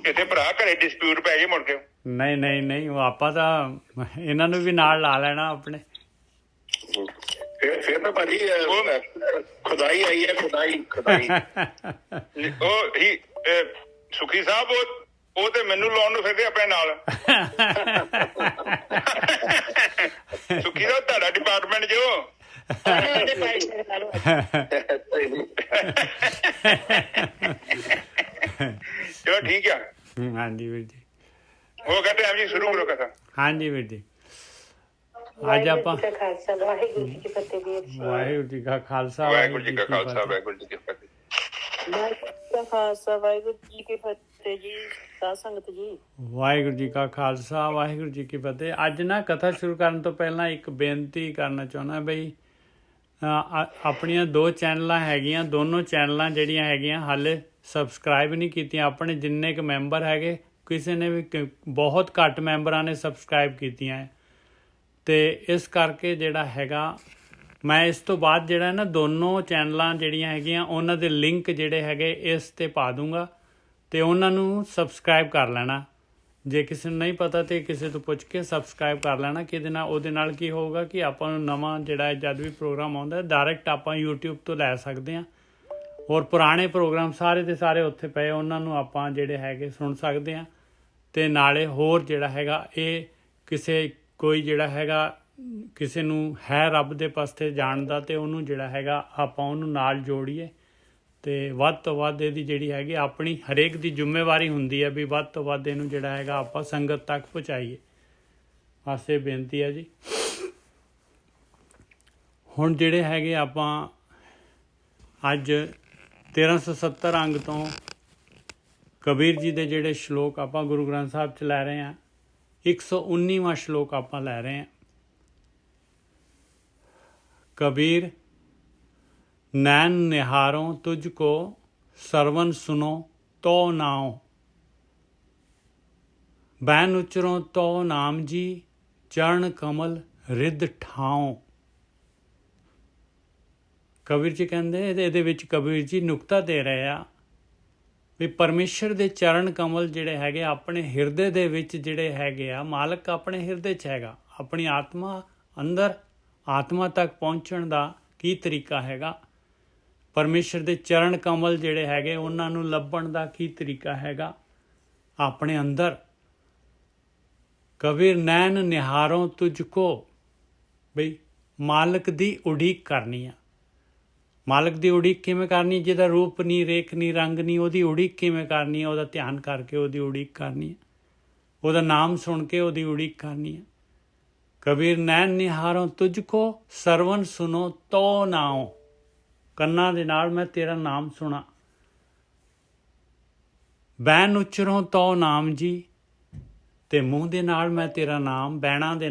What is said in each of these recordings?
ਕਿਤੇ ਭਰਾ ਘਰੇ ਡਿਸਪਿਊਟ ਪੈ ਗਏ ਮੁੜ ਕੇ। ਨਹੀਂ ਨਹੀਂ ਨਹੀਂ, ਉਹ ਆਪਾਂ ਤਾਂ ਇਹਨਾਂ ਨੂੰ ਵੀ ਨਾਲ ਲਾ ਲੈਣਾ ਆਪਣੇ। ਫਿਰ ਤਾਂ ਭਾਜੀ ਖੁਦਾਈ ਆਈ ਹੈ, ਖੁਦਾਈ ਖੁਦਾਈ। ਉਹ ਹੀ ਸੁਖੀ ਸਾਹਿਬ ਉਹ ਤੇ ਮੈਨੂੰ ਲਾਉਣ ਨੂੰ ਫਿਰਦੇ ਆਪਣੇ ਨਾਲ। ਸੁਖੀ ਸਾਹਿਬ ਤੁਹਾਡਾ ਡਿਪਾਰਟਮੈਂਟ ਜੋ। ਚਲੋ ਠੀਕ ਆ। ਹਾਂਜੀ ਵੀਰ ਜੀ, ਹੋ ਗਿਆ ਟਾਈਮ ਜੀ, ਸ਼ੁਰੂ ਕਰੋ ਕਥਾ। ਹਾਂਜੀ ਵੀਰ ਜੀ, ਅੱਜ ਆਪਾਂ ਵਾਹਿਗੁਰੂ ਜੀ ਕੀ ਫਤਿਹ ਵੀਰ ਜੀ। ਵਾਹਿਗੁਰੂ ਜੀ ਕਾ ਖਾਲਸਾ ਵਾਹਿਗੁਰੂ ਜੀ ਕਾ ਖਾਲਸਾ ਵਾਹਿਗੁਰੂ ਜੀ ਕੀ ਫਤਿਹ। ਵਾਹਿਗੁਰੂ ਜੀ ਕੀ ਫਤਿਹ ਜੀ। ਸਾਧ ਸੰਗਤ ਜੀ, ਵਾਹਿਗੁਰੂ ਜੀ ਕਾ ਖਾਲਸਾ ਵਾਹਿਗੁਰੂ ਜੀ ਕੀ ਫਤਿਹ। ਅੱਜ ਨਾ ਕਥਾ ਸ਼ੁਰੂ ਕਰਨ ਤੋਂ ਪਹਿਲਾਂ ਇੱਕ ਬੇਨਤੀ ਕਰਨਾ ਚਾਹੁੰਦਾ ਬਈ, ਆਪਣੀਆਂ 2 ਚੈਨਲਾਂ ਹੈਗੀਆਂ, ਦੋਨੋਂ ਚੈਨਲਾਂ ਜਿਹੜੀਆਂ ਹੈਗੀਆਂ ਹਾਲੇ ਸਬਸਕ੍ਰਾਈਬ ਨਹੀਂ ਕੀਤੀਆਂ। ਆਪਣੇ ਜਿੰਨੇ ਕੁ ਮੈਂਬਰ ਹੈਗੇ, ਕਿਸੇ ਨੇ ਵੀ ਬਹੁਤ ਘੱਟ ਮੈਂਬਰਾਂ ਨੇ ਸਬਸਕ੍ਰਾਈਬ ਕੀਤੀਆਂ ਹੈ। ਅਤੇ ਇਸ ਕਰਕੇ ਜਿਹੜਾ ਹੈਗਾ ਮੈਂ ਇਸ ਤੋਂ ਬਾਅਦ ਜਿਹੜਾ ਨਾ ਦੋਨੋਂ ਚੈਨਲਾਂ ਜਿਹੜੀਆਂ ਹੈਗੀਆਂ ਉਹਨਾਂ ਦੇ ਲਿੰਕ ਜਿਹੜੇ ਹੈਗੇ ਇਸ 'ਤੇ ਪਾ ਦੂੰਗਾ ਅਤੇ ਉਹਨਾਂ ਨੂੰ ਸਬਸਕ੍ਰਾਈਬ ਕਰ ਲੈਣਾ। ਜੇ ਕਿਸੇ ਨੂੰ ਨਹੀਂ ਪਤਾ ਤਾਂ ਕਿਸੇ ਤੋਂ ਪੁੱਛ ਕੇ ਸਬਸਕ੍ਰਾਈਬ ਕਰ ਲੈਣਾ ਕਿ ਉਹਦੇ ਨਾਲ ਕੀ ਹੋਊਗਾ ਕਿ ਆਪਾਂ ਨੂੰ ਨਵਾਂ ਜਿਹੜਾ ਜਦ ਵੀ ਪ੍ਰੋਗਰਾਮ ਆਉਂਦਾ ਡਾਇਰੈਕਟ ਆਪਾਂ YouTube ਤੋਂ ਲੈ ਸਕਦੇ ਹਾਂ। ਔਰ ਪੁਰਾਣੇ ਪ੍ਰੋਗਰਾਮ ਸਾਰੇ ਦੇ ਸਾਰੇ ਉੱਥੇ ਪਏ, ਉਹਨਾਂ ਨੂੰ ਆਪਾਂ ਜਿਹੜੇ ਹੈਗੇ ਸੁਣ ਸਕਦੇ ਹਾਂ। ਅਤੇ ਨਾਲੇ ਹੋਰ ਜਿਹੜਾ ਹੈਗਾ ਇਹ ਕੋਈ ਜਿਹੜਾ ਹੈਗਾ ਕਿਸੇ ਨੂੰ ਹੈ ਰੱਬ ਦੇ ਪਾਸੇ ਜਾਣਦਾ ਅਤੇ ਉਹਨੂੰ ਜਿਹੜਾ ਹੈਗਾ ਆਪਾਂ ਉਹਨੂੰ ਨਾਲ ਜੋੜੀਏ ਅਤੇ ਵੱਧ ਤੋਂ ਵੱਧ ਇਹਦੀ ਜਿਹੜੀ ਹੈਗੀ ਆਪਣੀ ਹਰੇਕ ਦੀ ਜ਼ਿੰਮੇਵਾਰੀ ਹੁੰਦੀ ਹੈ ਵੀ ਵੱਧ ਤੋਂ ਵੱਧ ਇਹਨੂੰ ਜਿਹੜਾ ਹੈਗਾ ਆਪਾਂ ਸੰਗਤ ਤੱਕ ਪਹੁੰਚਾਈਏ। ਬਸ ਇਹ ਬੇਨਤੀ ਹੈ ਜੀ। ਹੁਣ ਜਿਹੜੇ ਹੈਗੇ ਆਪਾਂ ਅੱਜ 1370 ਅੰਗ ਤੋਂ ਕਬੀਰ ਜੀ ਦੇ ਜਿਹੜੇ ਸ਼ਲੋਕ ਆਪਾਂ ਗੁਰੂ ਗ੍ਰੰਥ ਸਾਹਿਬ 'ਚ ਲੈ ਰਹੇ ਹਾਂ, 119ਵਾਂ ਸ਼ਲੋਕ ਆਪਾਂ ਲੈ ਰਹੇ ਹਾਂ। ਕਬੀਰ ਨੈਣ ਨਿਹਾਰੋਂ ਤੁਝ ਕੋ ਸਰਵਨ ਸੁਨੋ ਤੋ ਨਾਉ, ਬੈਨ ਉਚਰੋਂ ਤੋ ਨਾਮ ਜੀ, ਚਰਨ ਕਮਲ ਰਿੱਧ ਠਾਉ। ਕਬੀਰ ਜੀ ਕਹਿੰਦੇ ਇਹਦੇ ਵਿੱਚ ਕਬੀਰ ਜੀ ਨੁਕਤਾ ਦੇ ਰਹੇ ਆ ਵੀ ਪਰਮੇਸ਼ਰ ਦੇ ਚਰਨ ਕਮਲ ਜਿਹੜੇ ਹੈਗੇ ਆਪਣੇ ਹਿਰਦੇ ਦੇ ਵਿੱਚ ਜਿਹੜੇ ਹੈਗੇ ਆ, ਮਾਲਕ ਆਪਣੇ ਹਿਰਦੇ 'ਚ ਹੈਗਾ। ਆਪਣੀ ਆਤਮਾ ਅੰਦਰ ਆਤਮਾ ਤੱਕ ਪਹੁੰਚਣ ਦਾ ਕੀ ਤਰੀਕਾ ਹੈਗਾ, ਪਰਮੇਸ਼ਰ ਦੇ ਚਰਨ ਕਮਲ ਜਿਹੜੇ ਹੈਗੇ ਉਹਨਾਂ ਨੂੰ ਲੱਭਣ ਦਾ ਕੀ ਤਰੀਕਾ ਹੈਗਾ ਆਪਣੇ ਅੰਦਰ। ਕਬੀਰ ਨੈਣ ਨਿਹਾਰੋਂ ਤੁਝ ਕੋ, ਬਈ ਮਾਲਕ ਦੀ ਉਡੀਕ ਕਰਨੀ ਆ। ਮਾਲਕ ਦੀ ਉਡੀਕ ਕਿਵੇਂ ਕਰਨੀ? ਜਿਹਦਾ ਰੂਪ ਨਹੀਂ, ਰੇਖ ਨਹੀਂ, ਰੰਗ ਨਹੀਂ, ਉਹਦੀ ਉਡੀਕ ਕਿਵੇਂ ਕਰਨੀ ਹੈ? ਉਹਦਾ ਧਿਆਨ ਕਰਕੇ ਉਹਦੀ ਉਡੀਕ ਕਰਨੀ ਹੈ, ਉਹਦਾ ਨਾਮ ਸੁਣ ਕੇ ਉਹਦੀ ਉਡੀਕ ਕਰਨੀ ਹੈ। ਕਬੀਰ ਨੈਣ ਨਿਹਾਰੋਂ ਤੁਝ ਕੋ ਸਰਵਨ ਸੁਨੋ ਤੋ ਨਾਉ, ਕੰਨਾਂ ਦੇ ਨਾਲ ਮੈਂ ਤੇਰਾ ਨਾਮ ਸੁਣਾ। ਬੈਨ ਉਚਰੋਂ ਤੋ ਨਾਮ ਜੀ, ਤੇ ਮੂੰਹ ਦੇ ਨਾਲ ਮੈਂ ਤੇਰਾ ਨਾਮ, ਬੈਣਾਂ ਦੇ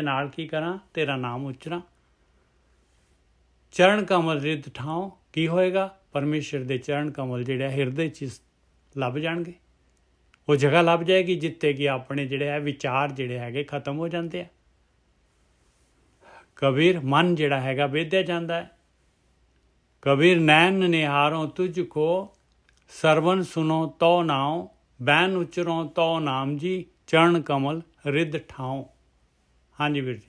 ਨਾਲ ਕੀ ਕਰਾਂ? ਤੇਰਾ ਨਾਮ ਉਚਰਾਂ। ਚਰਨ ਕਮਲ ਰਿੱਧ ਠਾਉ, ਕੀ ਹੋਏਗਾ? ਪਰਮੇਸ਼ਰ ਦੇ ਚਰਨ ਕਮਲ ਜਿਹੜੇ ਹਿਰਦੇ 'ਚ ਲੱਭ ਜਾਣਗੇ। ਉਹ ਜਗ੍ਹਾ ਲੱਭ ਜਾਏਗੀ ਜਿੱਥੇ ਕਿ ਆਪਣੇ ਜਿਹੜੇ ਹੈ ਵਿਚਾਰ ਜਿਹੜੇ ਹੈਗੇ ਖਤਮ ਹੋ ਜਾਂਦੇ ਆ। ਕਬੀਰ ਮਨ ਜਿਹੜਾ ਹੈਗਾ ਵੇਧਿਆ ਜਾਂਦਾ ਹੈ। ਕਬੀਰ ਨੈਣ ਨਿਹਾਰੋਂ ਤੁਝ ਕੋ ਸਰਵਨ ਸੁਨੋ ਤੋ ਨਾਉ, ਬੈਨ ਉਚਰੋਂ ਤੋ ਨਾਮ ਜੀ, ਚਰਨ ਕਮਲ ਰਿੱਧ ਠਾਉ। ਹਾਂਜੀ ਵੀਰ ਜੀ।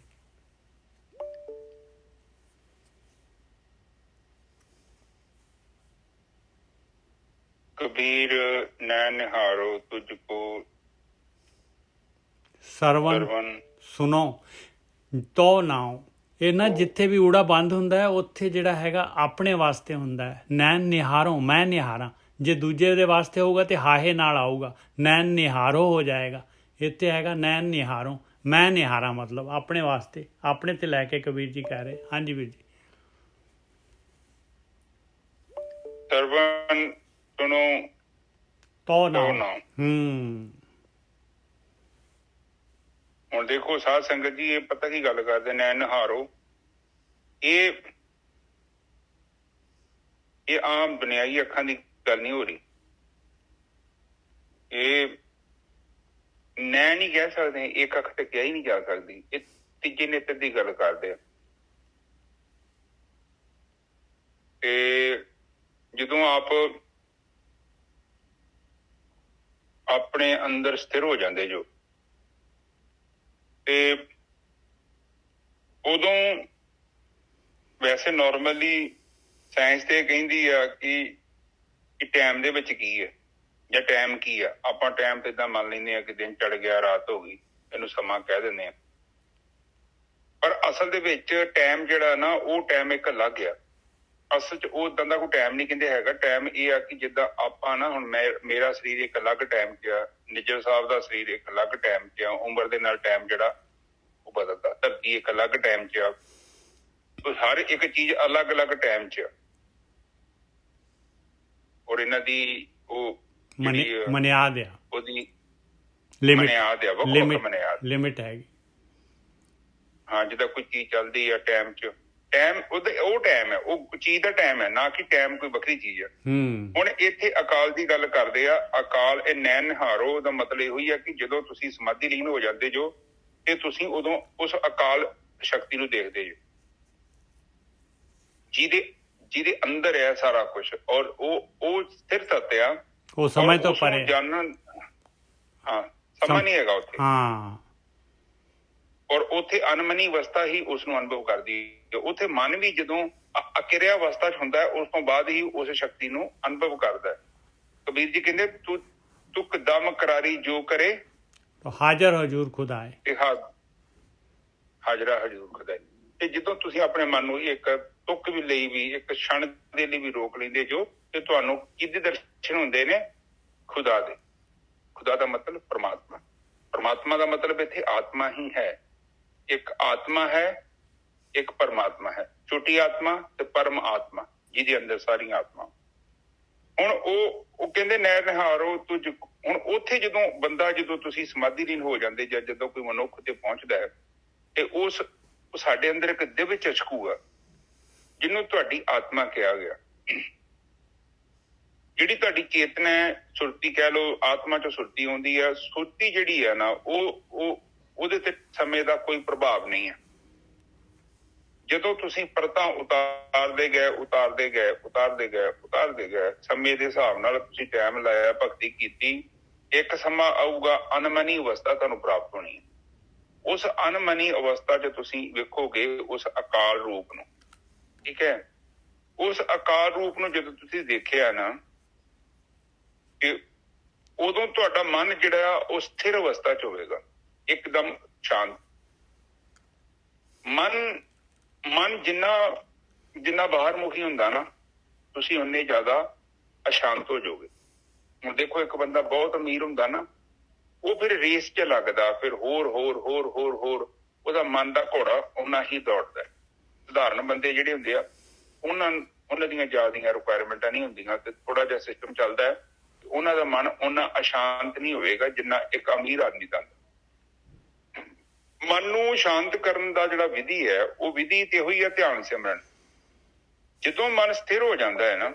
ਕਬੀਰ ਨੈਣ ਨਿਹਾਰੋ ਤੁਝ ਕੋ ਸਰਵਨ ਸੁਨੋ ਤੋ ਨਾਉ। ਇਹ ਨਾ ਜਿੱਥੇ ਵੀ ਊੜਾ ਬੰਦ ਹੁੰਦਾ ਹੈ ਉੱਥੇ ਜਿਹੜਾ ਹੈਗਾ ਆਪਣੇ ਵਾਸਤੇ ਹੁੰਦਾ ਹੈ। ਨੈਣ ਨਿਹਾਰੋ, ਮੈਂ ਨਿਹਾਰਾਂ। ਜੇ ਦੂਜੇ ਦੇ ਵਾਸਤੇ ਹੋਊਗਾ ਤੇ ਹਾਹੇ ਨਾਲ ਆਊਗਾ, ਨੈਣ ਨਿਹਾਰੋ ਹੋ ਜਾਏਗਾ। ਇੱਥੇ ਹੈਗਾ ਨੈਣ ਨਿਹਾਰੋ, ਮੈਂ ਨਿਹਾਰਾਂ, ਮਤਲਬ ਆਪਣੇ ਵਾਸਤੇ, ਆਪਣੇ ਤੇ ਲੈ ਕੇ ਕਬੀਰ ਜੀ ਕਹਿ ਰਹੇ। ਹਾਂਜੀ ਵੀਰ ਜੀ। ਸਰਵਨ ਸੁਣੋ ਤੋ ਨਾਮ। ਹੁਣ ਦੇਖੋ ਸਾਧ ਸੰਗਤ ਜੀ, ਇਹ ਪਤਾ ਕੀ ਗੱਲ ਕਰਦੇ, ਨੈਣ ਨਿਹਾਰੋ, ਇਹ ਆਮ ਦੁਨਿਆਈ ਅੱਖਾਂ ਦੀ ਗੱਲ ਨਹੀਂ ਹੋ ਰਹੀ। ਇਹ ਨੈਣ ਨਹੀਂ ਕਹਿ ਸਕਦੇ, ਇੱਕ ਅੱਖ ਤੇ ਕਿਹਾ ਹੀ ਨਹੀਂ ਜਾ ਸਕਦੀ। ਇਹ ਤੀਜੇ ਨੇਤਰ ਦੀ ਗੱਲ ਕਰਦੇ ਆ। ਜਦੋਂ ਆਪ ਆਪਣੇ ਅੰਦਰ ਸਥਿਰ ਹੋ ਜਾਂਦੇ ਜੋ, ਤੇ ਉਦੋਂ ਵੈਸੇ ਨਾਰਮਲੀ ਸਾਇੰਸ ਤੇ ਕਹਿੰਦੀ ਆ ਕਿ ਟਾਈਮ ਦੇ ਵਿੱਚ ਕੀ ਹੈ ਜਾਂ ਟਾਈਮ ਕੀ ਆ। ਆਪਾਂ ਟਾਈਮ ਤੇ ਏਦਾਂ ਮੰਨ ਲੈਂਦੇ ਆ ਕਿ ਦਿਨ ਚੜ ਗਿਆ, ਰਾਤ ਹੋ ਗਈ, ਇਹਨੂੰ ਸਮਾਂ ਕਹਿ ਦਿੰਦੇ ਆ। ਪਰ ਅਸਲ ਦੇ ਵਿੱਚ ਟਾਈਮ ਜਿਹੜਾ ਨਾ, ਉਹ ਟਾਈਮ ਇੱਕ ਅਲੱਗ ਆ। ਅਸਲ 'ਚ ਉਹ ਏਦਾਂ ਦਾ ਕੋਈ ਟਾਈਮ ਨਹੀਂ ਕਹਿੰਦੇ ਹੈਗਾ। ਟਾਈਮ ਇਹ ਆ ਕਿ ਜਿੱਦਾਂ ਆਪਾਂ ਨਾ, ਹੁਣ ਮੇਰਾ ਸਰੀਰ ਇੱਕ ਅਲੱਗ ਟਾਈਮ 'ਚ ਆ, ਨਿੱਜਰ ਸਾਹਿਬ ਦਾ ਸਰੀਰ ਇੱਕ ਅਲੱਗ ਟਾਈਮ 'ਚ ਆ। ਉਮਰ ਦੇ ਨਾਲ ਟਾਈਮ ਜਿਹੜਾ ਉਹ ਬਦਲਦਾ। ਧਰਤੀ ਇੱਕ ਅਲੱਗ ਟਾਈਮ 'ਚ ਆ। ਹਰ ਇੱਕ ਚੀਜ਼ ਅਲੱਗ ਅਲੱਗ ਟਾਈਮ 'ਚ ਆ। ਔਰ ਇਹਨਾਂ ਦੀ ਉਹ ਮਨਿਆਦ ਆ, ਉਹਦੀ ਲਿਮਿਟ ਆ, ਵੱਖ ਮਨਿਆਦ ਲਿਮਿਟ ਹੈਗੀ। ਹਾਂ, ਜਿੱਦਾਂ ਕੋਈ ਚੀਜ਼ ਚੱਲਦੀ ਆ ਟਾਈਮ 'ਚ, ਟਾਈਮ ਉਹਦੇ ਉਹ ਟਾਈਮ ਹੈ, ਉਹ ਚੀਜ਼ ਦਾ ਟਾਈਮ ਹੈ, ਨਾ ਕਿ ਟਾਈਮ ਕੋਈ ਵੱਖਰੀ ਚੀਜ਼ ਹੈ। ਹੁਣ ਇੱਥੇ ਅਕਾਲ ਦੀ ਗੱਲ ਕਰਦੇ ਆ। ਅਕਾਲ ਇਹ ਨੈਣ ਨਿਹਾਰੋ ਦਾ ਮਤਲਬ ਇਹੋ ਹੀ ਆ ਕਿ ਜਦੋਂ ਤੁਸੀਂ ਸਮਾਧੀ ਲੀਨ ਹੋ ਜਾਂਦੇ ਜੋ, ਤੇ ਤੁਸੀਂ ਉਦੋਂ ਉਸ ਅਕਾਲ ਸ਼ਕਤੀ ਨੂੰ ਦੇਖਦੇ ਜੋ, ਜਿਹਦੇ ਅੰਦਰ ਹੈ ਸਾਰਾ ਕੁਝ। ਔਰ ਉਹ ਸਥਿਰ ਤੱਤ ਆ, ਉਹ ਸਮਝ ਤੋਂ ਪਰੇ ਜਾਣਨ। ਹਾਂ, ਸਮਾਂ ਨਹੀਂ ਹੈਗਾ ਉੱਥੇ। ਹਾਂ, ਔਰ ਉੱਥੇ ਅਨਮਨੀ ਅਵਸਥਾ ਹੀ ਉਸ ਨੂੰ ਅਨੁਭਵ ਕਰਦੀ ਹੈ। ਉੱਥੇ ਮਨ ਵੀ ਜਦੋਂ ਅਕਿਰਿਆ ਅਵਸਥਾ 'ਚ ਹੁੰਦਾ ਹੈ, ਉਸ ਤੋਂ ਬਾਅਦ ਹੀ ਉਸ ਸ਼ਕਤੀ ਨੂੰ ਅਨੁਭਵ ਕਰਦਾ ਹੈ। ਕਬੀਰ ਜੀ ਕਹਿੰਦੇ ਤੁਕ ਦਮ ਕਰਾਰੀ ਜੋ ਕਰੇ ਹਾਜ਼ਰ ਹਜ਼ੂਰ ਖੁਦਾਏ, ਤੇ ਹਾਜ਼ਰਾ ਹਜ਼ੂਰ ਖੁਦਾਏ। ਤੇ ਜਦੋਂ ਤੁਸੀਂ ਆਪਣੇ ਮਨ ਨੂੰ ਇੱਕ ਤੁਕ ਵੀ ਲਈ ਵੀ, ਇੱਕ ਛਣ ਦੇ ਲਈ ਵੀ ਰੋਕ ਲੈਂਦੇ ਜੋ, ਤੇ ਤੁਹਾਨੂੰ ਕਿਹਦੇ ਦਰਸ਼ਨ ਹੁੰਦੇ ਨੇ? ਖੁਦਾ ਦੇ। ਖੁਦਾ ਦਾ ਮਤਲਬ ਪਰਮਾਤਮਾ। ਪਰਮਾਤਮਾ ਦਾ ਮਤਲਬ ਇੱਥੇ ਆਤਮਾ ਹੀ ਹੈ। ਇੱਕ ਆਤਮਾ ਹੈ, ਇੱਕ ਪਰਮਾਤਮਾ ਹੈ। ਛੋਟੀ ਆਤਮਾ ਤੇ ਪਰਮ ਆਤਮਾ, ਜਿਹਦੇ ਅੰਦਰ ਸਾਰੀਆਂ ਆਤਮਾ। ਹੁਣ ਉਹ ਕਹਿੰਦੇ ਨੈਣ ਨਿਹਾਰੋ ਤੁਝ। ਹੁਣ ਉੱਥੇ ਜਦੋਂ ਤੁਸੀਂ ਸਮਾਧੀ ਲੀਨ ਹੋ ਜਾਂਦੇ, ਜਾਂ ਜਦੋਂ ਕੋਈ ਮਨੁੱਖ ਤੇ ਪਹੁੰਚਦਾ ਹੈ, ਤੇ ਉਹ ਸਾਡੇ ਅੰਦਰ ਇੱਕ ਦਿਵਯ ਚਸ਼ਕੂ ਆ, ਜਿਹਨੂੰ ਤੁਹਾਡੀ ਆਤਮਾ ਕਿਹਾ ਗਿਆ। ਜਿਹੜੀ ਤੁਹਾਡੀ ਚੇਤਨਾ ਹੈ, ਸੁਰਤੀ ਕਹਿ ਲਓ, ਆਤਮਾ 'ਚੋਂ ਸੁਰਤੀ ਆਉਂਦੀ ਆ। ਸੁਰਤੀ ਜਿਹੜੀ ਆ ਨਾ, ਉਹਦੇ ਤੇ ਸਮੇਂ ਦਾ ਕੋਈ ਪ੍ਰਭਾਵ ਨਹੀਂ ਹੈ। ਜਦੋਂ ਤੁਸੀਂ ਪਰਤਾਂ ਉਤਾਰਦੇ ਗਏ, ਸਮੇਂ ਦੇ ਹਿਸਾਬ ਨਾਲ ਤੁਸੀਂ ਟਾਈਮ ਲਾਇਆ, ਭਗਤੀ ਕੀਤੀ, ਇੱਕ ਸਮਾਂ ਆਊਗਾ ਅਨਮਨੀ ਅਵਸਥਾ ਤੁਹਾਨੂੰ ਪ੍ਰਾਪਤ ਹੋਣੀ ਹੈ। ਉਸ ਅਨਮਨੀ ਅਵਸਥਾ 'ਚ ਤੁਸੀਂ ਵੇਖੋਗੇ ਉਸ ਅਕਾਲ ਰੂਪ ਨੂੰ। ਠੀਕ ਹੈ, ਉਸ ਅਕਾਲ ਰੂਪ ਨੂੰ ਜਦੋਂ ਤੁਸੀਂ ਦੇਖਿਆ ਨਾ, ਕਿ ਉਦੋਂ ਤੁਹਾਡਾ ਮਨ ਜਿਹੜਾ ਉਹ ਸਥਿਰ ਅਵਸਥਾ 'ਚ ਹੋਵੇਗਾ, ਇੱਕਦਮ ਸ਼ਾਂਤ। ਮਨ ਜਿੰਨਾ ਬਾਹਰ ਮੁਖੀ ਹੁੰਦਾ ਨਾ, ਤੁਸੀਂ ਉਨੇ ਜ਼ਿਆਦਾ ਅਸ਼ਾਂਤ ਹੋ ਜਾਓਗੇ। ਹੁਣ ਦੇਖੋ, ਇੱਕ ਬੰਦਾ ਬਹੁਤ ਅਮੀਰ ਹੁੰਦਾ ਨਾ, ਉਹ ਫਿਰ ਰੇਸ 'ਚ ਲੱਗਦਾ, ਫਿਰ ਹੋਰ ਉਹਦਾ ਮਨ ਦਾ ਘੋੜਾ ਓਨਾ ਹੀ ਦੌੜਦਾ। ਸਧਾਰਨ ਬੰਦੇ ਜਿਹੜੇ ਹੁੰਦੇ ਆ, ਉਹਨਾਂ ਦੀਆਂ ਜ਼ਿਆਦੀਆਂ ਰਿਕੁਆਇਰਮੈਂਟਾਂ ਨਹੀਂ ਹੁੰਦੀਆਂ, ਤੇ ਥੋੜਾ ਜਿਹਾ ਸਿਸਟਮ ਚੱਲਦਾ ਹੈ, ਉਹਨਾਂ ਦਾ ਮਨ ਓਨਾ ਅਸ਼ਾਂਤ ਨਹੀਂ ਹੋਵੇਗਾ ਜਿੰਨਾ ਇੱਕ ਅਮੀਰ ਆਦਮੀ ਦਾ। ਮਨ ਨੂੰ ਸ਼ਾਂਤ ਕਰਨ ਦਾ ਜਿਹੜਾ ਵਿਧੀ ਹੈ, ਉਹ ਵਿਧੀ ਤੇ ਹੋਈ ਹੈ ਧਿਆਨ ਸਿਮਰਨ। ਜਦੋਂ ਮਨ ਸਥਿਰ ਹੋ ਜਾਂਦਾ ਹੈ ਨਾ,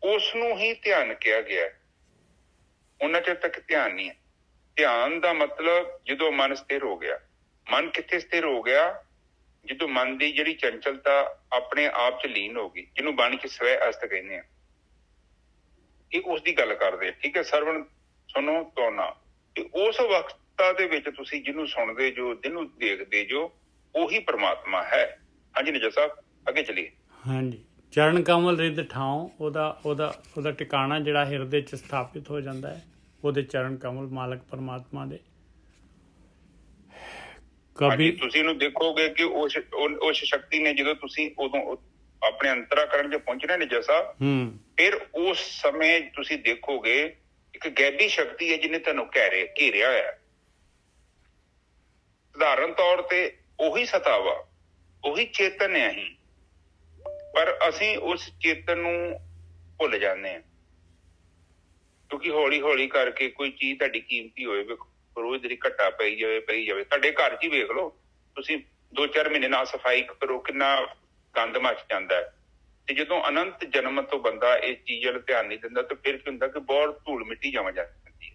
ਉਸ ਨੂੰ ਹੀ ਧਿਆਨ ਕਿਹਾ ਗਿਆ ਹੈ। ਉਹਨਾਂ ਚਿਰ ਤੱਕ ਧਿਆਨ ਨਹੀਂ ਹੈ। ਧਿਆਨ ਦਾ ਮਤਲਬ ਜਦੋਂ ਮਨ ਸਥਿਰ ਹੋ ਗਿਆ। ਮਨ ਕਿੱਥੇ ਸਥਿਰ ਹੋ ਗਿਆ? ਜਦੋਂ ਮਨ ਦੀ ਜਿਹੜੀ ਚੰਚਲਤਾ ਆਪਣੇ ਆਪ 'ਚ ਲੀਨ ਹੋ ਗਈ, ਜਿਹਨੂੰ ਬਾਣੀ 'ਚ ਸਵੈ ਅਸਤ ਕਹਿੰਦੇ ਆ। ਇਹ ਉਸ ਦੀ ਗੱਲ ਕਰਦੇ। ਠੀਕ ਹੈ, ਸਰਵਣ ਸੁਣੋ ਤੋ ਨਾ। ਤੇ ਉਸ ਵਕਤਾ ਦੇ ਵਿੱਚ ਤੁਸੀਂ ਜਿਹਨੂੰ ਸੁਣਦੇ ਜੋ, ਜਿਹਨੂੰ ਦੇਖਦੇ ਜੋ, ਉਹੀ ਪਰਮਾਤਮਾ ਹੈ। ਹਾਂਜੀ ਨਿਜਰ ਸਾਹਿਬ, ਅੱਗੇ ਚਲੀਏ। ਹਾਂਜੀ, ਚਰਨ ਕਮਲ ਰਿਦ ਠਾਉ, ਉਹਦਾ ਟਿਕਾਣਾ ਜਿਹੜਾ ਹਿਰਦੇ 'ਚ ਸਥਾਪਿਤ ਹੋ ਜਾਂਦਾ ਹੈ, ਉਹਦੇ ਚਰਨ ਕਮਲ ਮਾਲਕ ਪਰਮਾਤਮਾ ਦੇ। ਕभी ਤੁਸੀਂ ਇਹਨੂੰ ਦੇਖੋਗੇ ਕਿ ਉਸ ਸ਼ਕਤੀ ਨੇ ਜਦੋਂ ਤੁਸੀਂ ਉਦੋਂ ਆਪਣੇ ਅੰਤਰਾਕਰਨ 'ਚ ਪਹੁੰਚਣਾ ਨਿਜਰ ਸਾਹਿਬ, ਫਿਰ ਉਸ ਸਮੇਂ ਤੁਸੀਂ ਦੇਖੋਗੇ ਇੱਕ ਗੈਬੀ ਸ਼ਕਤੀ ਹੈ ਜਿਹਨੇ ਤੁਹਾਨੂੰ ਘੇਰਿਆ ਹੋਇਆ। ਸਧਾਰਨ ਤੌਰ ਤੇ ਉਹੀ ਸਤਾ ਵਾ, ਉਹੀ ਚੇਤਨ ਹੈ ਅਸੀਂ, ਪਰ ਅਸੀਂ ਉਸ ਚੇਤਨ ਨੂੰ ਭੁੱਲ ਜਾਂਦੇ ਹਾਂ। ਕਿਉਂਕਿ ਹੌਲੀ ਕਰਕੇ ਕੋਈ ਚੀਜ਼ ਤੁਹਾਡੀ ਕੀਮਤੀ ਹੋਵੇ, ਰੋਜ਼ ਜਿਹੜੀ ਘਟਾ ਪਈ ਜਾਵੇ। ਤੁਹਾਡੇ ਘਰ 'ਚ ਹੀ ਵੇਖ ਲਓ, ਤੁਸੀਂ 2-4 ਮਹੀਨੇ ਨਾਲ ਸਫਾਈ ਕਰੋ, ਕਿੰਨਾ ਗੰਦ ਮੱਚ ਜਾਂਦਾ ਹੈ। ਤੇ ਜਦੋਂ ਅਨੰਤ ਜਨਮ ਤੋਂ ਬੰਦਾ ਇਸ ਚੀਜ਼ ਵੱਲ ਧਿਆਨ ਨਹੀਂ ਦਿੰਦਾ, ਤਾਂ ਫਿਰ ਕੀ ਹੁੰਦਾ ਕਿ ਬਹੁਤ ਧੂਲ ਮਿੱਟੀ ਜਮ ਜਾਂਦੀ ਹੈ।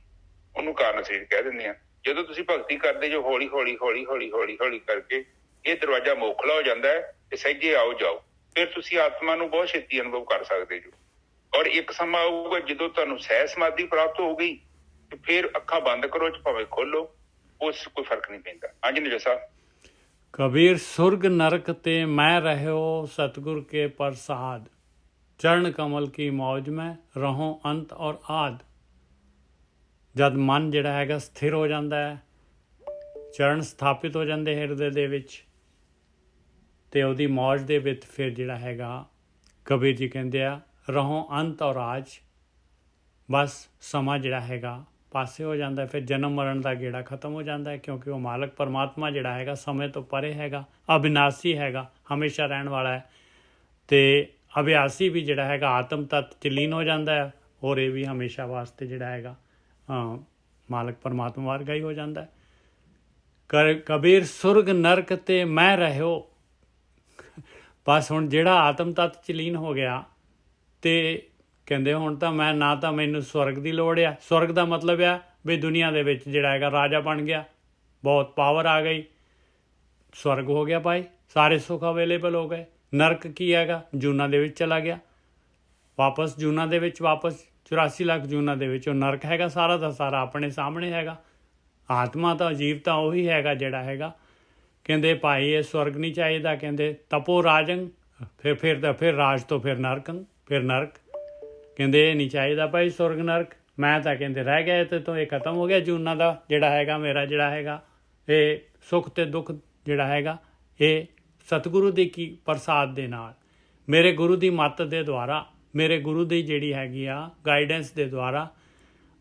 ਉਹਨੂੰ ਕਾਰਨ ਸਰੀਰ ਕਹਿ ਦਿੰਦੇ ਆ। ਜਦੋਂ ਤੁਸੀਂ ਭਗਤੀ ਕਰਦੇ ਜੋ, ਹੌਲੀ ਕਰਕੇ ਇਹ ਦਰਵਾਜ਼ਾ ਮੋਖਲਾ ਹੋ ਜਾਂਦਾ ਹੈ, ਤੇ ਸਹਿਜੇ ਆਓ ਜਾਓ। ਫਿਰ ਤੁਸੀਂ ਆਤਮਾ ਨੂੰ ਬਹੁਤ ਛੇਤੀ ਅਨੁਭਵ ਕਰ ਸਕਦੇ ਜੋ। ਔਰ ਇੱਕ ਸਮਾਂ ਆਊਗਾ ਜਦੋਂ ਤੁਹਾਨੂੰ ਸਹਿ ਸਮਾਧੀ ਪ੍ਰਾਪਤ ਹੋ ਗਈ ਤੇ ਫਿਰ ਅੱਖਾਂ ਬੰਦ ਕਰੋ ਚ ਭਾਵੇਂ ਖੋਲੋ, ਉਸ ਕੋਈ ਫਰਕ ਨਹੀਂ ਪੈਂਦਾ। ਹਾਂਜੀ ਨਿਜਾ ਸਾਹਿਬ। कबीर सुर्ग नरक ते मैं रहो सतगुर के प्रसाद, चरण कमल की मौज में रहो अंत और आद। ਜਦ ਮਨ ਜਿਹੜਾ ਹੈਗਾ ਸਥਿਰ ਹੋ ਜਾਂਦਾ ਹੈ, ਚਰਨ ਸਥਾਪਿਤ ਹੋ ਜਾਂਦੇ ਹਿਰਦੇ ਦੇ ਵਿੱਚ, ਤੇ ਉਹਦੀ ਮੌਜ ਦੇ ਵਿੱਚ ਫਿਰ ਜਿਹੜਾ ਹੈਗਾ ਕਬੀਰ ਜੀ ਕਹਿੰਦੇ ਆ ਰਹੋ ਅੰਤ ਔਰ ਆਜ। ਬਸ ਸਮਾਂ ਜਿਹੜਾ ਹੈਗਾ ਪਾਸੇ ਹੋ ਜਾਂਦਾ, ਫਿਰ ਜਨਮ ਮਰਨ ਦਾ ਗੇੜਾ ਖਤਮ ਹੋ ਜਾਂਦਾ ਹੈ, ਕਿਉਂਕਿ ਉਹ ਮਾਲਕ ਪਰਮਾਤਮਾ ਜਿਹੜਾ ਹੈਗਾ ਸਮੇਂ ਤੋਂ ਪਰੇ ਹੈਗਾ, ਅਬਿਨਾਸੀ ਹੈਗਾ, ਹਮੇਸ਼ਾ ਰਹਿਣ ਵਾਲਾ ਹੈ। ਤੇ ਅਭਿਆਸੀ ਵੀ ਜਿਹੜਾ ਹੈਗਾ ਆਤਮ ਤੱਤ 'ਚ ਲੀਨ ਹੋ ਜਾਂਦਾ ਹੈ, ਔਰ ਇਹ ਵੀ ਹਮੇਸ਼ਾ ਵਾਸਤੇ ਜਿਹੜਾ ਹੈਗਾ ਮਾਲਕ ਪਰਮਾਤਮਾ ਵਰਗਾ ਹੀ ਹੋ ਜਾਂਦਾ ਹੈ। ਕਬੀਰ ਸੁਰਗ ਨਰਕ ਤੇ ਮੈਂ ਰਹਿਓ। ਬਸ ਹੁਣ ਜਿਹੜਾ ਆਤਮ ਤੱਤ 'ਚ ਲੀਨ ਹੋ ਗਿਆ ਤੇ ਕਹਿੰਦੇ ਹੁਣ ਤਾਂ ਮੈਂ ਨਾ ਤਾਂ ਮੈਨੂੰ ਸਵਰਗ ਦੀ ਲੋੜ ਆ। ਸਵਰਗ ਦਾ ਮਤਲਬ ਆ ਵੀ ਦੁਨੀਆ ਦੇ ਵਿੱਚ ਜਿਹੜਾ ਹੈਗਾ ਰਾਜਾ ਬਣ ਗਿਆ, ਬਹੁਤ ਪਾਵਰ ਆ ਗਈ, ਸਵਰਗ ਹੋ ਗਿਆ ਭਾਈ, ਸਾਰੇ ਸੁੱਖ ਅਵੇਲੇਬਲ ਹੋ ਗਏ। ਨਰਕ ਕੀ ਹੈਗਾ? ਜੂਨਾਂ ਦੇ ਵਿੱਚ ਚਲਾ ਗਿਆ, ਵਾਪਸ ਜੂਨਾਂ ਦੇ ਵਿੱਚ, ਵਾਪਸ 84 ਲੱਖ ਜੂਨਾਂ ਦੇ ਵਿੱਚ ਉਹ ਨਰਕ ਹੈਗਾ ਸਾਰਾ ਦਾ ਸਾਰਾ ਆਪਣੇ ਸਾਹਮਣੇ ਹੈਗਾ। ਆਤਮਾ ਤਾਂ ਜੀਵ ਤਾਂ ਉਹੀ ਹੈਗਾ ਜਿਹੜਾ ਹੈਗਾ। ਕਹਿੰਦੇ ਭਾਈ ਇਹ ਸਵਰਗ ਨਹੀਂ ਚਾਹੀਦਾ, ਕਹਿੰਦੇ ਤਪੋ ਰਾਜੰ, ਫਿਰ ਰਾਜ ਤੋਂ ਫਿਰ ਨਰਕੰ, ਫਿਰ ਨਰਕ। ਕਹਿੰਦੇ ਇਹ ਨਹੀਂ ਚਾਹੀਦਾ ਭਾਈ ਸਵਰਗ ਨਰਕ, ਮੈਂ ਤਾਂ ਕਹਿੰਦੇ ਰਹਿ ਗਿਆ ਤੇ ਤੋਂ ਇਹ ਖਤਮ ਹੋ ਗਿਆ ਜੂਨਾਂ ਦਾ ਜਿਹੜਾ ਹੈਗਾ ਮੇਰਾ ਜਿਹੜਾ ਹੈਗਾ ਇਹ ਸੁੱਖ ਤੇ ਦੁੱਖ ਜਿਹੜਾ ਹੈਗਾ ਇਹ ਸਤਿਗੁਰੂ ਦੇ ਕੀ ਪ੍ਰਸਾਦ ਦੇ ਨਾਲ, ਮੇਰੇ ਗੁਰੂ ਦੀ ਮੱਤ ਦੇ ਦੁਆਰਾ, ਮੇਰੇ ਗੁਰੂ ਦੀ ਜਿਹੜੀ ਹੈਗੀ ਆ ਗਾਈਡੈਂਸ ਦੇ ਦੁਆਰਾ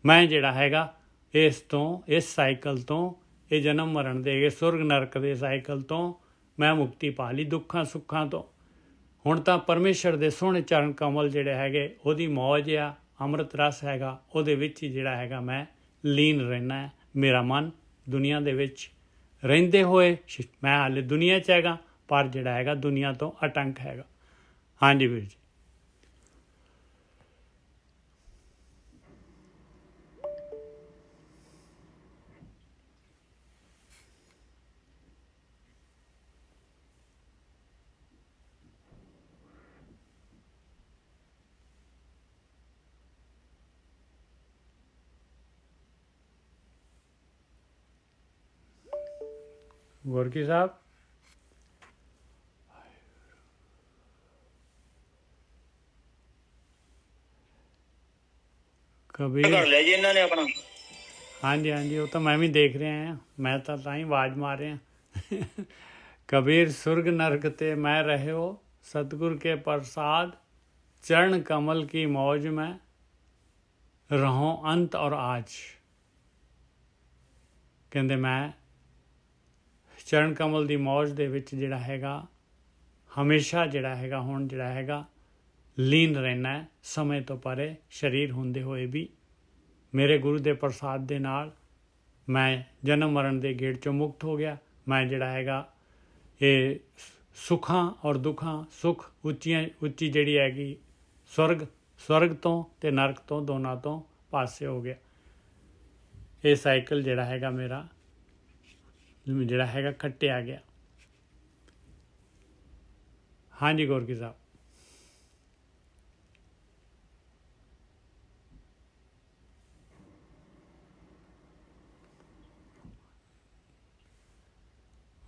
ਮੈਂ ਜਿਹੜਾ ਹੈਗਾ ਇਸ ਤੋਂ, ਇਸ ਸਾਈਕਲ ਤੋਂ, ਇਹ ਜਨਮ ਮਰਨ ਦੇ, ਇਹ ਸੁਰਗ ਨਰਕ ਦੇ ਸਾਈਕਲ ਤੋਂ ਮੈਂ ਮੁਕਤੀ ਪਾ ਲਈ, ਦੁੱਖਾਂ ਸੁੱਖਾਂ ਤੋਂ। ਹੁਣ ਤਾਂ ਪਰਮੇਸ਼ਰ ਦੇ ਸੋਹਣੇ ਚਰਨ ਕਮਲ ਜਿਹੜੇ ਹੈਗੇ ਉਹਦੀ ਮੌਜ ਆ, ਅੰਮ੍ਰਿਤ ਰਸ ਹੈਗਾ, ਉਹਦੇ ਵਿੱਚ ਹੀ ਜਿਹੜਾ ਹੈਗਾ ਮੈਂ ਲੀਨ ਰਹਿਣਾ ਹੈ। ਮੇਰਾ ਮਨ ਦੁਨੀਆ ਦੇ ਵਿੱਚ ਰਹਿੰਦੇ ਹੋਏ ਮੈਂ ਹਾਲੇ ਦੁਨੀਆ 'ਚ ਹੈਗਾ, ਪਰ ਜਿਹੜਾ ਹੈਗਾ ਦੁਨੀਆ ਤੋਂ ਅਟੰਕ ਹੈਗਾ। ਹਾਂਜੀ ਵੀਰ ਜੀ। गोरकी साहब कबीर ਕਰ ਲਿਆ ਜੀ ਇਹਨਾਂ ਨੇ ਆਪਣਾ। ਹਾਂਜੀ ਹਾਂਜੀ, ਉਹ ਤਾਂ ਮੈਂ ਵੀ ਦੇਖ ਰਿਹਾ ਹਾਂ, ਮੈਂ ਤਾਂ ਹੀ ਆਵਾਜ਼ ਮਾਰ ਰਿਹਾ। कबीर सुर्ग नरक ते मैं रहो सतगुर के प्रसाद, चरण कमल की मौज में रहो अंत और आज। ਕਹਿੰਦੇ ਮੈਂ ਚਰਨ ਕਮਲ ਦੀ ਮੌਜ ਦੇ ਵਿੱਚ ਜਿਹੜਾ ਹੈਗਾ ਹਮੇਸ਼ਾ ਜਿਹੜਾ ਹੈਗਾ ਹੁਣ ਜਿਹੜਾ ਹੈਗਾ ਲੀਨ ਰਹਿਣਾ ਹੈ, ਸਮੇਂ ਤੋਂ ਪਰੇ, ਸਰੀਰ ਹੁੰਦੇ ਹੋਏ ਵੀ। ਮੇਰੇ ਗੁਰੂ ਦੇ ਪ੍ਰਸਾਦ ਦੇ ਨਾਲ ਮੈਂ ਜਨਮ ਮਰਨ ਦੇ ਗੇੜ 'ਚੋਂ ਮੁਕਤ ਹੋ ਗਿਆ। ਮੈਂ ਜਿਹੜਾ ਹੈਗਾ ਇਹ ਸੁੱਖਾਂ ਔਰ ਦੁੱਖਾਂ, ਸੁੱਖ ਉੱਚੀ ਜਿਹੜੀ ਹੈਗੀ ਸਵਰਗ ਤੋਂ ਤੇ ਨਰਕ ਤੋਂ, ਦੋਨਾਂ ਤੋਂ ਪਾਸੇ ਹੋ ਗਿਆ। ਇਹ ਸਾਈਕਲ ਜਿਹੜਾ ਹੈਗਾ ਮੇਰਾ ਜਿਹੜਾ ਹੈਗਾ ਕੱਟਿਆ ਗਿਆ। ਹਾਂਜੀ ਗੋਰਕੀ ਸਾਹਿਬ।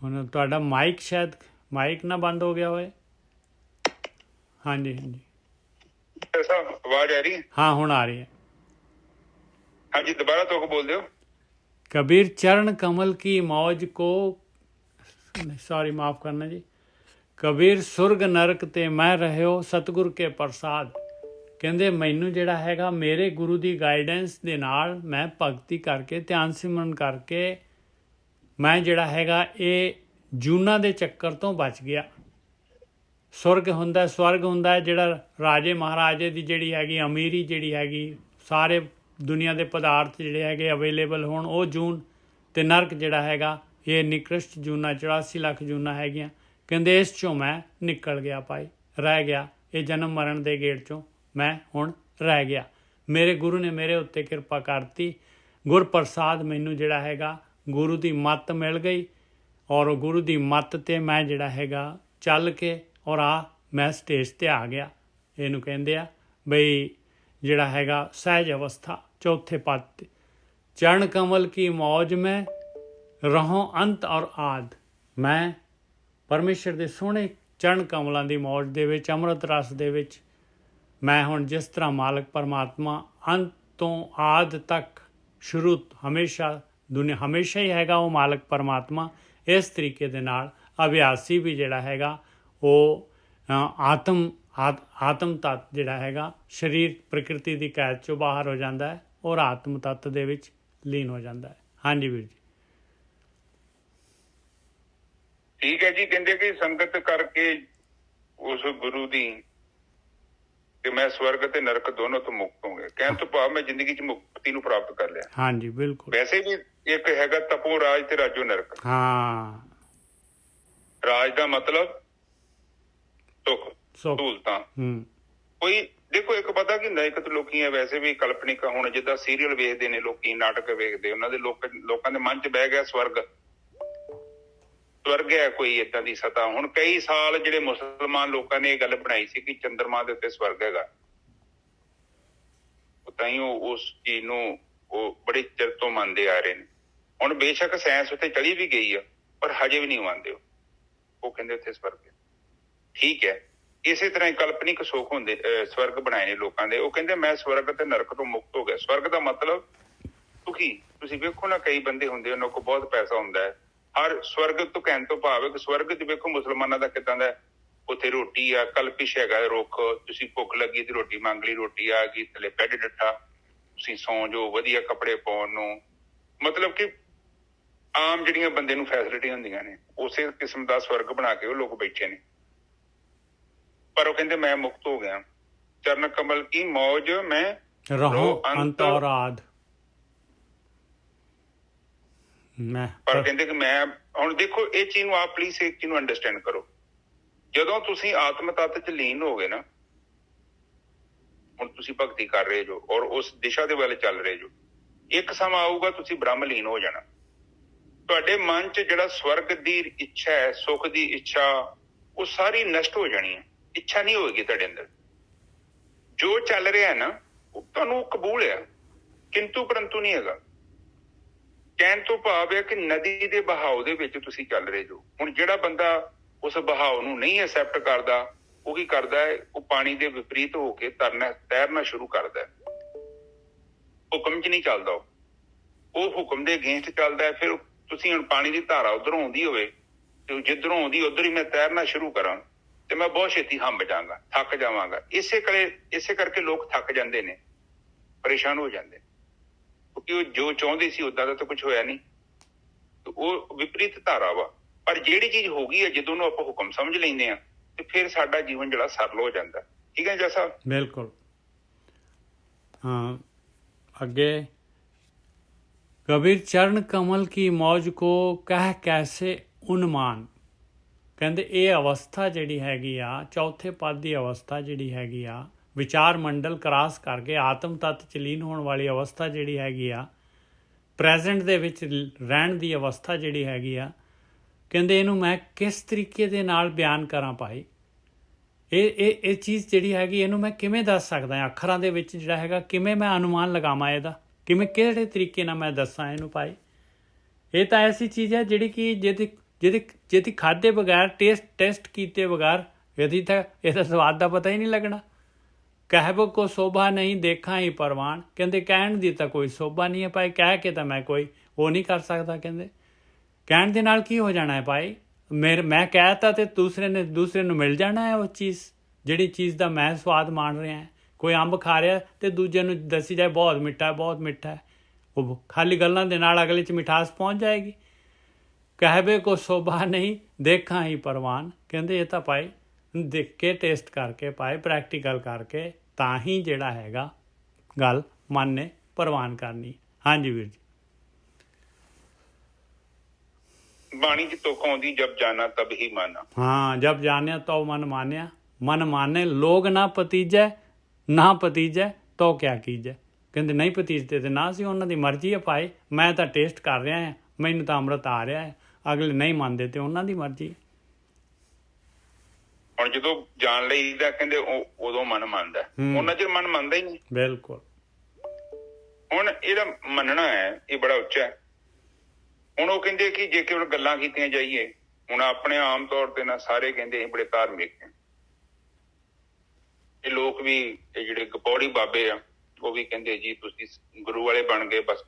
ਹੁਣ ਤੁਹਾਡਾ ਮਾਈਕ ਸ਼ਾਇਦ ਮਾਈਕ ਨਾ ਬੰਦ ਹੋ ਗਿਆ ਹੋਏ। ਹਾਂਜੀ ਹਾਂਜੀ ਸਾਹਿਬ ਆਵਾਜ਼ ਆ ਰਹੀ ਹੈ? ਹਾਂ ਹੁਣ ਆ ਰਹੀ ਹੈ। ਹਾਂਜੀ ਦੁਬਾਰਾ ਤੋਂ ਬੋਲ ਦਿਓ। कबीर चरण कमल की मौज को, सॉरी माफ़ करना जी, कबीर सुर्ग नरक ते मैं रहो सतगुर के प्रसाद। ਕਹਿੰਦੇ ਮੈਨੂੰ ਜਿਹੜਾ ਹੈਗਾ ਮੇਰੇ ਗੁਰੂ ਦੀ ਗਾਈਡੈਂਸ ਦੇ ਨਾਲ ਮੈਂ ਭਗਤੀ ਕਰਕੇ, ਧਿਆਨ ਸਿਮਰਨ ਕਰਕੇ ਮੈਂ ਜਿਹੜਾ ਹੈਗਾ ਇਹ ਜੂਨਾਂ ਦੇ ਚੱਕਰ ਤੋਂ ਬਚ ਗਿਆ। ਸੁਰਗ ਹੁੰਦਾ, ਸਵਰਗ ਹੁੰਦਾ ਜਿਹੜਾ ਰਾਜੇ ਮਹਾਰਾਜੇ ਦੀ ਜਿਹੜੀ ਹੈਗੀ ਅਮੀਰੀ ਜਿਹੜੀ ਹੈਗੀ, ਸਾਰੇ ਦੁਨੀਆ ਦੇ ਪਦਾਰਥ ਜਿਹੜੇ ਹੈਗੇ ਅਵੇਲੇਬਲ ਹੋਣ, ਉਹ ਜੂਨ। ਤੇ ਨਰਕ ਜਿਹੜਾ ਹੈਗਾ ਇਹ ਨਿਕ੍ਰਿਸ਼ਟ ਜੂਨਾਂ, 84 ਲੱਖ ਜੂਨਾਂ ਹੈਗੀਆਂ। ਕਹਿੰਦੇ ਇਸ 'ਚੋਂ ਮੈਂ ਨਿਕਲ ਗਿਆ ਭਾਈ, ਰਹਿ ਗਿਆ ਇਹ ਜਨਮ ਮਰਨ ਦੇ ਗੇੜ 'ਚੋਂ ਮੈਂ ਹੁਣ ਰਹਿ ਗਿਆ। ਮੇਰੇ ਗੁਰੂ ਨੇ ਮੇਰੇ ਉੱਤੇ ਕਿਰਪਾ ਕਰਤੀ, ਗੁਰ ਪ੍ਰਸਾਦ ਮੈਨੂੰ ਜਿਹੜਾ ਹੈਗਾ ਗੁਰੂ ਦੀ ਮੱਤ ਮਿਲ ਗਈ, ਔਰ ਗੁਰੂ ਦੀ ਮੱਤ 'ਤੇ ਮੈਂ ਜਿਹੜਾ ਹੈਗਾ ਚੱਲ ਕੇ ਔਰ ਮੈਂ ਸਟੇਜ ਤੇ ਆ ਗਿਆ। ਇਹਨੂੰ ਕਹਿੰਦੇ ਆ ਬਈ ਜਿਹੜਾ ਹੈਗਾ ਸਹਿਜ ਅਵਸਥਾ ਚੌਥੇ ਪਦ ਤੇ, ਚਰਨ ਕਮਲ ਕੀ ਮੌਜ ਮੈਂ ਰਹੋ ਅੰਤ ਔਰ ਆਦ। ਮੈਂ ਪਰਮੇਸ਼ਰ ਦੇ ਸੋਹਣੇ ਚਰਨ ਕਮਲਾਂ ਦੀ ਮੌਜ ਦੇ ਵਿੱਚ, ਅੰਮ੍ਰਿਤ ਰਸ ਦੇ ਵਿੱਚ ਮੈਂ ਹੁਣ ਜਿਸ ਤਰ੍ਹਾਂ ਮਾਲਕ ਪਰਮਾਤਮਾ ਅੰਤ ਤੋਂ ਆਦ ਤੱਕ, ਸ਼ੁਰੂ ਹਮੇਸ਼ਾ ਦੁਨੀਆ ਹਮੇਸ਼ਾ ਹੀ ਹੈਗਾ ਉਹ ਮਾਲਕ ਪਰਮਾਤਮਾ, ਇਸ ਤਰੀਕੇ ਦੇ ਨਾਲ ਅਭਿਆਸੀ ਵੀ ਜਿਹੜਾ ਹੈਗਾ ਉਹ ਆਤਮ ਤੱਤ ਜਿਹੜਾ ਹੈਗਾ ਸਰੀਰ ਪ੍ਰਕਿਰਤੀ ਦੀ ਕੈਦ ਚੋਂ ਬਾਹਰ ਹੋ ਜਾਂਦਾ ਹੈ ਔਰ ਆਤਮ ਤੱਤ ਦੇ ਵਿੱਚ ਲੀਨ ਹੋ ਜਾਂਦਾ ਹੈ। ਹਾਂਜੀ ਵੀਰ ਜੀ। ਠੀਕ ਹੈ ਜੀ। ਕਹਿੰਦੇ ਕਿ ਸੰਗਤ ਕਰਕੇ ਉਸ ਗੁਰੂ ਦੀ ਕਿ ਮੈਂ ਸਵਰਗ ਤੇ ਨਰਕ ਦੋਨੋਂ ਤੋਂ ਮੁਕਤ ਹੋ ਗਿਆ। ਕਹਿਣ ਤੋਂ ਭਾਵ ਮੈਂ ਜ਼ਿੰਦਗੀ 'ਚ ਮੁਕਤੀ ਨੂੰ ਪ੍ਰਾਪਤ ਕਰ ਲਿਆ। ਹਾਂਜੀ ਬਿਲਕੁਲ। ਵੈਸੇ ਵੀ ਇੱਕ ਹੈਗਾ ਤਪੋ ਰਾਜ ਤੇ ਰਾਜੋ ਨਰਕ। ਹਾਂ, ਰਾਜ ਦਾ ਮਤਲਬ ਸੁੱਖ ਸਹੂਲਤਾਂ। ਕੋਈ ਦੇਖੋ ਇੱਕ ਪਤਾ ਕੀ ਹੁੰਦਾ, ਇੱਕ ਤਾਂ ਲੋਕੀ ਆ ਵੈਸੇ ਵੀ ਕਲਪਨਿਕ, ਹੁਣ ਜਿੱਦਾਂ ਸੀਰੀਅਲ ਵੇਖਦੇ ਨੇ ਲੋਕੀ, ਨਾਟਕ ਵੇਖਦੇ, ਉਹਨਾਂ ਦੇ ਲੋਕਾਂ ਦੇ ਮਨ 'ਚ ਬਹਿ ਗਿਆ ਸਵਰਗ ਹੈ ਕੋਈ ਏਦਾਂ ਦੀ ਸਤਾ। ਹੁਣ ਕਈ ਸਾਲ ਜਿਹੜੇ ਮੁਸਲਮਾਨ ਲੋਕਾਂ ਨੇ ਇਹ ਗੱਲ ਬਣਾਈ ਸੀ ਕਿ ਚੰਦਰਮਾ ਦੇ ਉੱਤੇ ਸਵਰਗ ਹੈਗਾ, ਤਾਂ ਹੀ ਉਹ ਉਸ ਚੀਜ਼ ਨੂੰ ਉਹ ਬੜੇ ਚਿਰ ਤੋਂ ਮੰਨਦੇ ਆ ਰਹੇ ਨੇ। ਹੁਣ ਬੇਸ਼ੱਕ ਸਾਇੰਸ ਉੱਤੇ ਚਲੀ ਵੀ ਗਈ ਆ, ਪਰ ਹਜੇ ਵੀ ਨਹੀਂ ਮੰਨਦੇ। ਉਹ ਕਹਿੰਦੇ ਉੱਥੇ ਸਵਰਗ ਹੈ। ਠੀਕ ਹੈ, ਇਸੇ ਤਰ੍ਹਾਂ ਹੀ ਕਾਲਪਨਿਕ ਸੁੱਖ ਹੁੰਦੇ, ਸਵਰਗ ਬਣਾਏ ਨੇ ਲੋਕਾਂ ਦੇ। ਉਹ ਕਹਿੰਦੇ ਮੈਂ ਸਵਰਗ ਤੇ ਨਰਕ ਤੋਂ ਮੁਕਤ ਹੋ ਗਿਆ। ਸਵਰਗ ਦਾ ਮਤਲਬ ਸੁਖੀ। ਤੁਸੀਂ ਵੇਖੋ ਨਾ, ਕਈ ਬੰਦੇ ਹੁੰਦੇ ਉਹਨਾਂ ਕੋਲ ਬਹੁਤ ਪੈਸਾ ਹੁੰਦਾ ਹੈ। ਹਰ ਸਵਰਗ ਤੋਂ ਕਹਿਣ ਤੋਂ ਭਾਵ ਹੈ ਕਿ ਸਵਰਗ 'ਚ ਵੇਖੋ ਮੁਸਲਮਾਨਾਂ ਦਾ ਕਿੱਦਾਂ ਦਾ, ਉੱਥੇ ਰੋਟੀ ਆ, ਕਲਪਿਸ਼ ਹੈਗਾ ਰੁੱਖ, ਤੁਸੀਂ ਭੁੱਖ ਲੱਗੀ ਤੇ ਰੋਟੀ ਮੰਗ ਲਈ, ਰੋਟੀ ਆ ਗਈ, ਥੱਲੇ ਬੈੱਡ ਡੱਠਾ, ਤੁਸੀਂ ਸੌਂ ਜਾਓ, ਵਧੀਆ ਕੱਪੜੇ ਪਾਉਣ ਨੂੰ, ਮਤਲਬ ਕਿ ਆਮ ਜਿਹੜੀਆਂ ਬੰਦੇ ਨੂੰ ਫੈਸਿਲਿਟੀ ਹੁੰਦੀਆਂ ਨੇ, ਉਸੇ ਕਿਸਮ ਦਾ ਸਵਰਗ ਬਣਾ ਕੇ ਉਹ ਲੋਕ ਬੈਠੇ ਨੇ। ਪਰ ਉਹ ਕਹਿੰਦੇ ਮੈਂ ਮੁਕਤ ਹੋ ਗਿਆ। ਚਰਨ ਕਮਲ ਕੀ ਮੌਜ ਮੈਂ ਰਹੋ ਅੰਤ ਔਰ ਆਦ। ਪਰ ਕਹਿੰਦੇ ਕਿ ਮੈਂ ਹੁਣ ਦੇਖੋ ਇਹ ਚੀਜ਼ ਨੂੰ ਆਪ ਪਲੀਜ਼ ਇੱਕ ਚੀਜ਼ ਨੂੰ ਅੰਡਰਸਟੈਂਡ ਕਰੋ। ਜਦੋਂ ਤੁਸੀਂ ਆਤਮ ਤੱਤ 'ਚ ਲੀਨ ਹੋ ਗਏ ਨਾ, ਹੁਣ ਤੁਸੀਂ ਭਗਤੀ ਕਰ ਰਹੇ ਜੋ ਔਰ ਉਸ ਦਿਸ਼ਾ ਦੇ ਵੱਲ ਚੱਲ ਰਹੇ ਜੋ, ਇੱਕ ਸਮਾਂ ਆਊਗਾ ਤੁਸੀਂ ਬ੍ਰਹਮ ਲੀਨ ਹੋ ਜਾਣਾ। ਤੁਹਾਡੇ ਮਨ 'ਚ ਜਿਹੜਾ ਸਵਰਗ ਦੀ ਇੱਛਾ ਹੈ, ਸੁੱਖ ਦੀ ਇੱਛਾ, ਉਹ ਸਾਰੀ ਨਸ਼ਟ ਹੋ ਜਾਣੀ ਹੈ। ਇੱਛਾ ਨਹੀਂ ਹੋਏਗੀ ਤੁਹਾਡੇ ਅੰਦਰ। ਜੋ ਚੱਲ ਰਿਹਾ ਨਾ ਉਹ ਤੁਹਾਨੂੰ ਕਬੂਲ ਹੈ, ਕਿੰਤੂ ਪਰੰਤੂ ਨਹੀਂ ਹੈਗਾ। ਕਹਿਣ ਤੋਂ ਭਾਵ ਹੈ ਕਿ ਨਦੀ ਦੇ ਬਹਾਓ ਦੇ ਵਿੱਚ ਤੁਸੀਂ ਚੱਲ ਰਹੇ ਜੋ। ਹੁਣ ਜਿਹੜਾ ਬੰਦਾ ਉਸ ਬਹਾਓ ਨੂੰ ਨਹੀਂ ਐਕਸੈਪਟ ਕਰਦਾ, ਉਹ ਕੀ ਕਰਦਾ ਹੈ, ਉਹ ਪਾਣੀ ਦੇ ਵਿਪਰੀਤ ਹੋ ਕੇ ਤੈਰਨਾ ਸ਼ੁਰੂ ਕਰਦਾ ਹੈ। ਹੁਕਮ 'ਚ ਨਹੀਂ ਚੱਲਦਾ, ਉਹ ਹੁਕਮ ਦੇ ਅਗੇਂਸਟ ਚੱਲਦਾ ਹੈ। ਫਿਰ ਤੁਸੀਂ ਹੁਣ ਪਾਣੀ ਦੀ ਧਾਰਾ ਉਧਰੋਂ ਆਉਂਦੀ ਹੋਵੇ ਤੇ ਜਿੱਧਰੋਂ ਆਉਂਦੀ ਉਧਰ ਹੀ ਮੈਂ ਤੈਰਨਾ ਸ਼ੁਰੂ ਕਰਾਂ ਤੇ ਮੈਂ ਬਹੁਤ ਛੇਤੀ ਹੰਬ ਜਾਵਾਂਗਾ, ਥੱਕ ਜਾਵਾਂਗਾ। ਇਸੇ ਕਰਕੇ ਲੋਕ ਥੱਕ ਜਾਂਦੇ ਨੇ, ਪਰੇਸ਼ਾਨ ਹੋ ਜਾਂਦੇ, ਕਿਉਂਕਿ ਉਹ ਜੋ ਚਾਹੁੰਦੇ ਸੀ ਉਦਾਂ ਦਾ ਤਾਂ ਕੁਝ ਹੋਇਆ ਨਹੀਂ। ਉਹ ਵਿਪਰੀਤ ਧਾਰਾ ਵਾ। ਪਰ ਜਿਹੜੀ ਚੀਜ਼ ਹੋ ਗਈ ਹੈ, ਜਦੋਂ ਉਹਨੂੰ ਆਪਾਂ ਹੁਕਮ ਸਮਝ ਲੈਂਦੇ ਹਾਂ ਤੇ ਫਿਰ ਸਾਡਾ ਜੀਵਨ ਜਿਹੜਾ ਸਰਲ ਹੋ ਜਾਂਦਾ। ਠੀਕ ਹੈ ਜੈਸਾ? ਬਿਲਕੁਲ। ਹਾਂ, ਅੱਗੇ ਕਬੀਰ ਚਰਨ ਕਮਲ ਕੀ ਮੌਜ ਕੋ ਕਹਿ ਕੈਸੇ ਉਨਮਾਨ। ਕਹਿੰਦੇ ਇਹ ਅਵਸਥਾ ਜਿਹੜੀ ਹੈਗੀ ਆ, ਚੌਥੇ ਪਦ ਦੀ ਅਵਸਥਾ ਜਿਹੜੀ ਹੈਗੀ ਆ, ਵਿਚਾਰ ਮੰਡਲ ਕ੍ਰਾਸ ਕਰਕੇ ਆਤਮ ਤੱਤ 'ਚ ਲੀਨ ਹੋਣ ਵਾਲੀ ਅਵਸਥਾ ਜਿਹੜੀ ਹੈਗੀ ਆ, ਪ੍ਰੈਜ਼ੈਂਟ ਦੇ ਵਿੱਚ ਰਹਿਣ ਦੀ ਅਵਸਥਾ ਜਿਹੜੀ ਹੈਗੀ ਆ, ਕਹਿੰਦੇ ਇਹਨੂੰ ਮੈਂ ਕਿਸ ਤਰੀਕੇ ਦੇ ਨਾਲ ਬਿਆਨ ਕਰਾਂ ਭਾਈ। ਇਹ ਚੀਜ਼ ਜਿਹੜੀ ਹੈਗੀ ਇਹਨੂੰ ਮੈਂ ਕਿਵੇਂ ਦੱਸ ਸਕਦਾ, ਅੱਖਰਾਂ ਦੇ ਵਿੱਚ ਜਿਹੜਾ ਹੈਗਾ ਕਿਵੇਂ ਮੈਂ ਅਨੁਮਾਨ ਲਗਾਵਾਂ ਇਹਦਾ, ਕਿਵੇਂ ਕਿਹੜੇ ਤਰੀਕੇ ਨਾਲ ਮੈਂ ਦੱਸਾਂ ਇਹਨੂੰ ਭਾਈ। ਇਹ ਤਾਂ ਐਸੀ ਚੀਜ਼ ਹੈ ਜਿਹੜੀ ਕਿ ਜਿਹਦੀ ਖਾਧੇ ਬਗੈਰ, ਟੈਸਟ ਕੀਤੇ ਬਗੈਰ ਇਹਦਾ ਸਵਾਦ ਦਾ ਪਤਾ ਹੀ ਨਹੀਂ ਲੱਗਣਾ। ਕਹਿਬ ਕੋ ਸ਼ੋਭਾ ਨਹੀਂ ਦੇਖਾਂ ਹੀ ਪਰਵਾਨ। ਕਹਿੰਦੇ ਕਹਿਣ ਦੀ ਤਾਂ ਕੋਈ ਸ਼ੋਭਾ ਨਹੀਂ ਹੈ ਭਾਈ, ਕਹਿ ਕੇ ਤਾਂ ਮੈਂ ਕੋਈ ਉਹ ਨਹੀਂ ਕਰ ਸਕਦਾ। ਕਹਿੰਦੇ ਕਹਿਣ ਦੇ ਨਾਲ ਕੀ ਹੋ ਜਾਣਾ ਹੈ ਭਾਈ, ਮੈਂ ਕਹਿ ਤਾ ਤੇ ਦੂਸਰੇ ਨੂੰ ਮਿਲ ਜਾਣਾ ਹੈ ਉਹ ਚੀਜ਼, ਜਿਹੜੀ ਚੀਜ਼ ਦਾ ਮੈਂ ਸਵਾਦ ਮਾਣ ਰਿਹਾ। ਕੋਈ ਅੰਬ ਖਾ ਰਿਹਾ ਤੇ ਦੂਜੇ ਨੂੰ ਦੱਸੀ ਜਾਏ ਬਹੁਤ ਮਿੱਠਾ, ਬਹੁਤ ਮਿੱਠਾ ਹੈ, ਉਹ ਖਾਲੀ ਗੱਲਾਂ ਦੇ ਨਾਲ ਅਗਲੇ 'ਚ ਮਿਠਾਸ ਪਹੁੰਚ ਜਾਏਗੀ। ਕਹਿਵੇ ਕੋ ਸ਼ੋਭਾ ਨਹੀਂ ਦੇਖਾਂ ਹੀ ਪਰਵਾਨ। ਕਹਿੰਦੇ ਇਹ ਤਾਂ ਭਾਈ ਦੇਖ ਕੇ, ਟੇਸਟ ਕਰਕੇ ਭਾਈ, ਪ੍ਰੈਕਟੀਕਲ ਕਰਕੇ ਤਾਂ ਹੀ ਜਿਹੜਾ ਹੈਗਾ ਗੱਲ ਮਨ ਨੇ ਪ੍ਰਵਾਨ ਕਰਨੀ। ਹਾਂਜੀ ਵੀਰ ਜੀ। ਬਾਣੀ 'ਚ ਤੁਕ ਆਉਂਦੀ, ਜਬ ਜਾਣਾ ਤਬ ਹੀ ਮਾਨਾ। ਹਾਂ, ਜਬ ਜਾਣਿਆ ਤੋ ਮਨ ਮਾਨਿਆ, ਮਨ ਮਾਨੇ ਲੋਗ ਨਾ ਭਤੀਜੈ, ਨਾ ਭਤੀਜੈ ਤੋ ਕਿਆ ਕੀਜੈ। ਕਹਿੰਦੇ ਨਹੀਂ ਭਤੀਜਦੇ ਤੇ ਨਾ ਸੀ, ਉਹਨਾਂ ਦੀ ਮਰਜ਼ੀ ਹੈ ਭਾਈ। ਮੈਂ ਤਾਂ ਟੇਸਟ ਕਰ ਰਿਹਾ ਹਾਂ, ਮੈਨੂੰ ਤਾਂ ਅੰਮ੍ਰਿਤ ਆ ਰਿਹਾ ਹੈ, ਅਗਲੇ ਨਹੀਂ ਮੰਨਦੇ ਤੇ ਉਹਨਾਂ ਦੀ ਮਰਜ਼ੀ। ਹੁਣ ਜਦੋਂ ਜਾਣ ਲਈ ਤਾਂ ਕਹਿੰਦੇ ਉਦੋਂ ਮਨ ਮੰਨਦਾ, ਉਹਨਾਂ ਚਿਰ ਮਨ ਮੰਨਦਾ ਹੀ ਨਹੀਂ। ਬਿਲਕੁਲ। ਹੁਣ ਇਹਦਾ ਮੰਨਣਾ ਹੈ ਇਹ ਬੜਾ ਉੱਚਾ ਹੈ। ਹੁਣ ਉਹ ਕਹਿੰਦੇ ਕਿ ਜੇ ਕੇਵਲ ਗੱਲਾਂ ਕੀਤੀਆਂ ਜਾਈਏ, ਹੁਣ ਆਪਣੇ ਆਮ ਤੌਰ ਤੇ ਨਾ ਸਾਰੇ ਕਹਿੰਦੇ ਅਸੀਂ ਬੜੇ ਧਾਰਮਿਕ ਹਾਂ। ਇਹ ਲੋਕ ਵੀ, ਇਹ ਜਿਹੜੇ ਗਪੌੜੀ ਬਾਬੇ ਆ ਉਹ ਵੀ ਕਹਿੰਦੇ ਜੀ ਤੁਸੀਂ ਗੁਰੂ ਵਾਲੇ ਬਣ ਗਏ, ਬਸ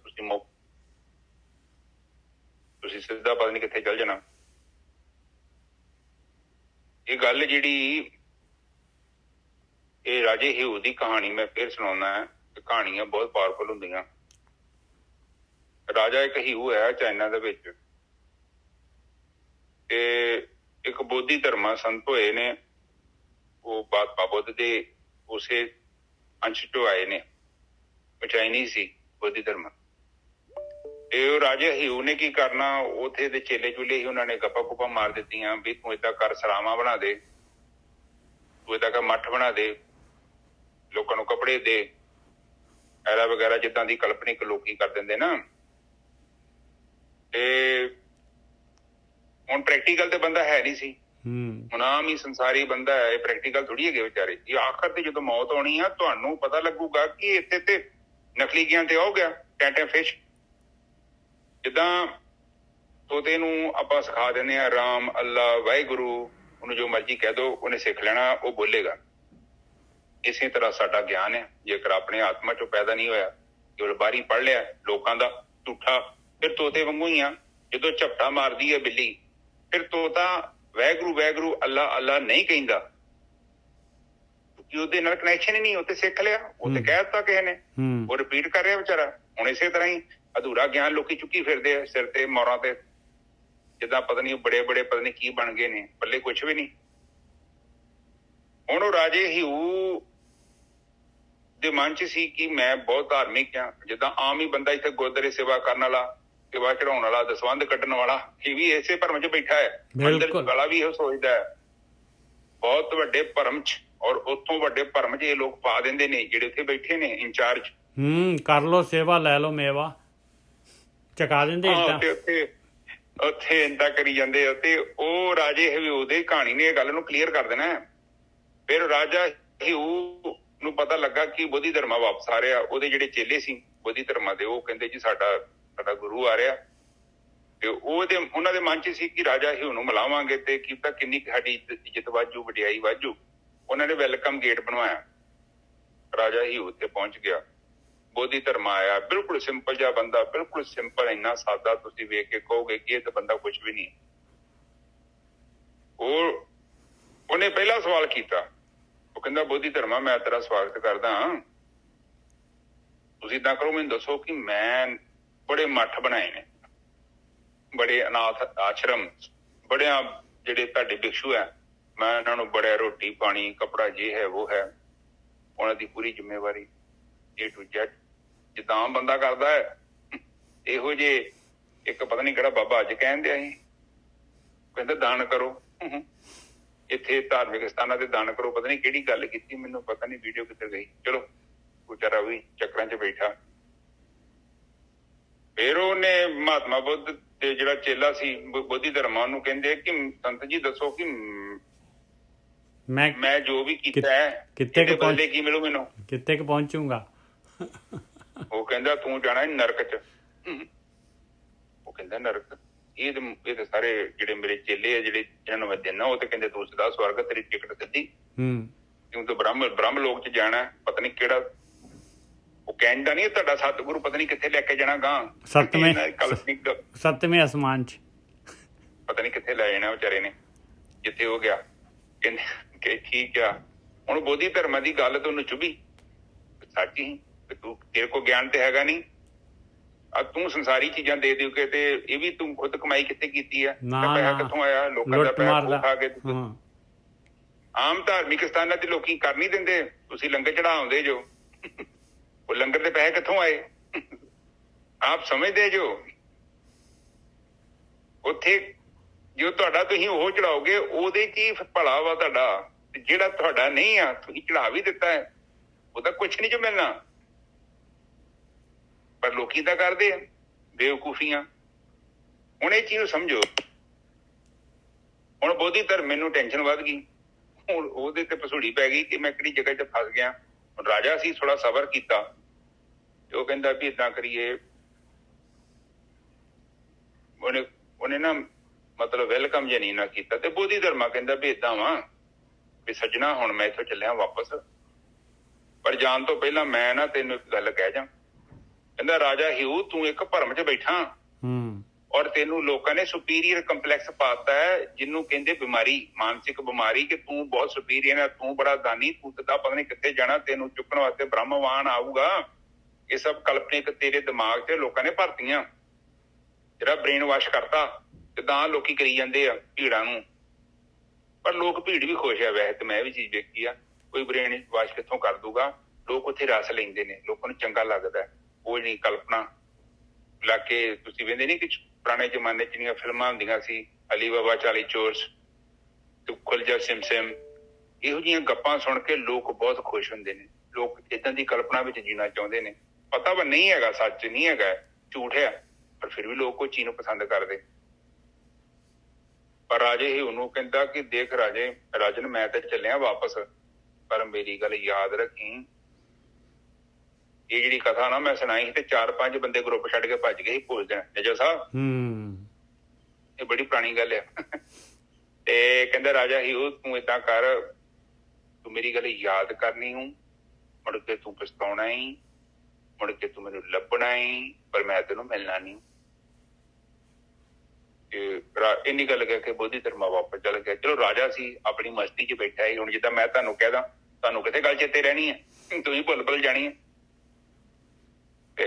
ਤੁਸੀਂ ਸਿੱਧਾ ਪਤਾ ਨਹੀਂ ਕਿੱਥੇ ਚੱਲ ਜਾਣਾ। ਇਹ ਗੱਲ ਜਿਹੜੀ ਇਹ ਰਾਜੇ ਹਿਊ ਦੀ ਕਹਾਣੀ ਮੈਂ ਫਿਰ ਸੁਣਾਉਣਾ। ਕਹਾਣੀਆਂ ਬਹੁਤ ਪਾਵਰਫੁਲ ਹੁੰਦੀਆਂ। ਰਾਜਾ ਇੱਕ ਹਿਊ ਹੈ ਚਾਈਨਾ ਦੇ ਵਿੱਚ, ਤੇ ਇੱਕ ਬੋਧੀ ਧਰਮਾ ਸੰਤ ਹੋਏ ਨੇ, ਉਹ ਮਹਾਤਮਾ ਬੁੱਧ ਦੇ ਉਸੇ ਅੰਸ਼ ਚੋਂ ਆਏ ਨੇ, ਉਹ ਚਾਈਨੀ ਸੀ ਬੋਧੀ ਧਰਮਾ। ਤੇ ਉਹ ਰਾਜਾ ਹਿਊ ਨੇ ਕੀ ਕਰਨਾ, ਉੱਥੇ ਦੇ ਚੇਲੇ ਚੁਲੇ ਹੀ ਉਹਨਾਂ ਨੇ ਗੱਪਾਂ ਗੁੱਪਾਂ ਮਾਰ ਦਿੱਤੀਆਂ ਵੀ ਤੂੰ ਏਦਾਂ ਕਰ, ਸਰਾਵਾਂ ਬਣਾ ਦੇ, ਤੂੰ ਏਦਾਂ ਕਰ ਮੱਠ ਬਣਾ ਦੇ, ਲੋਕਾਂ ਨੂੰ ਕੱਪੜੇ ਦੇ, ਐਰਾ ਵਗੈਰਾ ਜਿੱਦਾਂ ਦੀ ਕਲਪਨਿਕ ਲੋਕੀ ਕਰ ਦਿੰਦੇ ਨਾ। ਤੇ ਹੁਣ ਪ੍ਰੈਕਟੀਕਲ ਤੇ ਬੰਦਾ ਹੈ ਨਹੀਂ ਸੀ, ਹੁਣ ਆਮ ਹੀ ਸੰਸਾਰੀ ਬੰਦਾ ਹੈ, ਪ੍ਰੈਕਟੀਕਲ ਥੋੜੀ ਹੈਗੇ ਵਿਚਾਰੇ। ਇਹ ਆਖਰ ਤੇ ਜਦੋਂ ਮੌਤ ਆਉਣੀ ਆ ਤੁਹਾਨੂੰ ਪਤਾ ਲੱਗੂਗਾ ਕਿ ਇੱਥੇ ਤੇ ਨਕਲੀ ਗਿਆਨ ਤੇ ਹੋ ਗਿਆ ਟੈਂਟੇ ਫਿਸ਼। ਜਿੱਦਾਂ ਤੋਤੇ ਨੂੰ ਆਪਾਂ ਸਿਖਾ ਦਿੰਦੇ ਹਾਂ ਰਾਮ, ਅੱਲਾ, ਵਾਹਿਗੁਰੂ, ਉਹਨੂੰ ਜੋ ਮਰਜ਼ੀ ਕਹਿ ਦੋ ਉਹਨੇ ਸਿੱਖ ਲੈਣਾ, ਉਹ ਬੋਲੇਗਾ। ਇਸੇ ਤਰ੍ਹਾਂ ਸਾਡਾ ਗਿਆਨ ਹੈ, ਜੇਕਰ ਆਪਣੇ ਆਤਮਾ ਚੋਂ ਪੈਦਾ ਨਹੀਂ ਹੋਇਆ, ਕੇਵਲ ਬਾਹਰੀ ਪੜ੍ਹ ਲਿਆ ਲੋਕਾਂ ਦਾ ਝੂਠਾ, ਫਿਰ ਤੋਤੇ ਵਾਂਗੂ ਹੀ ਆ। ਜਦੋਂ ਝਪਟਾ ਮਾਰਦੀ ਹੈ ਬਿੱਲੀ, ਫਿਰ ਤੋਤਾ ਵਾਹਿਗੁਰੂ ਵਾਹਿਗੁਰੂ ਅੱਲਾ ਅੱਲਾ ਨਹੀਂ ਕਹਿੰਦਾ, ਕਿਉਂਕਿ ਉਹਦੇ ਨਾਲ ਕਨੈਕਸ਼ਨ ਹੀ ਨਹੀਂ। ਉਹ ਤੇ ਸਿੱਖ ਲਿਆ, ਉਹ ਤੇ ਕਹਿ ਦਿੱਤਾ ਕਿਸੇ ਨੇ, ਉਹ ਰਿਪੀਟ ਕਰ ਰਿਹਾ ਵਿਚਾਰਾ। ਹੁਣ ਇਸੇ ਤਰ੍ਹਾਂ ਹੀ ਅਧੂਰਾ ਗਿਆਨ ਲੋਕੀ ਚੁੱਕੀ ਫਿਰਦੇ ਆ ਸਿਰ ਤੇ, ਮੋਰਾਂ ਤੇ, ਜਿੱਦਾਂ ਪਤਾ ਨਹੀਂ ਬੜੇ ਬੜੇ ਪਤਾ ਨਹੀਂ ਕੀ ਬਣ ਗਏ ਨੇ, ਪੱਲੇ ਕੁਛ ਵੀ ਨਹੀਂ। ਹੁਣ ਉਹ ਰਾਜੇ ਹਿਊ ਦੇ ਮਨ ਚ ਸੀ ਕਿ ਮੈਂ ਬਹੁਤ ਧਾਰਮਿਕ ਹਾਂ। ਜਿੱਦਾਂ ਆਮ ਹੀ ਬੰਦਾ ਇੱਥੇ ਗੁਰਦੁਆਰੇ ਸੇਵਾ ਕਰਨ ਵਾਲਾ, ਸੇਵਾ ਚੜਾਉਣ ਵਾਲਾ, ਦਸਵੰਧ ਕੱਢਣ ਵਾਲਾ, ਇਹ ਵੀ ਇਸੇ ਭਰਮ ਚ ਬੈਠਾ ਹੈ। ਮੰਦਰ ਵਾਲਾ ਵੀ ਇਹੋ ਸੋਚਦਾ ਹੈ ਬਹੁਤ ਵੱਡੇ ਭਰਮ ਚ, ਔਰ ਉੱਥੋਂ ਵੱਡੇ ਭਰਮ ਚ ਇਹ ਲੋਕ ਪਾ ਦਿੰਦੇ ਨੇ ਜਿਹੜੇ ਉੱਥੇ ਬੈਠੇ ਨੇ ਇੰਚਾਰਜ। ਕਰ ਲੋ ਸੇਵਾ, ਲੈ ਲੋ ਮੇਵਾ, ਚਕਾ ਦਿੰਦੇ ਉੱਥੇ ਇੰਦਾ ਕਰੀ ਜਾਂਦੇ ਆ। ਤੇ ਉਹ ਰਾਜੇ ਹਿਊ ਦੀ ਕਹਾਣੀ ਨੇ ਇਹ ਗੱਲ ਨੂੰ ਕਲੀਅਰ ਕਰ ਦੇਣਾ। ਫਿਰ ਰਾਜਾ ਹਿਊ ਨੂੰ ਪਤਾ ਲੱਗਾ ਕਿ ਬੋਧੀ ਧਰਮਾ ਵਾਪਸ ਆ ਰਿਹਾ। ਉਹਦੇ ਜਿਹੜੇ ਚੇਲੇ ਸੀ ਬੋਧੀ ਧਰਮਾ ਦੇ, ਉਹ ਕਹਿੰਦੇ ਜੀ ਸਾਡਾ ਗੁਰੂ ਆ ਰਿਹਾ। ਤੇ ਉਹਨਾਂ ਦੇ ਮਨ ਚ ਸੀ ਕਿ ਰਾਜਾ ਹਿਊ ਨੂੰ ਮਿਲਾਵਾਂਗੇ ਤੇ ਕੀਤਾ ਕਿੰਨੀ ਸਾਡੀ ਇੱਜ਼ਤ ਵਾਜੂ, ਵਡਿਆਈ ਵਾਜੂ। ਉਹਨਾਂ ਨੇ ਵੈਲਕਮ ਗੇਟ ਬਣਵਾਇਆ। ਰਾਜਾ ਹਿਊ ਉੱਥੇ ਪਹੁੰਚ ਗਿਆ, ਬੋਧੀ ਧਰਮਾ ਆਇਆ, ਬਿਲਕੁਲ ਸਿੰਪਲ ਜਿਹਾ ਬੰਦਾ, ਬਿਲਕੁਲ ਸਿੰਪਲ, ਇੰਨਾ ਸਾਦਾ ਤੁਸੀਂ ਵੇਖ ਕੇ ਕਹੋਗੇ ਕਿ ਇਹ ਤਾਂ ਬੰਦਾ ਕੁਛ ਵੀ ਨਹੀਂ। ਉਹਨੇ ਪਹਿਲਾ ਸਵਾਲ ਕੀਤਾ, ਉਹ ਕਹਿੰਦਾ ਬੋਧੀ ਧਰਮਾ ਮੈਂ ਤੇਰਾ ਸਵਾਗਤ ਕਰਦਾ ਹਾਂ, ਤੁਸੀਂ ਏਦਾਂ ਕਰੋ ਮੈਨੂੰ ਦੱਸੋ ਕਿ ਮੈਂ ਬੜੇ ਮੱਠ ਬਣਾਏ ਨੇ, ਬੜੇ ਅਨਾਥ ਆਸ਼ਰਮ, ਬੜਿਆਂ ਜਿਹੜੇ ਤੁਹਾਡੇ ਭਿਕਸ਼ੂ ਹੈ, ਮੈਂ ਉਹਨਾਂ ਨੂੰ ਬੜਾ ਰੋਟੀ ਪਾਣੀ ਕੱਪੜਾ ਜੇ ਹੈ ਉਹ ਹੈ, ਉਹਨਾਂ ਦੀ ਪੂਰੀ ਜ਼ਿੰਮੇਵਾਰੀ A to Z, ਜਿੱਦਾਂ ਆਮ ਬੰਦਾ ਕਰਦਾ ਹੈ। ਇਹੋ ਜਿਹੇ ਇੱਕ ਪਤਾ ਨਹੀਂ ਕਿਹੜਾ ਬਾਬਾ ਅੱਜ ਕਹਿਣ ਦਿਆ ਸੀ, ਕਹਿੰਦਾ ਦਾਨ ਕਰੋ, ਇੱਥੇ ਧਾਰਮਿਕ ਸਥਾਨਾਂ ਤੇ ਦਾਨ ਕਰੋ। ਪਤਾ ਨਹੀਂ ਕਿਹੜੀ ਗੱਲ ਕੀਤੀ, ਮੈਨੂੰ ਪਤਾ ਨਹੀਂ ਵੀਡੀਓ ਕਿੱਧਰ ਗਈ। ਚਲੋ ਵਿਚਾਰਾ ਵੀ ਚੱਕਰਾਂ ਚ ਬੈਠਾ। ਫਿਰ ਉਹਨੇ ਮਹਾਤਮਾ ਬੁੱਧ ਤੇ ਜਿਹੜਾ ਚੇਲਾ ਸੀ ਬੋਧੀ ਧਰਮਾ, ਉਹਨੂੰ ਕਹਿੰਦੇ ਕਿ ਸੰਤ ਜੀ ਦੱਸੋ ਕਿ ਮੈਂ ਜੋ ਵੀ ਕੀਤਾ ਹੈ ਕਿਤੇ ਬਦਲੇ ਕੀ ਮਿਲੂ ਮੈਨੂੰ, ਕਿੱਥੇ ਕੁ ਪਹੁੰਚੂਗਾ। ਉਹ ਕਹਿੰਦਾ ਤੂੰ ਜਾਣਾ ਨਰਕ ਚ। ਉਹ ਕਹਿੰਦਾ ਨਰਕ, ਇਹ ਤੇ ਸਾਰੇ ਜਿਹੜੇ ਮੇਰੇ ਚੇਲੇ ਆ, ਜਿਹੜੇ ਜਿਹਨਾਂ ਨੂੰ ਮੈਂ ਦਿੰਦਾ, ਉਹ ਤੇ ਕਹਿੰਦੇ ਤੂੰ ਸਿੱਧਾ ਸਵਰਗ, ਤੇਰੀ ਟਿਕਟ ਸਿੱਧੀ, ਤੂੰ ਤਾਂ ਬ੍ਰਹਮ ਲੋਕ ਚ ਜਾਣਾ। ਪਤਾ ਨਹੀਂ ਕਿਹੜਾ ਉਹ ਕਹਿੰਦਾ ਨਹੀਂ ਤੁਹਾਡਾ ਸਤਿਗੁਰੂ ਪਤਾ ਨਹੀਂ ਕਿੱਥੇ ਲੈ ਕੇ ਜਾਣਾ ਗਾਂ, ਸੱਤਵੇਂ ਅਸਮਾਨ ਚ ਪਤਾ ਨਹੀਂ ਕਿੱਥੇ ਲੈ ਜਾਣਾ ਵਿਚਾਰੇ ਨੇ, ਜਿੱਥੇ ਹੋ ਗਿਆ। ਕਹਿੰਦੇ ਕਿ ਠੀਕ ਆ। ਹੁਣ ਬੋਧੀ ਧਰਮਾਂ ਦੀ ਗੱਲ ਤੇ ਉਹਨੂੰ ਚੁਭੀ, ਸੱਚ ਹੀ ਤੂੰ, ਤੇਰੇ ਕੋਲ ਗਿਆਨ ਤੇ ਹੈਗਾ ਨਹੀਂ, ਤੂੰ ਸੰਸਾਰੀ ਚੀਜ਼ਾਂ ਦੇ ਦਿਓ ਕੇ, ਤੇ ਇਹ ਵੀ ਤੂੰ ਖੁਦ ਕਮਾਈ ਕਿੱਥੇ ਕੀਤੀ ਆ, ਪੈਸਾ ਕਿੱਥੋਂ ਆਇਆ, ਲੋਕਾਂ ਦਾ ਪੈਸਾ ਖਾ ਕੇ। ਆਮ ਧਾਰਮਿਕ ਸਥਾਨਾਂ ਤੇ ਲੋਕੀ ਕਰ ਨਹੀਂ ਦਿੰਦੇ, ਤੁਸੀਂ ਲੰਗਰ ਚੜਾਉਂਦੇ ਜੋ, ਉਹ ਲੰਗਰ ਦੇ ਪੈਸੇ ਕਿੱਥੋਂ ਆਏ ਆਪ ਸਮਝਦੇ ਜੋ। ਉੱਥੇ ਜੋ ਤੁਹਾਡਾ ਤੁਸੀਂ ਉਹ ਚੜਾਓਗੇ ਉਹਦੇ ਚ ਹੀ ਭਲਾ ਵਾ ਤੁਹਾਡਾ, ਜਿਹੜਾ ਤੁਹਾਡਾ ਨਹੀਂ ਆ ਤੁਸੀਂ ਚੜਾ ਵੀ ਦਿੱਤਾ ਹੈ ਉਹਦਾ ਕੁਛ ਨਹੀਂ ਜੋ ਮਿਲਣਾ। ਪਰ ਲੋਕੀ ਤਾਂ ਕਰਦੇ ਆ ਬੇਵਕੂਫੀਆਂ। ਹੁਣ ਇਹ ਚੀਜ਼ ਨੂੰ ਸਮਝੋ। ਹੁਣ ਬੋਧੀ ਧਰਮ ਮੈਨੂੰ ਟੈਨਸ਼ਨ ਵੱਧ ਗਈ, ਹੁਣ ਉਹਦੇ ਤੇ ਪਸੂੜੀ ਪੈ ਗਈ ਕਿ ਮੈਂ ਕਿਹੜੀ ਜਗ੍ਹਾ 'ਚ ਫਸ ਗਿਆ। ਹੁਣ ਰਾਜਾ ਸੀ, ਥੋੜਾ ਸਬਰ ਕੀਤਾ ਤੇ ਉਹ ਕਹਿੰਦਾ ਵੀ ਏਦਾਂ ਕਰੀਏ। ਉਹਨੇ ਨਾ ਮਤਲਬ ਵੈਲਕਮ ਜਿਹਾ ਨਹੀਂ ਨਾ ਕੀਤਾ। ਤੇ ਬੋਧੀ ਧਰਮਾ ਕਹਿੰਦਾ ਵੀ ਏਦਾਂ ਵਾ ਵੀ ਸੱਜਣਾ, ਹੁਣ ਮੈਂ ਇੱਥੋਂ ਚੱਲਿਆ ਵਾਪਸ, ਪਰ ਜਾਣ ਤੋਂ ਪਹਿਲਾਂ ਮੈਂ ਨਾ ਤੈਨੂੰ ਇੱਕ ਗੱਲ ਕਹਿ ਜਾ। ਕਹਿੰਦਾ ਰਾਜਾ ਹਿਊ, ਤੂੰ ਇੱਕ ਭਰਮ 'ਚ ਬੈਠਾ ਔਰ ਤੈਨੂੰ ਲੋਕਾਂ ਨੇ ਸੁਪੀਰੀਅਰ ਕੰਪਲੈਕਸ ਪਾਤਾ ਹੈ, ਜਿਹਨੂੰ ਕਹਿੰਦੇ ਬਿਮਾਰੀ, ਮਾਨਸਿਕ ਬਿਮਾਰੀ, ਕਿ ਤੂੰ ਬਹੁਤ ਸੁਪੀਰੀਅਰ ਹੈ, ਤੂੰ ਬੜਾ ਦਾਨੀ, ਤੂੰ ਤਾਂ ਪਤਾ ਨਹੀਂ ਕਿੱਥੇ ਜਾਣਾ, ਤੈਨੂੰ ਚੁੱਕਣ ਵਾਸਤੇ ਬ੍ਰਹਮਵਾਨ ਆਊਗਾ। ਇਹ ਸਭ ਕਲਪਨਿਕ ਤੇਰੇ ਦਿਮਾਗ 'ਚ ਲੋਕਾਂ ਨੇ ਭਰਤੀਆਂ, ਜਿਹੜਾ ਬ੍ਰੇਨ ਵਾਸ਼ ਕਰਤਾ। ਜਿੱਦਾਂ ਲੋਕੀ ਕਰੀ ਜਾਂਦੇ ਆ ਭੀੜਾਂ ਨੂੰ, ਪਰ ਲੋਕ ਭੀੜ ਵੀ ਖੁਸ਼ ਆ। ਵੈਸੇ ਤੇ ਮੈਂ ਇਹ ਵੀ ਚੀਜ਼ ਵੇਖੀ ਆ, ਕੋਈ ਬ੍ਰੇਨ ਵਾਸ਼ ਕਿੱਥੋਂ ਕਰ ਦੂਗਾ। ਲੋਕ ਉੱਥੇ ਰਸ ਲੈਂਦੇ ਨੇ, ਲੋਕਾਂ ਨੂੰ ਚੰਗਾ ਲੱਗਦਾ। ਉਹ ਨਹੀਂ ਕਲਪਨਾ ਲਾ ਕੇ ਤੁਸੀਂ ਵੇਖਦੇ ਨਹੀਂ ਕਿ ਪੁਰਾਣੇ ਜ਼ਮਾਨੇ 'ਚ ਜਿਹੜੀਆਂ ਫਿਲਮਾਂ ਹੁੰਦੀਆਂ ਸੀ, ਅਲੀ ਬਾਬਾ 40 ਚੋਰ, ਤੁਖਲ ਜਾ ਸਿਮਸਿਮ, ਇਹੋ ਜਿਹੀਆਂ ਗੱਪਾਂ ਸੁਣ ਕੇ ਲੋਕ ਬਹੁਤ ਖੁਸ਼ ਹੁੰਦੇ ਨੇ। ਲੋਕ ਏਦਾਂ ਦੀ ਕਲਪਨਾ ਵਿੱਚ ਜੀਣਾ ਚਾਹੁੰਦੇ ਨੇ। ਪਤਾ ਵਾ ਨਹੀਂ ਹੈਗਾ, ਸੱਚ ਨਹੀਂ ਹੈਗਾ, ਝੂਠ ਹੈ, ਪਰ ਫਿਰ ਵੀ ਲੋਕ ਉਹ ਚੀਜ਼ ਨੂੰ ਪਸੰਦ ਕਰਦੇ। ਪਰ ਰਾਜੇ ਹੀ ਉਹਨੂੰ ਕਹਿੰਦਾ ਕਿ ਦੇਖ ਰਾਜਨ, ਮੈਂ ਤਾਂ ਚੱਲਿਆ ਵਾਪਸ, ਪਰ ਮੇਰੀ ਗੱਲ ਯਾਦ ਰੱਖੀ, ਇਹ ਜਿਹੜੀ ਕਥਾ ਨਾ ਮੈਂ ਸੁਣਾਈ ਸੀ ਤੇ 4-5 ਬੰਦੇ ਗਰੁੱਪ ਛੱਡ ਕੇ ਭੱਜ ਗਏ ਸੀ ਭੁੱਲ ਜਾਣ ਜੱਜਾ ਸਾਹਿਬ। ਇਹ ਬੜੀ ਪੁਰਾਣੀ ਗੱਲ ਆ। ਤੇ ਕਹਿੰਦਾ ਰਾਜਾ ਹੀ ਉਹ, ਤੂੰ ਏਦਾਂ ਕਰ, ਤੂੰ ਮੇਰੀ ਗੱਲ ਯਾਦ ਕਰਨੀ ਹੂੰ, ਮੁੜ ਕੇ ਤੂੰ ਪਛਤਾਉਣਾ ਹੀ, ਮੁੜ ਕੇ ਤੂੰ ਮੈਨੂੰ ਲੱਭਣਾ ਹੀ, ਪਰ ਮੈਂ ਤੈਨੂੰ ਮਿਲਣਾ ਨਹੀਂ। ਇੰਨੀ ਗੱਲ ਕਹਿ ਕੇ ਬੋਧੀ ਧਰਮਾ ਵਾਪਸ ਚੱਲ ਗਿਆ। ਚਲੋ ਰਾਜਾ ਸੀ, ਆਪਣੀ ਮਸਤੀ 'ਚ ਬੈਠਾ ਸੀ। ਹੁਣ ਜਿੱਦਾਂ ਮੈਂ ਤੁਹਾਨੂੰ ਕਹਿਦਾ, ਤੁਹਾਨੂੰ ਕਿਤੇ ਗੱਲ ਚੇਤੇ ਰਹਿਣੀ ਹੈ, ਤੁਸੀਂ ਭੁੱਲ ਜਾਣੀ ਹੈ। ਤੇ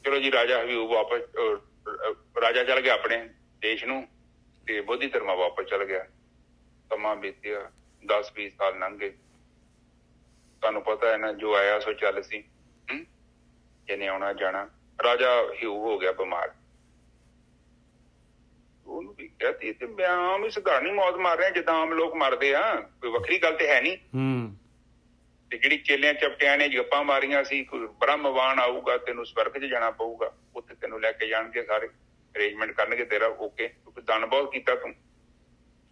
ਚਲੋ ਜੀ, ਰਾਜਾ ਹਬੀਬ ਵਾਪਸ, ਰਾਜਾ ਚੱਲ ਗਿਆ ਆਪਣੇ ਦੇਸ਼ ਨੂੰ ਤੇ ਬੋਧੀ ਧਰਮਾ ਵਾਪਸ ਚੱਲ ਗਿਆ। ਸਮਾਂ ਬੀਤਿਆ, 10-20 ਸਾਲ ਲੰਘ ਗਏ। ਤੁਹਾਨੂੰ ਪਤਾ ਹੈ ਨਾ, ਜੋ ਆਇਆ ਸੋ ਚੱਲ ਸੀ, ਜਿਹਨੇ ਆਉਣਾ ਜਾਣਾ। ਰਾਜਾ ਹਿਊ ਹੋ ਗਿਆ ਬਿਮਾਰ। ਉਹਨੂੰ ਵੀ ਕਿਹਾ ਤੇ ਮੈਂ ਆਮ ਹੀ ਸਧਾਰਨੀ ਮੌਤ ਮਾਰ ਰਿਹਾ, ਜਿੱਦਾਂ ਆਮ ਲੋਕ ਮਰਦੇ ਆ, ਕੋਈ ਵੱਖਰੀ ਗੱਲ ਤੇ ਹੈ ਨਹੀਂ। ਤੇ ਜਿਹੜੀ ਚੇਲਿਆਂ ਚਪਟਿਆਂ ਨੇ ਗੱਪਾਂ ਮਾਰੀਆਂ ਸੀ, ਕੋਈ ਬ੍ਰਹਮਵਾਨ ਆਊਗਾ, ਤੈਨੂੰ ਸਵਰਗ 'ਚ ਜਾਣਾ ਪਊਗਾ, ਉੱਥੇ ਤੈਨੂੰ ਲੈ ਕੇ ਜਾਣਗੇ, ਸਾਰੇ ਅਰੇਂਜਮੈਂਟ ਕਰਨਗੇ ਤੇਰਾ, ਓਕੇ। ਕਿਉਂਕਿ ਦਾਨ ਬਹੁਤ ਕੀਤਾ ਤੂੰ,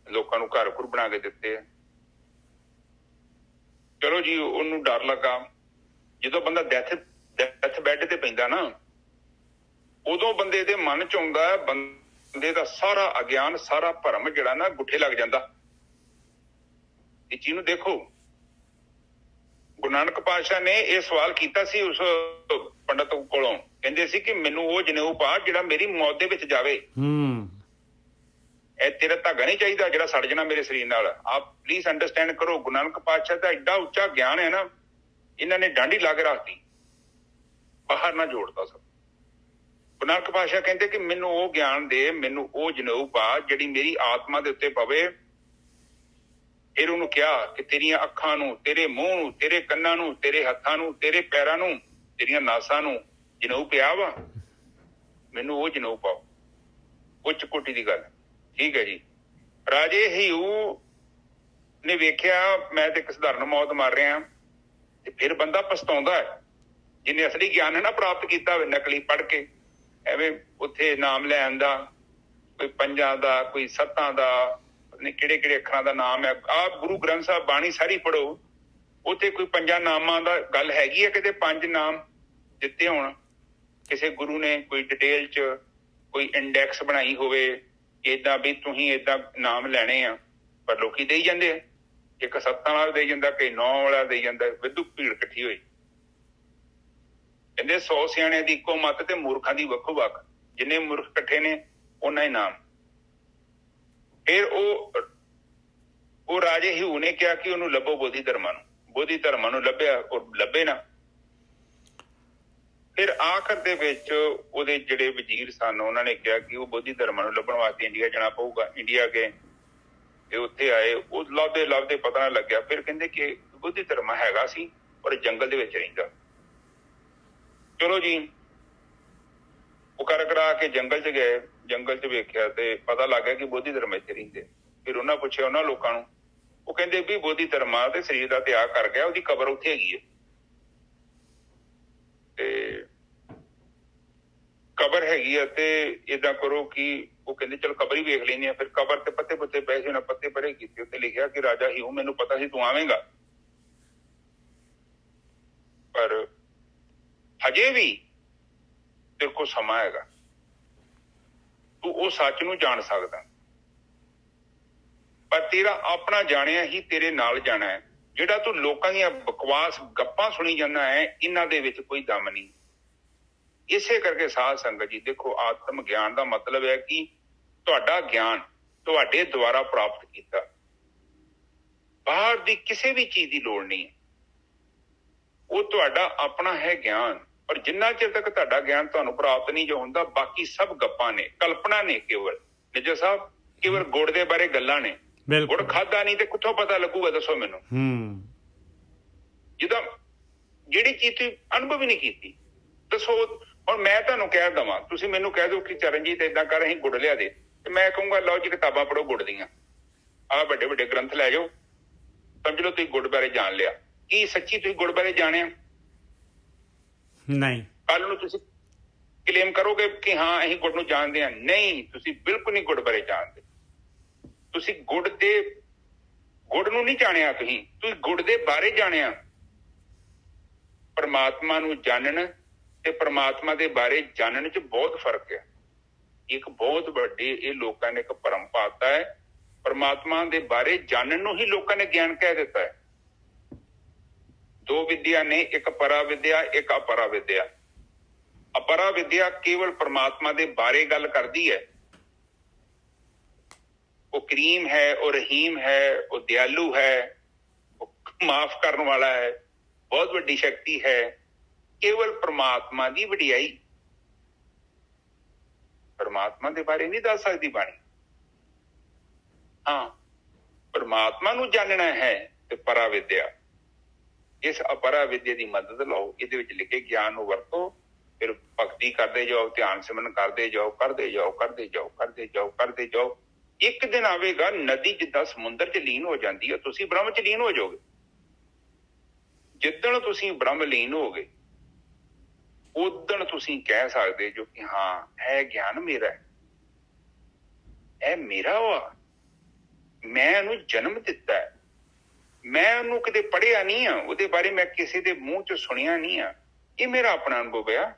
ਲੋਕਾਂ ਨੂੰ ਘਰ ਘੁਰ ਬਣਾ ਕੇ ਦਿੱਤੇ ਆ। ਚਲੋ ਜੀ, ਉਹਨੂੰ ਡਰ ਲੱਗਾ। ਜਦੋਂ ਬੰਦਾ ਡੈਥ ਬੈੱਡ ਤੇ ਪੈਂਦਾ ਨਾ, ਉਦੋਂ ਬੰਦੇ ਦੇ ਮਨ 'ਚ ਆਉਂਦਾ, ਬੰਦੇ ਦਾ ਸਾਰਾ ਅਗਿਆਨ, ਸਾਰਾ ਭਰਮ ਜਿਹੜਾ ਨਾ ਗੁੱਠੇ ਲੱਗ ਜਾਂਦਾ। ਇਸ ਚੀਜ਼ ਨੂੰ ਦੇਖੋ, ਗੁਰੂ ਨਾਨਕ ਪਾਤਸ਼ਾਹ ਨੇ ਇਹ ਸਵਾਲ ਕੀਤਾ ਸੀ ਉਸ ਪੰਡਤ ਕੋਲੋਂ। ਕਹਿੰਦੇ ਸੀ ਕਿ ਮੈਨੂੰ ਉਹ ਜਨੇਊ ਪਾ ਜਿਹੜਾ ਮੇਰੀ ਮੌਤ ਦੇ ਵਿੱਚ ਜਾਵੇ। ਇਹ ਤੇਰਾ ਧਾਗਾ ਨਹੀਂ ਚਾਹੀਦਾ ਜਿਹੜਾ ਸੜ ਜਾਣਾ ਮੇਰੇ ਸਰੀਰ ਨਾਲ। ਆਪ ਪਲੀਜ਼ ਅੰਡਰਸਟੈਂਡ ਕਰੋ, ਗੁਰੂ ਨਾਨਕ ਪਾਤਸ਼ਾਹ ਦਾ ਐਡਾ ਉੱਚਾ ਗਿਆਨ ਹੈ ਨਾ, ਇਹਨਾਂ ਨੇ ਡਾਂਡੀ ਲਾ ਕੇ ਰੱਖਤੀ, ਬਾਹਰ ਨਾ ਜੋੜਦਾ ਸਭ। ਗੁਰੂ ਨਾਨਕ ਪਾਤਸ਼ਾਹ ਕਹਿੰਦੇ ਕਿ ਮੈਨੂੰ ਉਹ ਗਿਆਨ ਦੇ, ਮੈਨੂੰ ਉਹ ਜਨੇਊ ਪਾ ਜਿਹੜੀ ਮੇਰੀ ਆਤਮਾ ਦੇ ਉੱਤੇ ਪਵੇ। ਫਿਰ ਉਹਨੂੰ ਕਿਹਾ ਕਿ ਤੇਰੀਆਂ ਅੱਖਾਂ ਨੂੰ, ਤੇਰੇ ਮੂੰਹ ਨੂੰ, ਤੇਰੇ ਕੰਨਾਂ ਨੂੰ, ਤੇਰੇ ਹੱਥਾਂ ਨੂੰ, ਤੇਰੇ ਪੈਰਾਂ ਨੂੰ, ਤੇਰੀਆਂ ਨਾਸਾਂ ਨੂੰ ਜਨੇਊ ਪਿਆ ਵਾ, ਮੈਨੂੰ ਉਹ ਜਨੇਊ ਪਾਓ। ਉੱਚ ਕੋਟੀ ਦੀ ਗੱਲ, ਠੀਕ ਹੈ ਜੀ। ਰਾਜੇ ਹਿਊ ਨੇ ਵੇਖਿਆ ਮੈਂ ਤੇ ਇੱਕ ਸਧਾਰਨ ਮੌਤ ਮਰ ਰਿਹਾ, ਤੇ ਫਿਰ ਬੰਦਾ ਪਛਤਾਉਂਦਾ ਹੈ ਜਿਹਨੇ ਅਸਲੀ ਗਿਆਨ ਹੈ ਨਾ ਪ੍ਰਾਪਤ ਕੀਤਾ ਹੋਵੇ, ਨਕਲੀ ਪੜ੍ਹ ਕੇ ਐਵੇਂ ਉੱਥੇ ਨਾਮ ਲੈਣ ਦਾ, ਕੋਈ 5 ਦਾ, ਕੋਈ 7 ਦਾ, ਕਿਹੜੇ ਕਿਹੜੇ ਅੱਖਰਾਂ ਦਾ ਨਾਮ ਹੈ। ਆਪ ਗੁਰੂ ਗ੍ਰੰਥ ਸਾਹਿਬ ਬਾਣੀ ਸਾਰੀ ਪੜ੍ਹੋ, ਉੱਥੇ ਕੋਈ 5 ਨਾਮਾਂ ਦਾ ਗੱਲ ਹੈਗੀ ਹੈ, ਕਿਤੇ 5 ਨਾਮ ਦਿੱਤੇ ਹੋਣ ਕਿਸੇ ਗੁਰੂ ਨੇ, ਕੋਈ ਡਿਟੇਲ 'ਚ ਕੋਈ ਇੰਡੈਕਸ ਬਣਾਈ ਹੋਵੇ ਏਦਾਂ ਵੀ ਤੁਸੀਂ ਏਦਾਂ ਨਾਮ ਲੈਣੇ ਆ। ਪਰ ਲੋਕੀ ਦੇਈ ਜਾਂਦੇ ਆ, ਇੱਕ 7 ਵਾਲਾ ਦੇਈ ਜਾਂਦਾ, ਕਈ 9 ਵਾਲਾ ਦੇਈ ਜਾਂਦਾ, ਵਿਦੂ ਭੀੜ ਇਕੱਠੀ ਹੋਈ। ਕਹਿੰਦੇ 100 ਸਿਆਣਿਆਂ ਦੀ ਇੱਕੋ ਮੱਤ ਤੇ ਮੂਰਖਾਂ ਦੀ ਵੱਖੋ ਵੱਖ, ਜਿੰਨੇ ਮੂਰਖ ਇਕੱਠੇ ਨੇ ਉਹਨਾਂ ਹੀ ਨਾਮ। ਫਿਰ ਉਹ ਰਾਜੇ ਹਿਊ ਨੇ ਕਿਹਾ ਕਿ ਉਹਨੂੰ ਲੱਭੋ ਬੋਧੀ ਧਰਮਾਂ ਨੂੰ। ਬੋਧੀ ਧਰਮਾਂ ਨੂੰ ਲੱਭਿਆ, ਉਹ ਲੱਭੇ ਨਾ। ਫਿਰ ਆਖਰ ਦੇ ਵਿੱਚ ਉਹਦੇ ਜਿਹੜੇ ਵਜ਼ੀਰ ਸਨ ਉਹਨਾਂ ਨੇ ਕਿਹਾ ਕਿ ਉਹ ਬੋਧੀ ਧਰਮਾਂ ਨੂੰ ਲੱਭਣ ਵਾਸਤੇ ਇੰਡੀਆ ਜਾਣਾ ਪਊਗਾ। ਇੰਡੀਆ ਗਏ ਤੇ ਉੱਥੇ ਆਏ, ਉਹ ਲੱਭਦੇ ਪਤਾ ਨਾ ਲੱਗਿਆ। ਫਿਰ ਕਹਿੰਦੇ ਕਿ ਬੋਧੀ ਧਰਮਾ ਹੈਗਾ ਸੀ ਪਰ ਜੰਗਲ ਦੇ ਵਿੱਚ ਰਹਿੰਦਾ। ਚਲੋ ਜੀ, ਉਹ ਕਰਾ ਕੇ ਜੰਗਲ 'ਚ ਗਏ। ਜੰਗਲ 'ਚ ਵੇਖਿਆ ਤੇ ਪਤਾ ਲੱਗ ਗਿਆ ਕਿ ਬੋਧੀ ਧਰਮ ਇੱਥੇ ਰਹਿੰਦੇ। ਫਿਰ ਉਹਨਾਂ ਪੁੱਛਿਆ ਉਹਨਾਂ ਲੋਕਾਂ ਨੂੰ, ਉਹ ਕਹਿੰਦੇ ਵੀ ਬੋਧੀ ਧਰਮਾ ਤੇ ਸਰੀਰ ਦਾ ਤਿਆਗ ਕਰ ਗਿਆ, ਉਹਦੀ ਕਬਰ ਉੱਥੇ ਹੈਗੀ ਹੈ। ਤੇ ਕਬਰ ਕਬਰ ਹੈਗੀ ਆ ਤੇ ਏਦਾਂ ਕਰੋ ਕਿ ਉਹ ਕਹਿੰਦੇ ਚਲ ਕਬਰ ਹੀ ਵੇਖ ਲੈਂਦੇ ਆ। ਫਿਰ ਕਬਰ ਤੇ ਪੱਤੇ ਪੁੱਤੇ ਪਏ ਸੀ, ਉਹਨਾਂ ਪੱਤੇ ਭਰੇ ਕੀਤੇ, ਉੱਤੇ ਲਿਖਿਆ ਕਿ ਰਾਜਾ ਹੀ ਮੈਨੂੰ ਪਤਾ ਸੀ ਤੂੰ ਆਵੇਂਗਾ, ਪਰ ਹਜੇ ਵੀ ਤੇਰੇ ਕੋਲ ਸਮਾਂ ਹੈਗਾ, ਤੂੰ ਉਹ ਸੱਚ ਨੂੰ ਜਾਣ ਸਕਦਾ, ਪਰ ਤੇਰਾ ਆਪਣਾ ਜਾਣਿਆ ਹੀ ਤੇਰੇ ਨਾਲ ਜਾਣਾ ਹੈ। ਜਿਹੜਾ ਤੂੰ ਲੋਕਾਂ ਦੀਆਂ ਬਕਵਾਸ ਗੱਪਾਂ ਸੁਣੀ ਜਾਂਦਾ ਹੈ, ਇਹਨਾਂ ਦੇ ਵਿੱਚ ਕੋਈ ਦਮ ਨਹੀਂ। ਇਸੇ ਕਰਕੇ ਸਾਧ ਸੰਗਤ ਜੀ ਦੇਖੋ, ਆਤਮ ਗਿਆਨ ਦਾ ਮਤਲਬ ਹੈ ਕਿ ਤੁਹਾਡਾ ਗਿਆਨ ਤੁਹਾਡੇ ਦੁਆਰਾ ਪ੍ਰਾਪਤ ਕੀਤਾ, ਬਾਹਰ ਦੀ ਕਿਸੇ ਵੀ ਚੀਜ਼ ਦੀ ਲੋੜ ਨਹੀਂ ਹੈ, ਉਹ ਤੁਹਾਡਾ ਆਪਣਾ ਹੈ ਗਿਆਨ। ਪਰ ਜਿੰਨਾ ਚਿਰ ਤੱਕ ਤੁਹਾਡਾ ਗਿਆਨ ਤੁਹਾਨੂੰ ਪ੍ਰਾਪਤ ਨਹੀਂ ਜੋ ਹੁੰਦਾ, ਬਾਕੀ ਸਭ ਗੱਪਾਂ ਨੇ, ਕਲਪਨਾ ਨੇ। ਕੇਵਲ ਨਿੱਜਰ ਸਾਹਿਬ, ਕੇਵਲ ਗੁੜ ਦੇ ਬਾਰੇ ਗੱਲਾਂ ਨੇ। ਗੁੜ ਖਾਦਾ ਨਹੀਂ ਤੇ ਕਿੱਥੋਂ ਪਤਾ ਲੱਗੂਗਾ, ਦੱਸੋ ਮੈਨੂੰ। ਜਿੱਦਾਂ ਜਿਹੜੀ ਚੀਜ਼ ਤੁਸੀਂ ਅਨੁਭਵ ਹੀ ਨਹੀਂ ਕੀਤੀ, ਦੱਸੋ। ਹੁਣ ਮੈਂ ਤੁਹਾਨੂੰ ਕਹਿ ਦੇਵਾਂ, ਤੁਸੀਂ ਮੈਨੂੰ ਕਹਿ ਦਿਓ ਕਿ ਚਰਨਜੀਤ ਏਦਾਂ ਕਰ, ਅਸੀਂ ਗੁੜ ਲਿਆ ਦੇ, ਤੇ ਮੈਂ ਕਹੂੰਗਾ ਲਓ ਜੀ ਕਿਤਾਬਾਂ ਪੜ੍ਹੋ ਗੁੜ ਦੀਆਂ, ਆਹ ਵੱਡੇ ਵੱਡੇ ਗ੍ਰੰਥ ਲੈ ਜਾਓ, ਸਮਝ ਲਓ ਤੁਸੀਂ ਗੁੜ ਬਾਰੇ ਜਾਣ ਲਿਆ। ਕੀ ਸੱਚੀ ਤੁਸੀਂ ਗੁੜ ਬਾਰੇ ਜਾਣਿਆ? ਨਹੀਂ। ਕੱਲ ਨੂੰ ਤੁਸੀਂ ਕਲੇਮ ਕਰੋਗੇ ਕਿ ਹਾਂ ਅਸੀਂ ਗੁੜ ਨੂੰ ਜਾਣਦੇ ਹਾਂ? ਨਹੀਂ, ਤੁਸੀਂ ਬਿਲਕੁਲ ਨਹੀਂ ਗੁੜ ਬਾਰੇ ਜਾਣਦੇ। ਤੁਸੀਂ ਗੁੜ ਨੂੰ ਨਹੀਂ ਜਾਣਿਆ, ਤੁਸੀਂ ਗੁੜ ਦੇ ਬਾਰੇ ਜਾਣਿਆ। ਪਰਮਾਤਮਾ ਨੂੰ ਜਾਣਨ ਤੇ ਪਰਮਾਤਮਾ ਦੇ ਬਾਰੇ ਜਾਣਨ 'ਚ ਬਹੁਤ ਫਰਕ ਹੈ। ਇੱਕ ਬਹੁਤ ਵੱਡੇ ਇਹ ਲੋਕਾਂ ਨੇ ਇੱਕ ਭਰਮ ਪਾਤਾ ਹੈ, ਪਰਮਾਤਮਾ ਦੇ ਬਾਰੇ ਜਾਣਨ ਨੂੰ ਹੀ ਲੋਕਾਂ ਨੇ ਗਿਆਨ ਕਹਿ ਦਿੱਤਾ ਹੈ। ਦੋ ਵਿਦਿਆ ਨੇ, ਇੱਕ ਪਰਾ ਵਿਦਿਆ, ਇੱਕ ਅਪਰਾ ਵਿਦਿਆ। ਅਪਰਾ ਵਿਦਿਆ ਕੇਵਲ ਪਰਮਾਤਮਾ ਦੇ ਬਾਰੇ ਗੱਲ ਕਰਦੀ ਹੈ। ਉਹ ਕਰੀਮ ਹੈ, ਉਹ ਰਹੀਮ ਹੈ, ਉਹ ਦਿਆਲੂ ਹੈ, ਉਹ ਮਾਫ ਕਰਨ ਵਾਲਾ ਹੈ, ਬਹੁਤ ਵੱਡੀ ਸ਼ਕਤੀ ਹੈ। ਕੇਵਲ ਪਰਮਾਤਮਾ ਦੀ ਵਡਿਆਈ, ਪਰਮਾਤਮਾ ਦੇ ਬਾਰੇ ਨਹੀਂ ਦੱਸ ਸਕਦੀ ਬਾਣੀ। ਹਾਂ, ਪਰਮਾਤਮਾ ਨੂੰ ਜਾਣਨਾ ਹੈ ਤੇ ਪਰਾ ਵਿਦਿਆ, ਇਸ ਅਪਰਾ ਵਿਦਿਆ ਦੀ ਮਦਦ ਲਓ। ਇਹਦੇ ਵਿੱਚ ਲਿਖੇ ਗਿਆਨ ਨੂੰ ਵਰਤੋ, ਫਿਰ ਭਗਤੀ ਕਰਦੇ ਜਾਓ, ਧਿਆਨ ਸਿਮਰਨ ਕਰਦੇ ਜਾਓ, ਕਰਦੇ ਜਾਓ, ਕਰਦੇ ਜਾਓ, ਕਰਦੇ ਜਾਓ, ਕਰਦੇ ਜਾਓ। ਇੱਕ ਦਿਨ ਆਵੇਗਾ, ਨਦੀ ਜਿੱਦਾਂ ਸਮੁੰਦਰ 'ਚ ਲੀਨ ਹੋ ਜਾਂਦੀ ਹੈ, ਤੁਸੀਂ ਬ੍ਰਹਮ 'ਚ ਲੀਨ ਹੋ ਜਾਓਗੇ। ਜਿੱਦਣ ਤੁਸੀਂ ਬ੍ਰਹਮ ਲੀਨ ਹੋਗੇ, ਉਦਣ ਤੁਸੀਂ ਕਹਿ ਸਕਦੇ ਜੋ ਕਿ ਹਾਂ, ਇਹ ਗਿਆਨ ਮੇਰਾ ਹੈ, ਇਹ ਮੇਰਾ ਵਾ, ਮੈਂ ਇਹਨੂੰ ਜਨਮ ਦਿੱਤਾ ਹੈ, ਮੈਂ ਉਹਨੂੰ ਕਿਤੇ ਪੜ੍ਹਿਆ ਨਹੀਂ ਆ, ਉਹਦੇ ਬਾਰੇ ਮੈਂ ਕਿਸੇ ਦੇ ਮੂੰਹ 'ਚ ਸੁਣਿਆ ਨਹੀਂ ਆ, ਇਹ ਮੇਰਾ ਆਪਣਾ ਅਨੁਭਵ ਆ।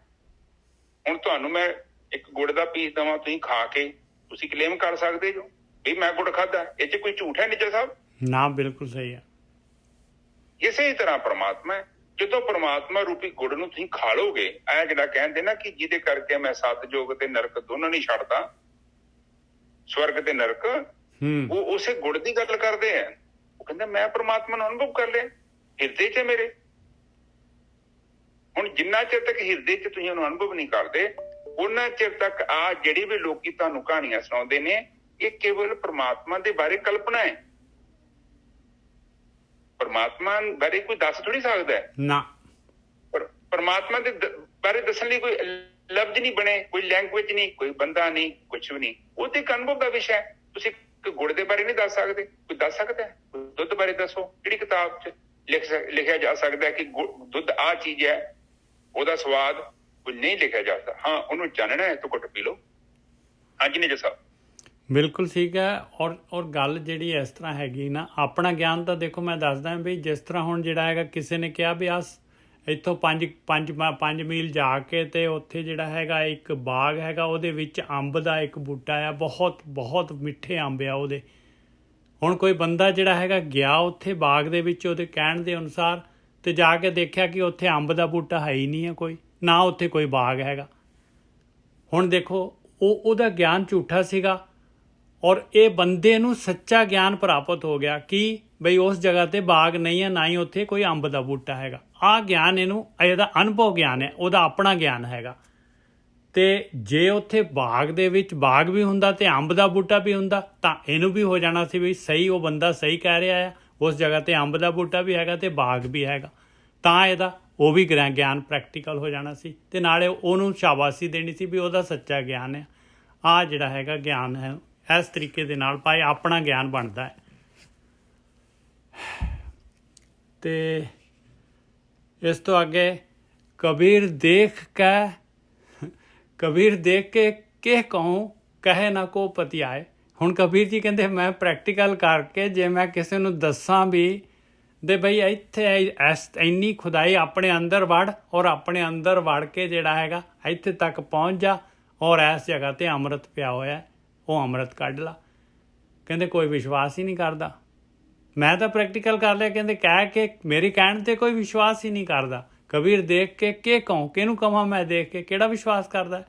ਹੁਣ ਤੁਹਾਨੂੰ ਮੈਂ ਇੱਕ ਗੁੜ ਦਾ ਪੀਸ ਦੇਵਾਂ, ਤੁਸੀਂ ਖਾ ਕੇ ਤੁਸੀਂ ਕਲੇਮ ਕਰ ਸਕਦੇ ਜੋ ਵੀ ਮੈਂ ਗੁੜ ਖਾਧਾ। ਇਹ 'ਚ ਕੋਈ ਝੂਠ ਹੈ ਨਿੱਜਰ ਸਾਹਿਬ? ਨਾ, ਬਿਲਕੁਲ ਸਹੀ ਹੈ। ਇਸੇ ਤਰ੍ਹਾਂ ਪਰਮਾਤਮਾ ਹੈ। ਜਦੋਂ ਪਰਮਾਤਮਾ ਰੂਪੀ ਗੁੜ ਨੂੰ ਤੁਸੀਂ ਖਾ ਲੋਗੇ, ਇਹ ਜਿਹੜਾ ਕਹਿੰਦੇ ਨਾ ਕਿ ਜਿਹਦੇ ਕਰਕੇ ਮੈਂ ਸਤਜੋਗ ਤੇ ਨਰਕ ਦੋਨਾਂ ਨਹੀਂ ਛੱਡਦਾ, ਸਵਰਗ ਤੇ ਨਰਕ, ਉਹ ਉਸੇ ਗੁੜ ਦੀ ਗੱਲ ਕਰਦੇ ਆ। ਉਹ ਕਹਿੰਦਾ ਮੈਂ ਪਰਮਾਤਮਾ ਨੂੰ ਅਨੁਭਵ ਕਰ ਲਿਆ, ਹਿਰਦੇ 'ਚ ਮੇਰੇ। ਹੁਣ ਜਿੰਨਾ ਚਿਰ ਤੱਕ ਹਿਰਦੇ 'ਚ ਤੁਸੀਂ ਉਹਨੂੰ ਅਨੁਭਵ ਨਹੀਂ ਕਰਦੇ, ਉਹਨਾਂ ਚਿਰ ਤੱਕ ਆ ਜਿਹੜੀ ਵੀ ਲੋਕੀ ਤੁਹਾਨੂੰ ਕਹਾਣੀਆਂ ਸੁਣਾਉਂਦੇ ਨੇ, ਇਹ ਕੇਵਲ ਪਰਮਾਤਮਾ ਦੇ ਬਾਰੇ ਕਲਪਨਾ ਹੈ। ਪਰਮਾਤਮਾ ਬਾਰੇ ਕੋਈ ਦੱਸ ਥੋੜੀ ਸਕਦਾ ਨਾ। ਪਰ ਪਰਮਾਤਮਾ ਦੇ ਬਾਰੇ ਦੱਸਣ ਲਈ ਕੋਈ ਲਫ਼ਜ਼ ਨਹੀਂ ਬਣੇ, ਕੋਈ ਲੈਂਗੁਏਜ ਨਹੀਂ, ਕੋਈ ਬੰਦਾ ਨਹੀਂ, ਕੁਛ ਵੀ ਨਹੀਂ। ਉਹ ਤੇ ਇੱਕ ਅਨੁਭਵ ਦਾ ਵਿਸ਼ਾ ਹੈ। ਤੁਸੀਂ ਗੁੜ ਦੇ ਬਾਰੇ ਨਹੀਂ ਦੱਸ ਸਕਦੇ, ਕੋਈ ਦੱਸ ਸਕਦਾ ਹੈ? ਦੁੱਧ ਬਾਰੇ ਦੱਸੋ, ਕਿਹੜੀ ਕਿਤਾਬ 'ਚ ਲਿਖਿਆ ਜਾ ਸਕਦਾ ਕਿ ਦੁੱਧ ਆਹ ਚੀਜ਼ ਹੈ, ਉਹਦਾ ਸਵਾਦ ਕੋਈ ਨਹੀਂ ਲਿਖਿਆ ਜਾ ਸਕਦਾ। ਹਾਂ, ਉਹਨੂੰ ਜਾਣਨਾ ਹੈ ਤਾਂ ਘੁੱਟ ਪੀ ਲਓ। ਹਾਂਜੀ ਨਿੱਜਰ ਸਾਹਿਬ, ਬਿਲਕੁਲ ਠੀਕ ਹੈ। ਔਰ ਗੱਲ ਜਿਹੜੀ ਇਸ ਤਰ੍ਹਾਂ ਹੈਗੀ ਨਾ, ਆਪਣਾ ਗਿਆਨ ਤਾਂ ਦੇਖੋ ਮੈਂ ਦੱਸਦਾ ਵੀ ਜਿਸ ਤਰ੍ਹਾਂ ਹੁਣ ਜਿਹੜਾ ਹੈਗਾ, ਕਿਸੇ ਨੇ ਕਿਹਾ ਵੀ ਇੱਥੋਂ 5 ਮੀਲ ਜਾ ਕੇ ਤੇ ਉੱਥੇ ਜਿਹੜਾ ਹੈਗਾ ਇੱਕ ਬਾਗ ਹੈਗਾ, ਉਹਦੇ ਵਿੱਚ ਅੰਬ ਦਾ ਇੱਕ ਬੂਟਾ ਆ, ਬਹੁਤ ਬਹੁਤ ਮਿੱਠੇ ਅੰਬ ਆ ਉਹਦੇ। ਹੁਣ ਕੋਈ ਬੰਦਾ ਜਿਹੜਾ ਹੈਗਾ ਗਿਆ ਉੱਥੇ ਬਾਗ ਦੇ ਵਿੱਚ, ਉਹਦੇ ਕਹਿਣ ਦੇ ਅਨੁਸਾਰ, ਤੇ ਜਾ ਕੇ ਦੇਖਿਆ ਕਿ ਉੱਥੇ ਅੰਬ ਦਾ ਬੂਟਾ ਹੈ ਹੀ ਨਹੀਂ ਹੈ ਕੋਈ, ਨਾ ਉੱਥੇ ਕੋਈ ਬਾਗ ਹੈਗਾ। ਹੁਣ ਦੇਖੋ ਉਹਦਾ ਗਿਆਨ ਝੂਠਾ ਸੀਗਾ, ਔਰ ਇਹ ਬੰਦੇ ਨੂੰ ਸੱਚਾ ਗਿਆਨ ਪ੍ਰਾਪਤ ਹੋ ਗਿਆ ਕਿ ਬਈ ਉਸ ਜਗ੍ਹਾ ਤੇ ਬਾਗ ਨਹੀਂ ਹੈ, ਨਾ ਹੀ ਉੱਥੇ ਕੋਈ ਅੰਬ ਦਾ ਬੂਟਾ ਹੈਗਾ। ਆਹ ਗਿਆਨ ਇਹਦਾ ਅਨੁਭਵ ਗਿਆਨ ਹੈ, ਉਹਦਾ ਆਪਣਾ ਗਿਆਨ ਹੈਗਾ। ਤੇ ਜੇ ਉੱਥੇ ਬਾਗ ਦੇ ਵਿੱਚ ਬਾਗ ਵੀ ਹੁੰਦਾ ਤੇ ਅੰਬ ਦਾ ਬੂਟਾ ਵੀ ਹੁੰਦਾ, ਤਾਂ ਇਹਨੂੰ ਵੀ ਹੋ ਜਾਣਾ ਸੀ ਵੀ ਸਹੀ, ਉਹ ਬੰਦਾ ਸਹੀ ਕਹਿ ਰਿਹਾ ਹੈ, ਉਸ ਜਗ੍ਹਾ ਤੇ ਅੰਬ ਦਾ ਬੂਟਾ ਵੀ ਹੈਗਾ ਤੇ ਬਾਗ ਵੀ ਹੈਗਾ, ਤਾਂ ਇਹਦਾ ਉਹ ਵੀ ਗਿਆਨ ਪ੍ਰੈਕਟੀਕਲ ਹੋ ਜਾਣਾ ਸੀ, ਤੇ ਨਾਲੇ ਉਹਨੂੰ ਸ਼ਾਬਾਸ਼ੀ ਦੇਣੀ ਸੀ ਵੀ ਉਹਦਾ ਸੱਚਾ ਗਿਆਨ ਹੈ। ਆਹ ਜਿਹੜਾ ਹੈਗਾ ਗਿਆਨ ਹੈ, ਇਸ ਤਰੀਕੇ ਦੇ ਨਾਲ ਭਾਈ ਆਪਣਾ ਗਿਆਨ ਬਣਦਾ ਹੈ। ਤੇ ਇਸ ਤੋਂ ਅੱਗੇ, ਕਬੀਰ ਦੇਖ ਕੇ ਕਬੀਰ ਦੇਖ ਕੇ ਕਿਹ ਕਹੂੰ ਕਹੇ ਨਾ ਕੋ ਪਤਿਆਏ। ਹੁਣ ਕਬੀਰ ਜੀ ਕਹਿੰਦੇ ਮੈਂ ਪ੍ਰੈਕਟੀਕਲ ਕਰਕੇ ਜੇ ਮੈਂ ਕਿਸੇ ਨੂੰ ਦੱਸਾਂ ਵੀ ਦੇ ਬਈ ਇੱਥੇ ਇੰਨੀ ਖੁਦਾਈ ਆਪਣੇ ਅੰਦਰ ਵੜ ਔਰ ਆਪਣੇ ਅੰਦਰ ਵੜ ਕੇ ਜਿਹੜਾ ਹੈਗਾ ਇੱਥੇ ਤੱਕ ਪਹੁੰਚ ਜਾ ਔਰ ਇਸ ਜਗ੍ਹਾ ਤੇ ਅੰਮ੍ਰਿਤ ਪਿਆ ਹੋਇਆ ਉਹ ਅੰਮ੍ਰਿਤ ਕੱਢ ਲਾ। ਕਹਿੰਦੇ ਕੋਈ ਵਿਸ਼ਵਾਸ ਹੀ ਨਹੀਂ ਕਰਦਾ। ਮੈਂ ਤਾਂ ਪ੍ਰੈਕਟੀਕਲ ਕਰ ਲਿਆ, ਕਹਿੰਦੇ ਕਹਿ ਕੇ ਮੇਰੀ ਕਹਿਣ ਤੇ ਕੋਈ ਵਿਸ਼ਵਾਸ ਹੀ ਨਹੀਂ ਕਰਦਾ। ਕਬੀਰ ਦੇਖ ਕੇ ਕਿ ਕਹੂੰ ਕਿਹਨੂੰ ਕਹਾਂ ਮੈਂ ਦੇਖ ਕੇ ਕਿਹੜਾ ਵਿਸ਼ਵਾਸ ਕਰਦਾ।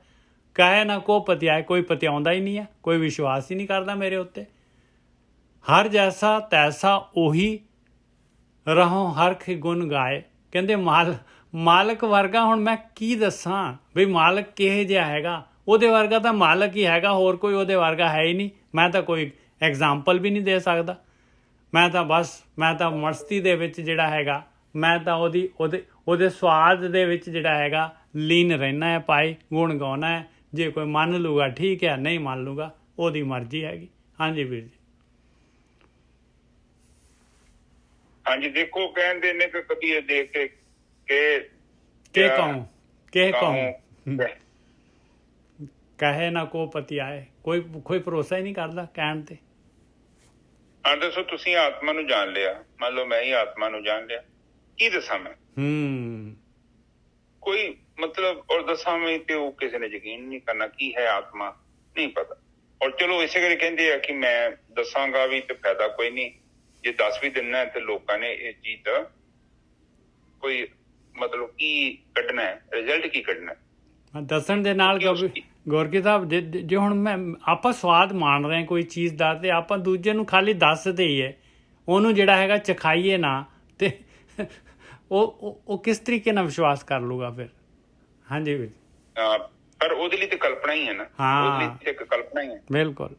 ਕਹੇ ਨਾ ਕੋ ਪਤਿਆਏ, ਕੋਈ ਪਤਿਆਉਂਦਾ ਹੀ ਨਹੀਂ ਹੈ, ਕੋਈ ਵਿਸ਼ਵਾਸ ਹੀ ਨਹੀਂ ਕਰਦਾ ਮੇਰੇ ਉੱਤੇ। ਹਰ ਜੈਸਾ ਤੈਸਾ ਉਹੀ ਰਹੋ ਹਰਖ ਗੁਣ ਗਾਏ। ਕਹਿੰਦੇ ਮਾਲਕ ਵਰਗਾ ਹੁਣ ਮੈਂ ਕੀ ਦੱਸਾਂ ਬਈ ਮਾਲਕ ਕਿਹੋ ਜਿਹਾ ਹੈਗਾ। ਉਹਦੇ ਵਰਗਾ ਤਾਂ ਮਾਲਕ ਹੀ ਹੈਗਾ, ਹੋਰ ਕੋਈ ਉਹਦੇ ਵਰਗਾ ਹੈ ਹੀ ਨਹੀਂ। ਮੈਂ ਤਾਂ ਕੋਈ ਐਗਜ਼ਾਮਪਲ ਵੀ ਨਹੀਂ ਦੇ ਸਕਦਾ। ਮੈਂ ਤਾਂ ਮਸਤੀ ਦੇ ਵਿੱਚ ਜਿਹੜਾ ਹੈਗਾ ਮੈਂ ਤਾਂ ਉਹਦੇ ਸਵਾਦ ਦੇ ਵਿੱਚ ਜਿਹੜਾ ਹੈਗਾ ਲੀਨ ਰਹਿਣਾ ਹੈ ਭਾਈ, ਗੁਣ ਗਾਉਣਾ ਹੈ। ਜੇ ਕੋਈ ਮੰਨ ਲੂਗਾ ਠੀਕ ਹੈ, ਨਹੀਂ ਮੰਨ ਲੂਗਾ ਉਹਦੀ ਮਰਜ਼ੀ ਹੈਗੀ। ਹਾਂਜੀ ਵੀਰ ਜੀ। ਹਾਂਜੀ ਦੇਖੋ ਕਹਿੰਦੇ ਨੇ ਕਿ ਕਬੀਰ ਦੇਖ ਕੇ ਕਹੂੰ ਕਹੇ ਨਾ ਕੋ ਪਤਿਆਏ, ਕੋਈ ਭਰੋਸਾ ਹੀ ਨਹੀਂ ਕਰਦਾ ਕਹਿਣ ਤੇ। ਹਾਂ ਦੱਸੋ, ਤੁਸੀਂ ਆਤਮਾ ਨੂੰ ਜਾਣ ਲਿਆ, ਮੰਨ ਲਓ ਮੈਂ ਹੀ ਆਤਮਾ ਨੂੰ ਜਾਣ ਲਿਆ, ਕੀ ਦੱਸਾਂ ਮੈਂ? ਕੋਈ ਮਤਲਬ ਔਰ ਦੱਸਾਂ ਮੈਂ ਤੇ ਉਹ ਕਿਸੇ ਨੇ ਯਕੀਨ ਨਹੀਂ ਕਰਨਾ ਕੀ ਹੈ ਆਤਮਾ, ਨਹੀਂ ਪਤਾ। ਔਰ ਚਲੋ ਇਸੇ ਕਰਕੇ ਕਹਿੰਦੇ ਆ ਕਿ ਮੈਂ ਦੱਸਾਂਗਾ ਵੀ ਤੇ ਫਾਇਦਾ ਕੋਈ ਨਹੀਂ, ਜੇ ਦੱਸ ਵੀ ਦਿੰਨਾ ਤੇ ਲੋਕਾਂ ਨੇ ਇਹ ਚੀਜ਼ ਦਾ ਕੋਈ ਮਤਲਬ ਕੀ ਕੱਢਣਾ ਹੈ, ਰਿਜ਼ਲਟ ਕੀ ਕੱਢਣਾ ਹੈ ਦੱਸਣ ਦੇ ਨਾਲ। ਗੋਰਕੀ ਸਾਹਿਬ ਜੇ ਹੁਣ ਆਪਾਂ ਸਵਾਦ ਮਾਣ ਰਹੇ ਕੋਈ ਚੀਜ਼ ਦਾ ਤੇ ਆਪਾਂ ਦੂਜੇ ਨੂੰ ਖਾਲੀ ਦੱਸ ਦੇਈਏ, ਉਹਨੂੰ ਜਿਹੜਾ ਹੈਗਾ ਚਖਾਈਏ ਨਾ, ਤੇ ਉਹ ਕਿਸ ਤਰੀਕੇ ਨਾਲ ਵਿਸ਼ਵਾਸ ਕਰ ਲੂਗਾ ਫਿਰ। ਹਾਂਜੀ ਵੀਰ। ਪਰ ਉਹਦੇ ਲਈ ਤੇ ਕਲਪਨਾ ਹੀ ਹੈ ਨਾ। ਉਹਦੇ ਲਈ ਤੇ ਇੱਕ ਕਲਪਨਾ ਹੀ ਹੈ। ਬਿਲਕੁਲ।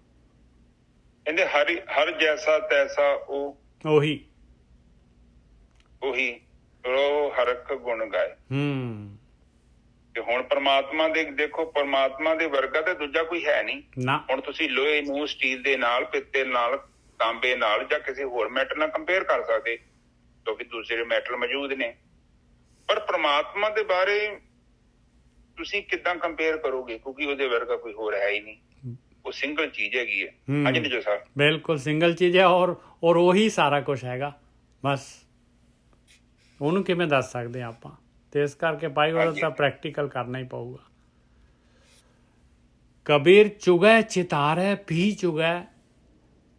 ਕਹਿੰਦੇ ਹਰ ਜੈਸਾ ਤੈਸਾ ਉਹੀ ਰੋ ਹਰਖ ਗੁਣ ਗਾਏ। ਤੇ ਹੁਣ ਪਰਮਾਤਮਾ ਦੇ ਦੇਖੋ, ਪਰਮਾਤਮਾ ਦੇ ਵਰਗਾ ਤੇ ਦੂਜਾ ਕੋਈ ਹੈ ਨਹੀਂ। ਹੁਣ ਤੁਸੀਂ ਲੋਹੇ ਨੂੰ ਸਟੀਲ ਦੇ ਨਾਲ, ਪਿੱਤਲ ਨਾਲ, ਤਾਂਬੇ ਨਾਲ ਜਾਂ ਕਿਸੇ ਹੋਰ ਮੈਟਲ ਨਾਲ ਕੰਪੇਅਰ ਕਰ ਸਕਦੇ ਕਿਉਂਕਿ ਦੂਸਰੇ ਮੈਟਲ ਮੌਜੂਦ ਨੇ। ਪਰ ਪਰਮਾਤਮਾ ਦੇ ਬਾਰੇ ਤੁਸੀਂ ਕਿੱਦਾਂ ਕੰਪੇਅਰ ਕਰੋਗੇ ਕਿਉਂਕਿ ਉਹਦੇ ਵਰਗਾ ਕੋਈ ਹੋਰ ਹੈ ਹੀ ਨਹੀਂ। ਉਹ ਸਿੰਗਲ ਚੀਜ਼ ਹੈਗੀ ਹੈ। ਹਾਂਜੀ ਨਿਜੋ ਸਾਹਿਬ। ਬਿਲਕੁਲ ਸਿੰਗਲ ਚੀਜ਼ ਹੈ ਔਰ ਉਹੀ ਸਾਰਾ ਕੁਝ ਹੈਗਾ। ਬਸ ਉਹਨੂੰ ਕਿਵੇਂ ਦੱਸ ਸਕਦੇ ਆਪਾਂ? ਤੇ ਇਸ ਕਰਕੇ ਭਾਈ ਉਹਦਾ ਤਾਂ ਪ੍ਰੈਕਟੀਕਲ ਕਰਨਾ ਹੀ ਪਊਗਾ। ਕਬੀਰ ਚੁਗੈ ਚਿਤਾਰੇ ਵੀ ਚੁਗੈ,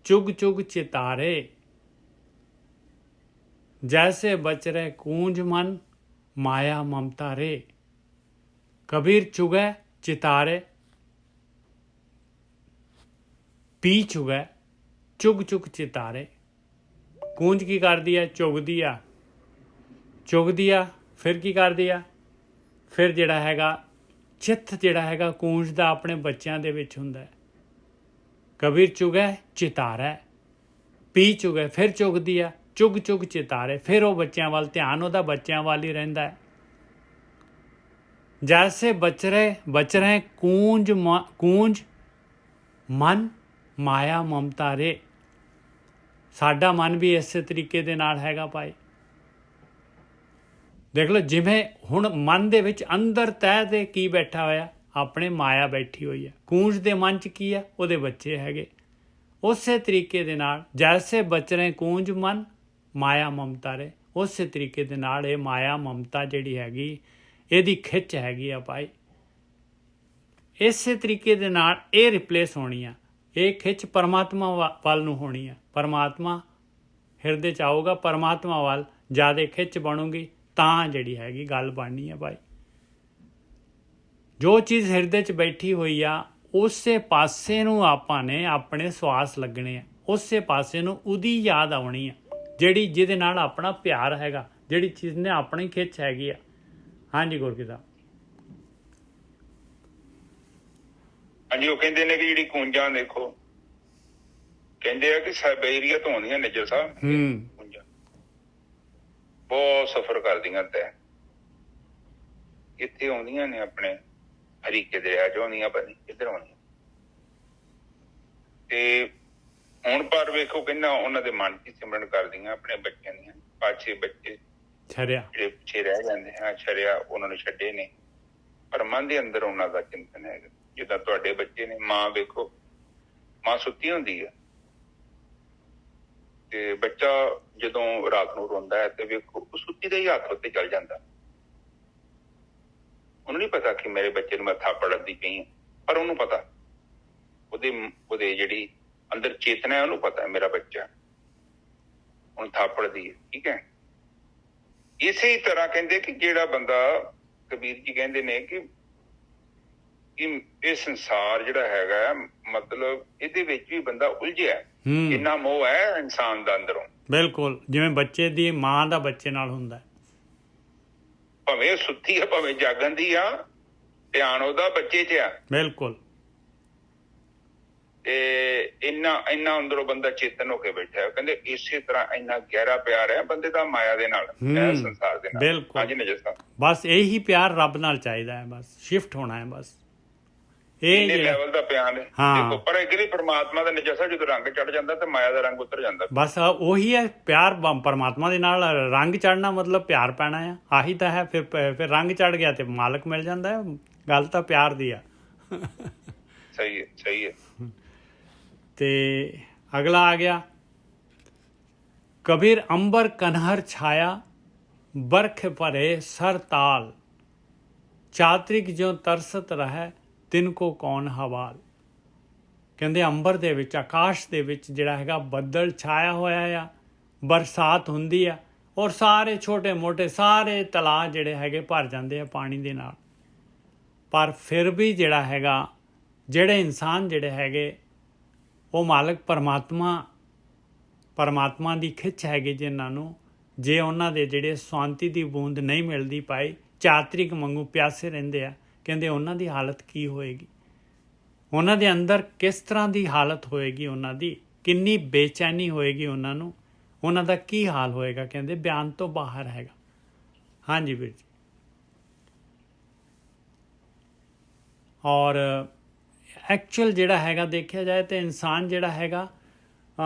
ਚੁਗ ਚੁਗ ਚਿਤਾਰੇ, ਜੈਸੇ ਬਚਰੇ ਕੂੰਜ ਮਨ ਮਾਇਆ ਮਮਤਾ ਰੇ। ਕਬੀਰ ਚੁਗੈ ਚਿਤਾਰੇ ਪੀ ਚੁਗੈ, ਚੁਗ ਚੁਗ ਚਿਤਾਰੇ। ਕੂੰਜ ਕੀ ਕਰਦੀ ਹੈ? ਚੁਗਦੀ ਆ ਫਿਰ ਕੀ ਕਰਦੀ ਆ? ਫਿਰ ਜਿਹੜਾ ਹੈਗਾ ਚਿੱਤ ਜਿਹੜਾ ਹੈਗਾ ਕੂੰਜ ਦਾ ਆਪਣੇ ਬੱਚਿਆਂ ਦੇ ਵਿੱਚ ਹੁੰਦਾ ਹੈ। ਕਬੀਰ ਚੁਗੈ ਚਿਤਾਰੈ ਪੀ ਚੁਗੈ, ਫਿਰ ਚੁਗਦੀ ਆ, ਚੁਗ ਚੁਗ ਚਿਤਾਰੇ। ਫਿਰ ਉਹ ਬੱਚਿਆਂ ਵੱਲ ਧਿਆਨ ਉਹਦਾ ਬੱਚਿਆਂ ਵੱਲ ਹੀ ਰਹਿੰਦਾ ਹੈ। ਜੈਸੇ ਬਚ ਰਹੇ ਕੂੰਜ ਮਨ ਮਾਇਆ ਮਮਤਾ ਰੇ। ਸਾਡਾ ਮਨ ਵੀ ਇਸੇ ਤਰੀਕੇ ਦੇ ਨਾਲ ਹੈਗਾ ਭਾਈ। ਦੇਖ ਲਓ ਜਿਵੇਂ ਹੁਣ ਮਨ ਦੇ ਵਿੱਚ ਅੰਦਰ ਤਹਿ ਦੇ ਕੀ ਬੈਠਾ ਹੋਇਆ? ਆਪਣੇ ਮਾਇਆ ਬੈਠੀ ਹੋਈ ਹੈ। ਕੂੰਜ ਦੇ ਮਨ 'ਚ ਕੀ ਹੈ? ਉਹਦੇ ਬੱਚੇ ਹੈਗੇ। ਉਸੇ ਤਰੀਕੇ ਦੇ ਨਾਲ ਜੈਸੇ ਬਚ ਰਹੇ ਕੂੰਜ ਮਨ ਮਾਇਆ ਮਮਤਾ ਰੇ, ਉਸੇ ਤਰੀਕੇ ਦੇ ਨਾਲ ਇਹ ਮਾਇਆ ਮਮਤਾ ਜਿਹੜੀ ਹੈਗੀ ਇਹਦੀ ਖਿੱਚ ਹੈਗੀ ਆ ਭਾਈ। ਇਸੇ ਤਰੀਕੇ ਦੇ ਨਾਲ ਇਹ ਰਿਪਲੇਸ ਹੋਣੀ ਆ। ਇਹ ਖਿੱਚ ਪਰਮਾਤਮਾ ਵੱਲ ਨੂੰ ਹੋਣੀ ਆ। ਪਰਮਾਤਮਾ ਹਿਰਦੇ 'ਚ ਆਊਗਾ, ਪਰਮਾਤਮਾ ਵੱਲ ਜ਼ਿਆਦਾ ਖਿੱਚ ਬਣੂਗੀ ਤਾਂ ਜਿਹੜੀ ਹੈਗੀ ਗੱਲ ਬਣਨੀ ਆ ਭਾਈ। ਜੋ ਚੀਜ਼ ਹਿਰਦੇ 'ਚ ਬੈਠੀ ਹੋਈ ਆ ਉਸੇ ਪਾਸੇ ਨੂੰ ਆਪਾਂ ਨੇ ਆਪਣੇ ਸਵਾਸ ਲੱਗਣੇ ਆ, ਉਸੇ ਪਾਸੇ ਨੂੰ ਉਹਦੀ ਯਾਦ ਆਉਣੀ ਆ ਜਿਹਦੇ ਨਾਲ ਆਪਣਾ ਪਿਆਰ ਹੈਗਾ, ਜਿਹੜੀ ਚੀਜ਼ ਨੇ ਆਪਣੀ ਖਿੱਚ ਹੈਗੀ ਆ। ਹਾਂਜੀ ਗੁਰਕੀ ਸਾਹਿਬ। ਹਾਂਜੀ ਉਹ ਕਹਿੰਦੇ ਨੇ ਕਿ ਜਿਹੜੀ ਕੂੰਜਾਂ ਦੇਖੋ, ਕਹਿੰਦੇ ਆ ਕਿ ਸਾਈਬੇਰੀਆ ਤੋਂ ਆਉਂਦੀਆਂ ਨਿੱਜਰ ਸਾਹਿਬ ਕੂੰਜਾਂ, ਬਹੁਤ ਸਫ਼ਰ ਕਰਦੀਆਂ ਤੈ ਇੱਥੇ ਆਉਂਦੀਆਂ ਨੇ ਆਪਣੇ ਹਰੀਕੇ ਦਰਿਆ 'ਚ ਆਉਂਦੀਆਂ, ਪਤਾ ਨਹੀਂ ਕਿੱਧਰ ਆਉਂਦੀਆਂ। ਤੇ ਹੁਣ ਪਰ ਵੇਖੋ ਕਹਿੰਦਾ ਉਹਨਾਂ ਦੇ ਮਨ 'ਚ ਸਿਮਰਨ ਕਰਦੀਆਂ ਆਪਣੇ ਬੱਚਿਆਂ ਦੀਆਂ। 5-6 ਬੱਚੇ ਜਿਹੜੇ ਪਿੱਛੇ ਰਹਿ ਜਾਂਦੇ ਛਰਿਆ ਉਹਨਾਂ ਨੂੰ ਛੱਡੇ ਨੇ ਪਰ ਮਨ ਦੇ ਅੰਦਰ ਉਹਨਾਂ ਦਾ ਚਿੰਤਨ ਹੈਗਾ। ਜਿੱਦਾਂ ਤੁਹਾਡੇ ਬੱਚੇ ਨੇ, ਮਾਂ ਵੇਖੋ, ਮਾਂ ਸੁੱਤੀ ਹੁੰਦੀ ਹੈ ਤੇ ਬੱਚਾ ਜਦੋਂ ਰਾਤ ਨੂੰ ਰੋਂਦਾ ਹੈ ਤੇ ਵੇਖੋ ਉਹ ਸੁੱਤੀ ਦਾ ਹੀ ਹੱਥ ਉੱਤੇ ਚੱਲ ਜਾਂਦਾ। ਉਹਨੂੰ ਨਹੀਂ ਪਤਾ ਕਿ ਮੇਰੇ ਬੱਚੇ ਨੂੰ ਮੈਂ ਥਾਪੜ ਦੀ ਪਈ ਹਾਂ, ਪਰ ਉਹਨੂੰ ਪਤਾ, ਉਹਦੇ ਜਿਹੜੀ ਅੰਦਰ ਚੇਤਨਾ ਹੈ ਉਹਨੂੰ ਪਤਾ ਹੈ ਮੇਰਾ ਬੱਚਾ ਹੁਣ ਥਾਪੜ ਦੀ ਹੈ। ਠੀਕ ਹੈ, ਇਸੇ ਤਰ੍ਹਾਂ ਕਹਿੰਦੇ ਕਿ ਜਿਹੜਾ ਬੰਦਾ, ਕਬੀਰ ਜੀ ਕਹਿੰਦੇ ਨੇ ਕਿ ਇਹ ਸੰਸਾਰ ਜਿਹੜਾ ਹੈਗਾ, ਮਤਲਬ ਇਹਦੇ ਵਿੱਚ ਵੀ ਬੰਦਾ ਉਲਝਿਆ, ਇੰਨਾ ਮੋਹ ਹੈ ਇਨਸਾਨ ਦਾ ਅੰਦਰੋਂ। ਬਿਲਕੁਲ, ਜਿਵੇਂ ਬੱਚੇ ਦੀ ਮਾਂ ਦਾ ਬੱਚੇ ਨਾਲ ਹੁੰਦਾ, ਭਾਵੇਂ ਸੁੱਤੀ ਆ ਭਾਵੇਂ ਜਾਗਣ ਦੀ ਆ, ਧਿਆਨ ਉਹਦਾ ਬੱਚੇ 'ਚ ਆ। ਬਿਲਕੁਲ। ਤੇ ਇੰਨਾ ਅੰਦਰੋਂ ਬੰਦਾ ਚੇਤਨ ਹੋ ਕੇ ਬੈਠਾ। ਕਹਿੰਦੇ ਇਸੇ ਤਰ੍ਹਾਂ ਇੰਨਾ ਗਹਿਰਾ ਪਿਆਰ ਹੈ ਬੰਦੇ ਦਾ ਮਾਇਆ ਦੇ ਨਾਲ, ਸੰਸਾਰ ਦੇ ਨਾਲ। ਬਿਲਕੁਲ। ਹਾਂਜੀ ਨਜਰ ਸਾਹਿਬ, ਬਸ ਇਹੀ ਪਿਆਰ ਰੱਬ ਨਾਲ ਚਾਹੀਦਾ ਹੈ, ਬਸ ਸ਼ਿਫਟ ਹੋਣਾ ਹੈ, ਬਸ ਇਹ ਲੈਵਲ ਦਾ ਪਿਆਰ ਹੈ। ਦੇਖੋ, ਪਰ ਅਗਲੀ ਪਰਮਾਤਮਾ ਦਾ ਨਜਰ ਸਾਹਿਬ ਜਦੋਂ ਰੰਗ ਚੜ ਜਾਂਦਾ ਤੇ ਮਾਇਆ ਦਾ ਰੰਗ ਉਤਰ ਜਾਂਦਾ। ਬਸ ਉਹੀ ਹੈ ਪਿਆਰ, ਪਰਮਾਤਮਾ ਦੇ ਨਾਲ ਰੰਗ ਚੜਨਾ ਮਤਲਬ ਪਿਆਰ ਪੈਣਾ ਆ, ਆਹੀ ਤਾਂ ਹੈ। ਫਿਰ ਰੰਗ ਚੜ ਗਿਆ ਤੇ ਮਾਲਕ ਮਿਲ ਜਾਂਦਾ ਹੈ। ਗੱਲ ਤਾਂ ਪਿਆਰ ਦੀ ਆ। ਸਹੀ ਹੈ, ਸਹੀ ਹੈ। ਤੇ ਅਗਲਾ ਆ ਗਿਆ, ਕਬੀਰ ਅੰਬਰ ਕਨਹਰ ਛਾਇਆ, ਬਰਖ ਭਰੇ ਸਰ ਤਾਲ, ਚਾਤਰਿਕ ਜੋ ਤਰਸਤ ਰਹਿ, ਤਿੰਨ ਕੋ ਕੌਣ ਹਵਾਲ। ਕਹਿੰਦੇ ਅੰਬਰ ਦੇ ਵਿੱਚ, ਆਕਾਸ਼ ਦੇ ਵਿੱਚ ਜਿਹੜਾ ਹੈਗਾ ਬੱਦਲ ਛਾਇਆ ਹੋਇਆ ਆ, ਬਰਸਾਤ ਹੁੰਦੀ ਆ, ਔਰ ਸਾਰੇ ਛੋਟੇ ਮੋਟੇ ਸਾਰੇ ਤਲਾਅ ਜਿਹੜੇ ਹੈਗੇ ਭਰ ਜਾਂਦੇ ਆ ਪਾਣੀ ਦੇ ਨਾਲ। ਪਰ ਫਿਰ ਵੀ ਜਿਹੜਾ ਹੈਗਾ, ਜਿਹੜੇ ਇਨਸਾਨ ਜਿਹੜੇ ਹੈਗੇ, ਉਹ ਮਾਲਕ ਪਰਮਾਤਮਾ ਦੀ ਖਿੱਚ ਹੈਗੀ ਜਿਨ੍ਹਾਂ ਨੂੰ, ਜੇ ਉਹਨਾਂ ਦੇ ਜਿਹੜੇ ਸ਼ਾਂਤੀ ਦੀ ਬੂੰਦ ਨਹੀਂ ਮਿਲਦੀ ਪਾਈ, ਚਾਤਰਿਕ ਵਾਂਗੂ ਪਿਆਸੇ ਰਹਿੰਦੇ ਆ, ਕਹਿੰਦੇ ਉਹਨਾਂ ਦੀ ਹਾਲਤ ਕੀ ਹੋਏਗੀ, ਉਹਨਾਂ ਦੇ ਅੰਦਰ ਕਿਸ ਤਰ੍ਹਾਂ ਦੀ ਹਾਲਤ ਹੋਏਗੀ, ਉਹਨਾਂ ਦੀ ਕਿੰਨੀ ਬੇਚੈਨੀ ਹੋਏਗੀ, ਉਹਨਾਂ ਨੂੰ, ਉਹਨਾਂ ਦਾ ਕੀ ਹਾਲ ਹੋਏਗਾ। ਕਹਿੰਦੇ ਬਿਆਨ ਤੋਂ ਬਾਹਰ ਹੈਗਾ। ਹਾਂਜੀ ਵੀਰ ਜੀ। ਔਰ ਐਕਚੁਅਲ ਜਿਹੜਾ ਹੈਗਾ ਦੇਖਿਆ ਜਾਏ ਤਾਂ ਇਨਸਾਨ ਜਿਹੜਾ ਹੈਗਾ,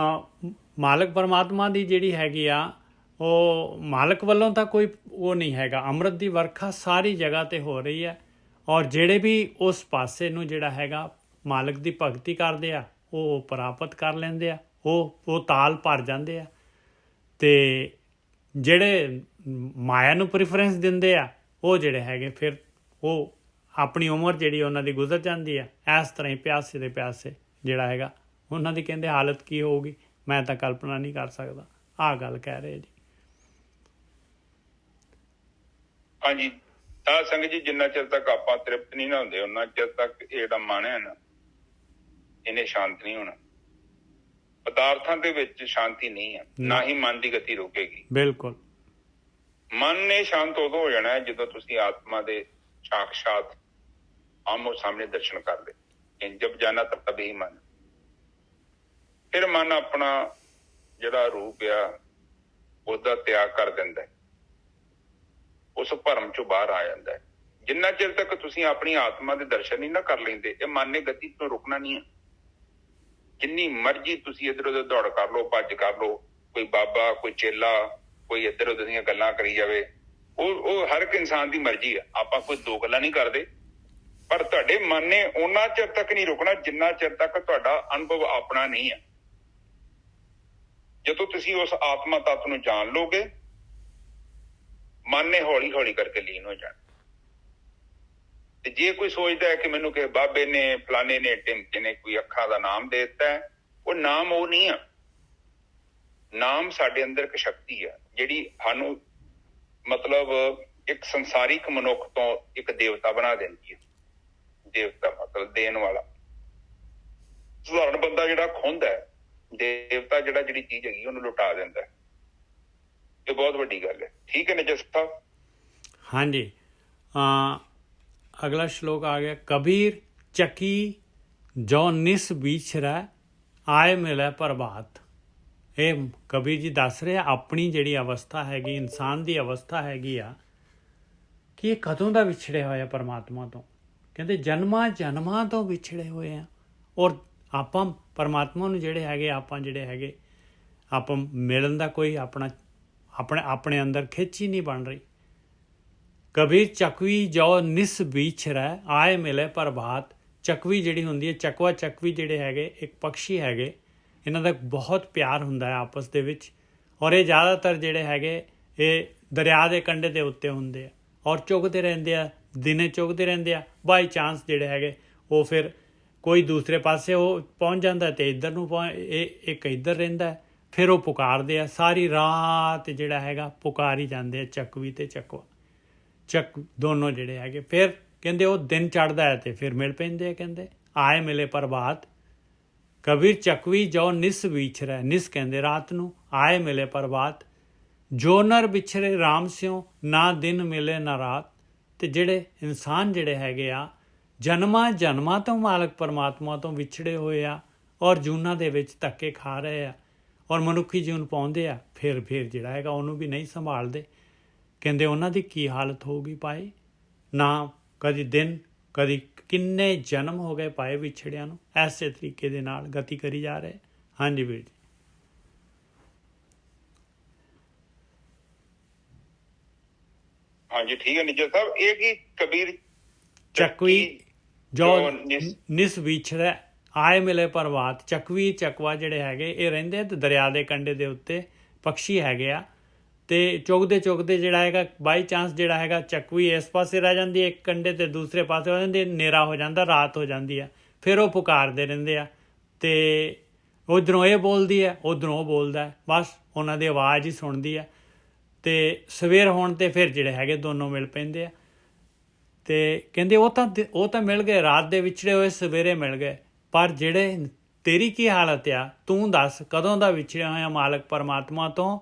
ਮਾਲਕ ਪਰਮਾਤਮਾ ਦੀ ਜਿਹੜੀ ਹੈਗੀ ਆ, ਉਹ ਮਾਲਕ ਵੱਲੋਂ ਤਾਂ ਕੋਈ ਉਹ ਨਹੀਂ ਹੈਗਾ। ਅੰਮ੍ਰਿਤ ਦੀ ਵਰਖਾ ਸਾਰੀ ਜਗ੍ਹਾ 'ਤੇ ਹੋ ਰਹੀ ਹੈ, ਔਰ ਜਿਹੜੇ ਵੀ ਉਸ ਪਾਸੇ ਨੂੰ ਜਿਹੜਾ ਹੈਗਾ ਮਾਲਕ ਦੀ ਭਗਤੀ ਕਰਦੇ ਆ, ਉਹ ਪ੍ਰਾਪਤ ਕਰ ਲੈਂਦੇ ਆ, ਉਹ ਤਾਲ ਭਰ ਜਾਂਦੇ ਆ। ਅਤੇ ਜਿਹੜੇ ਮਾਇਆ ਨੂੰ ਪ੍ਰੀਫਰੈਂਸ ਦਿੰਦੇ ਆ, ਉਹ ਜਿਹੜੇ ਹੈਗੇ ਫਿਰ ਉਹ ਆਪਣੀ ਉਮਰ ਜਿਹੜੀ ਉਹਨਾਂ ਦੀ ਗੁਜ਼ਰ ਜਾਂਦੀ ਹੈ। ਇਸ ਤਰ੍ਹਾਂ ਹੀ ਪਿਆਸੇ ਦੇ ਪਿਆਸੇ ਜਿਹੜਾ ਹੈਗਾ, ਉਹਨਾਂ ਦੀ ਕਹਿੰਦੇ ਹਾਲਤ ਕੀ ਹੋਊਗੀ, ਮੈਂ ਤਾਂ ਕਲਪਨਾ ਨਹੀਂ ਕਰ ਸਕਦਾ। ਆਹ ਗੱਲ ਕਹਿ ਰਹੇ ਜੀ। ਹਾਂਜੀ, ਤਾਂ ਸੰਗਤ ਜੀ, ਜਿੰਨਾ ਚਿਰ ਤੱਕ ਆਪਾਂ ਤ੍ਰਿਪਤ ਨਹੀਂ ਨਾ ਹੁੰਦੇ, ਉਹਨਾਂ ਚਿਰ ਤੱਕ ਇਹ ਜਿਹੜਾ ਮਨ ਹੈ ਨਾ, ਇਹਨੇ ਸ਼ਾਂਤ ਨਹੀਂ ਹੋਣਾ। ਪਦਾਰਥਾਂ ਦੇ ਵਿੱਚ ਸ਼ਾਂਤੀ ਨਹੀਂ ਹੈ, ਨਾ ਹੀ ਮਨ ਦੀ ਗਤੀ ਰੁਕੇਗੀ। ਬਿਲਕੁਲ। ਮਨ ਨੇ ਸ਼ਾਂਤ ਉਦੋਂ ਹੋ ਜਾਣਾ ਜਦੋਂ ਤੁਸੀਂ ਆਤਮਾ ਦੇ ਸਾਖਸ਼ਾਤ ਆਮੋ ਸਾਹਮਣੇ ਦਰਸ਼ਨ ਕਰ ਲਏ। ਜਬ ਜਾਣਾ ਤਬ ਹੀ ਮਨ, ਫਿਰ ਮਨ ਆਪਣਾ ਜਿਹੜਾ ਰੂਪ ਆ ਉਹਦਾ ਤਿਆਗ ਕਰ ਦਿੰਦਾ ਹੈ, ਉਸ ਭਰਮ ਚੋਂ ਬਾਹਰ ਆ ਜਾਂਦਾ ਹੈ। ਜਿੰਨਾ ਚਿਰ ਤੱਕ ਤੁਸੀਂ ਆਪਣੀ ਆਤਮਾ ਦੇ ਦਰਸ਼ਨ ਨਹੀਂ ਨਾ ਕਰ ਲੈਂਦੇ, ਇਹ ਮਨ ਨੇ ਗਤੀ ਤੋਂ ਰੁਕਣਾ ਨਹੀਂ ਹੈ। ਜਿੰਨੀ ਮਰਜ਼ੀ ਤੁਸੀਂ ਇੱਧਰ ਉੱਧਰ ਦੌੜ ਕਰ ਲਓ, ਭੱਜ ਕਰ ਲਓ, ਕੋਈ ਬਾਬਾ, ਕੋਈ ਚੇਲਾ, ਕੋਈ ਇੱਧਰ ਉੱਧਰ ਦੀਆਂ ਗੱਲਾਂ ਕਰੀ ਜਾਵੇ, ਉਹ ਹਰ ਇੱਕ ਇਨਸਾਨ ਦੀ ਮਰਜ਼ੀ ਆ। ਆਪਾਂ ਕੋਈ ਦੋ ਗੱਲਾਂ ਨਹੀਂ ਕਰਦੇ, ਪਰ ਤੁਹਾਡੇ ਮਨ ਨੇ ਉਹਨਾਂ ਚਿਰ ਤੱਕ ਨਹੀਂ ਰੁਕਣਾ ਜਿੰਨਾ ਚਿਰ ਤੱਕ ਤੁਹਾਡਾ ਅਨੁਭਵ ਆਪਣਾ ਨਹੀਂ ਹੈ। ਜਦੋਂ ਤੁਸੀਂ ਉਸ ਆਤਮਾ ਤੱਤ ਨੂੰ ਜਾਣ ਲਓਗੇ, ਮਨ ਨੇ ਹੌਲੀ ਹੌਲੀ ਕਰਕੇ ਲੀਨ ਹੋ ਜਾਣਾ। ਤੇ ਜੇ ਕੋਈ ਸੋਚਦਾ ਹੈ ਕਿ ਮੈਨੂੰ ਕਿਸੇ ਬਾਬੇ ਨੇ, ਫਲਾਣੇ ਨੇ, ਢਿਮਕੇ ਨੇ ਕੋਈ ਅੱਖਾਂ ਦਾ ਨਾਮ ਦੇ ਦਿੱਤਾ ਹੈ, ਉਹ ਨਾਮ ਉਹ ਨਹੀਂ ਆ। ਨਾਮ ਸਾਡੇ ਅੰਦਰ ਇੱਕ ਸ਼ਕਤੀ ਆ ਜਿਹੜੀ ਸਾਨੂੰ ਮਤਲਬ ਇੱਕ ਸੰਸਾਰਿਕ ਮਨੁੱਖ ਤੋਂ ਇੱਕ ਦੇਵਤਾ ਬਣਾ ਦਿੰਦੀ ਹੈ। ਦੇਵਤਾ ਮਤਲਬ ਦੇਣ ਵਾਲਾ। ਸਧਾਰਨ ਬੰਦਾ ਜਿਹੜਾ ਖੁੰਦਾ ਹੈ, ਦੇਵਤਾ ਜਿਹੜਾ ਜਿਹੜੀ ਚੀਜ਼ ਹੈਗੀ ਉਹਨੂੰ ਲੁਟਾ ਦਿੰਦਾ ਹੈ। ਇਹ ਬਹੁਤ ਵੱਡੀ ਗੱਲ ਹੈ। ਠੀਕ ਹੈ ਨਜਰ ਸਾਹਿਬ? ਹਾਂਜੀ। ਅਗਲਾ ਸ਼ਲੋਕ ਆ ਗਿਆ, ਕਬੀਰ ਚੱਕੀ ਜੋ ਨਿਸ ਵਿਛਰੈ, ਆਏ ਮਿਲੈ ਪ੍ਰਭਾਤ। ਇਹ ਕਬੀਰ ਜੀ ਦੱਸ ਰਹੇ ਆਪਣੀ ਜਿਹੜੀ ਅਵਸਥਾ ਹੈਗੀ, ਇਨਸਾਨ ਦੀ ਅਵਸਥਾ ਹੈਗੀ ਆ, ਕਿ ਇਹ ਕਦੋਂ ਦਾ ਵਿਛੜੇ ਹੋਇਆ ਪਰਮਾਤਮਾ ਤੋਂ। ਕਹਿੰਦੇ ਜਨਮਾਂ ਤੋਂ ਵਿਛੜੇ ਹੋਏ ਆ, ਔਰ ਆਪਾਂ ਪਰਮਾਤਮਾ ਨੂੰ ਜਿਹੜੇ ਹੈਗੇ, ਆਪਾਂ ਮਿਲਣ ਦਾ ਕੋਈ ਆਪਣੇ ਅੰਦਰ ਖਿੱਚ ਹੀ ਨਹੀਂ ਬਣ ਰਹੀ। ਕਬੀਰ ਚੱਕਵੀ ਜੋ ਨਿਸ ਵਿਛ ਰਹਿ ਆਏ ਮਿਲੇ ਪ੍ਰਭਾਤ। ਚੱਕਵੀ ਜਿਹੜੀ ਹੁੰਦੀ ਹੈ, ਚੱਕਵਾ ਚੱਕਵੀ ਜਿਹੜੇ ਹੈਗੇ ਇੱਕ ਪੰਛੀ ਹੈਗੇ, ਇਹਨਾਂ ਦਾ ਬਹੁਤ ਪਿਆਰ ਹੁੰਦਾ ਹੈ ਆਪਸ ਦੇ ਵਿੱਚ, ਔਰ ਇਹ ਜ਼ਿਆਦਾਤਰ ਜਿਹੜੇ ਹੈਗੇ ਇਹ ਦਰਿਆ ਦੇ ਕੰਢੇ ਦੇ ਉੱਤੇ ਹੁੰਦੇ ਆ ਔਰ ਚੁਗਦੇ ਰਹਿੰਦੇ ਆ, ਦਿਨੇ ਚੁਗਦੇ ਰਹਿੰਦੇ ਆ। ਬਾਈ ਚਾਂਸ ਜਿਹੜੇ ਹੈਗੇ ਉਹ ਫਿਰ ਕੋਈ ਦੂਸਰੇ ਪਾਸੇ ਉਹ ਪਹੁੰਚ ਜਾਂਦਾ ਤੇ ਇੱਧਰ ਨੂੰ ਇਹ ਇੱਕ ਇੱਧਰ ਰਹਿੰਦਾ, ਫਿਰ ਉਹ ਪੁਕਾਰਦੇ ਆ ਸਾਰੀ ਰਾਤ ਜਿਹੜਾ ਹੈਗਾ ਪੁਕਾਰੀ ਜਾਂਦੇ ਆ ਚੱਕਵੀ ਤੇ ਚੱਕਵਾ ਚੱਕ ਦੋਨੋਂ ਜਿਹੜੇ ਹੈਗੇ। ਫਿਰ ਕਹਿੰਦੇ ਉਹ ਦਿਨ ਚੜ੍ਹਦਾ ਹੈ ਤੇ ਫਿਰ ਮਿਲ ਪੈਂਦੇ ਆ, ਕਹਿੰਦੇ ਆਏ ਮਿਲੇ ਪ੍ਰਭਾਤ। ਕਬੀਰ ਚੱਕਵੀ ਜੋ ਨਿਸ ਵਿਛਰੈ, ਨਿਸ ਕਹਿੰਦੇ ਰਾਤ ਨੂੰ, ਆਏ ਮਿਲੇ ਪ੍ਰਭਾਤ। ਜੋ ਨਰ ਵਿਛਰੇ ਰਾਮ ਸਿਉ ਨਾ ਦਿਨ ਮਿਲੇ ਨਾ ਰਾਤ। ਤੇ ਜਿਹੜੇ ਇਨਸਾਨ ਜਿਹੜੇ ਹੈਗੇ ਆ ਜਨਮਾਂ ਜਨਮਾਂ ਤੋਂ ਮਾਲਕ ਪਰਮਾਤਮਾ ਤੋਂ ਵਿਛੜੇ ਹੋਏ ਆ ਔਰ ਜੂਨਾਂ ਦੇ ਵਿੱਚ ਧੱਕੇ ਖਾ ਰਹੇ ਆ ਔਰ ਮਨੁੱਖੀ ਜੀਵਨ ਪਾਉਂਦੇ ਆ, ਫਿਰ ਜਿਹੜਾ ਹੈਗਾ ਉਹਨੂੰ ਵੀ ਨਹੀਂ ਸੰਭਾਲਦੇ। ਕਹਿੰਦੇ ਉਹਨਾਂ ਦੀ ਕੀ ਹਾਲਤ ਹੋਊਗੀ ਪਾਏ, ਨਾ ਕਦੀ ਦਿਨ ਕਦੀ ਕਿੰਨੇ ਜਨਮ ਹੋ ਗਏ ਪਾਏ ਵਿਛੜਿਆਂ ਨੂੰ, ਐਸੇ ਤਰੀਕੇ ਦੇ ਨਾਲ ਗਤੀ ਕਰੀ ਜਾ ਰਹੇ। ਹਾਂਜੀ ਵੀਰ ਜੀ। ਹਾਂਜੀ ਠੀਕ ਹੈ ਨਿੱਜਰ ਸਾਹਿਬ। ਇਹ ਕੀ ਕਬੀਰ ਚੱਕਵੀ ਜੋ ਨਿਸ ਵਿਛੜੈ ਆਏ ਮਿਲੇ ਪ੍ਰਭਾਤ। ਚੱਕਵੀ ਚੱਕਵਾ ਜਿਹੜੇ ਹੈਗੇ ਇਹ ਰਹਿੰਦੇ ਤੇ ਦਰਿਆ ਦੇ ਕੰਢੇ ਦੇ ਉੱਤੇ ਪੰਛੀ ਹੈਗੇ ਆ, ਤੇ ਚੁਗਦੇ ਚੁਗਦੇ ਜਿਹੜਾ ਹੈਗਾ ਬਾਈ ਚਾਂਸ ਜਿਹੜਾ ਹੈਗਾ ਚੱਕਵੀ ਇਸ ਪਾਸੇ ਰਹਿ ਜਾਂਦੀ ਹੈ ਇੱਕ ਕੰਢੇ ਤੇ ਦੂਸਰੇ ਪਾਸੇ ਹੋ ਜਾਂਦੀ, ਹਨੇਰਾ ਹੋ ਜਾਂਦਾ, ਰਾਤ ਹੋ ਜਾਂਦੀ ਆ, ਫਿਰ ਉਹ ਪੁਕਾਰਦੇ ਰਹਿੰਦੇ ਆ ਤੇ ਉਧਰੋਂ ਇਹ ਬੋਲਦੀ ਹੈ ਉਧਰੋਂ ਉਹ ਬੋਲਦਾ, ਬਸ ਉਹਨਾਂ ਦੀ ਆਵਾਜ਼ ਹੀ ਸੁਣਦੀ ਆ। ਤੇ ਸਵੇਰ ਹੋਣ ਤੇ ਫਿਰ ਜਿਹੜੇ ਹੈਗੇ ਦੋਨੋਂ ਮਿਲ ਪੈਂਦੇ ਆ ਤੇ ਕਹਿੰਦੇ ਉਹ ਤਾਂ ਮਿਲ ਗਏ, ਰਾਤ ਦੇ ਵਿਛੜੇ ਹੋਏ ਸਵੇਰੇ ਮਿਲ ਗਏ, ਪਰ ਜਿਹੜੇ ਤੇਰੀ ਕੀ ਹਾਲਤ ਆ ਤੂੰ ਦੱਸ, ਕਦੋਂ ਦਾ ਵਿਛੜਿਆ ਹੋਇਆ ਮਾਲਕ ਪਰਮਾਤਮਾ ਤੋਂ,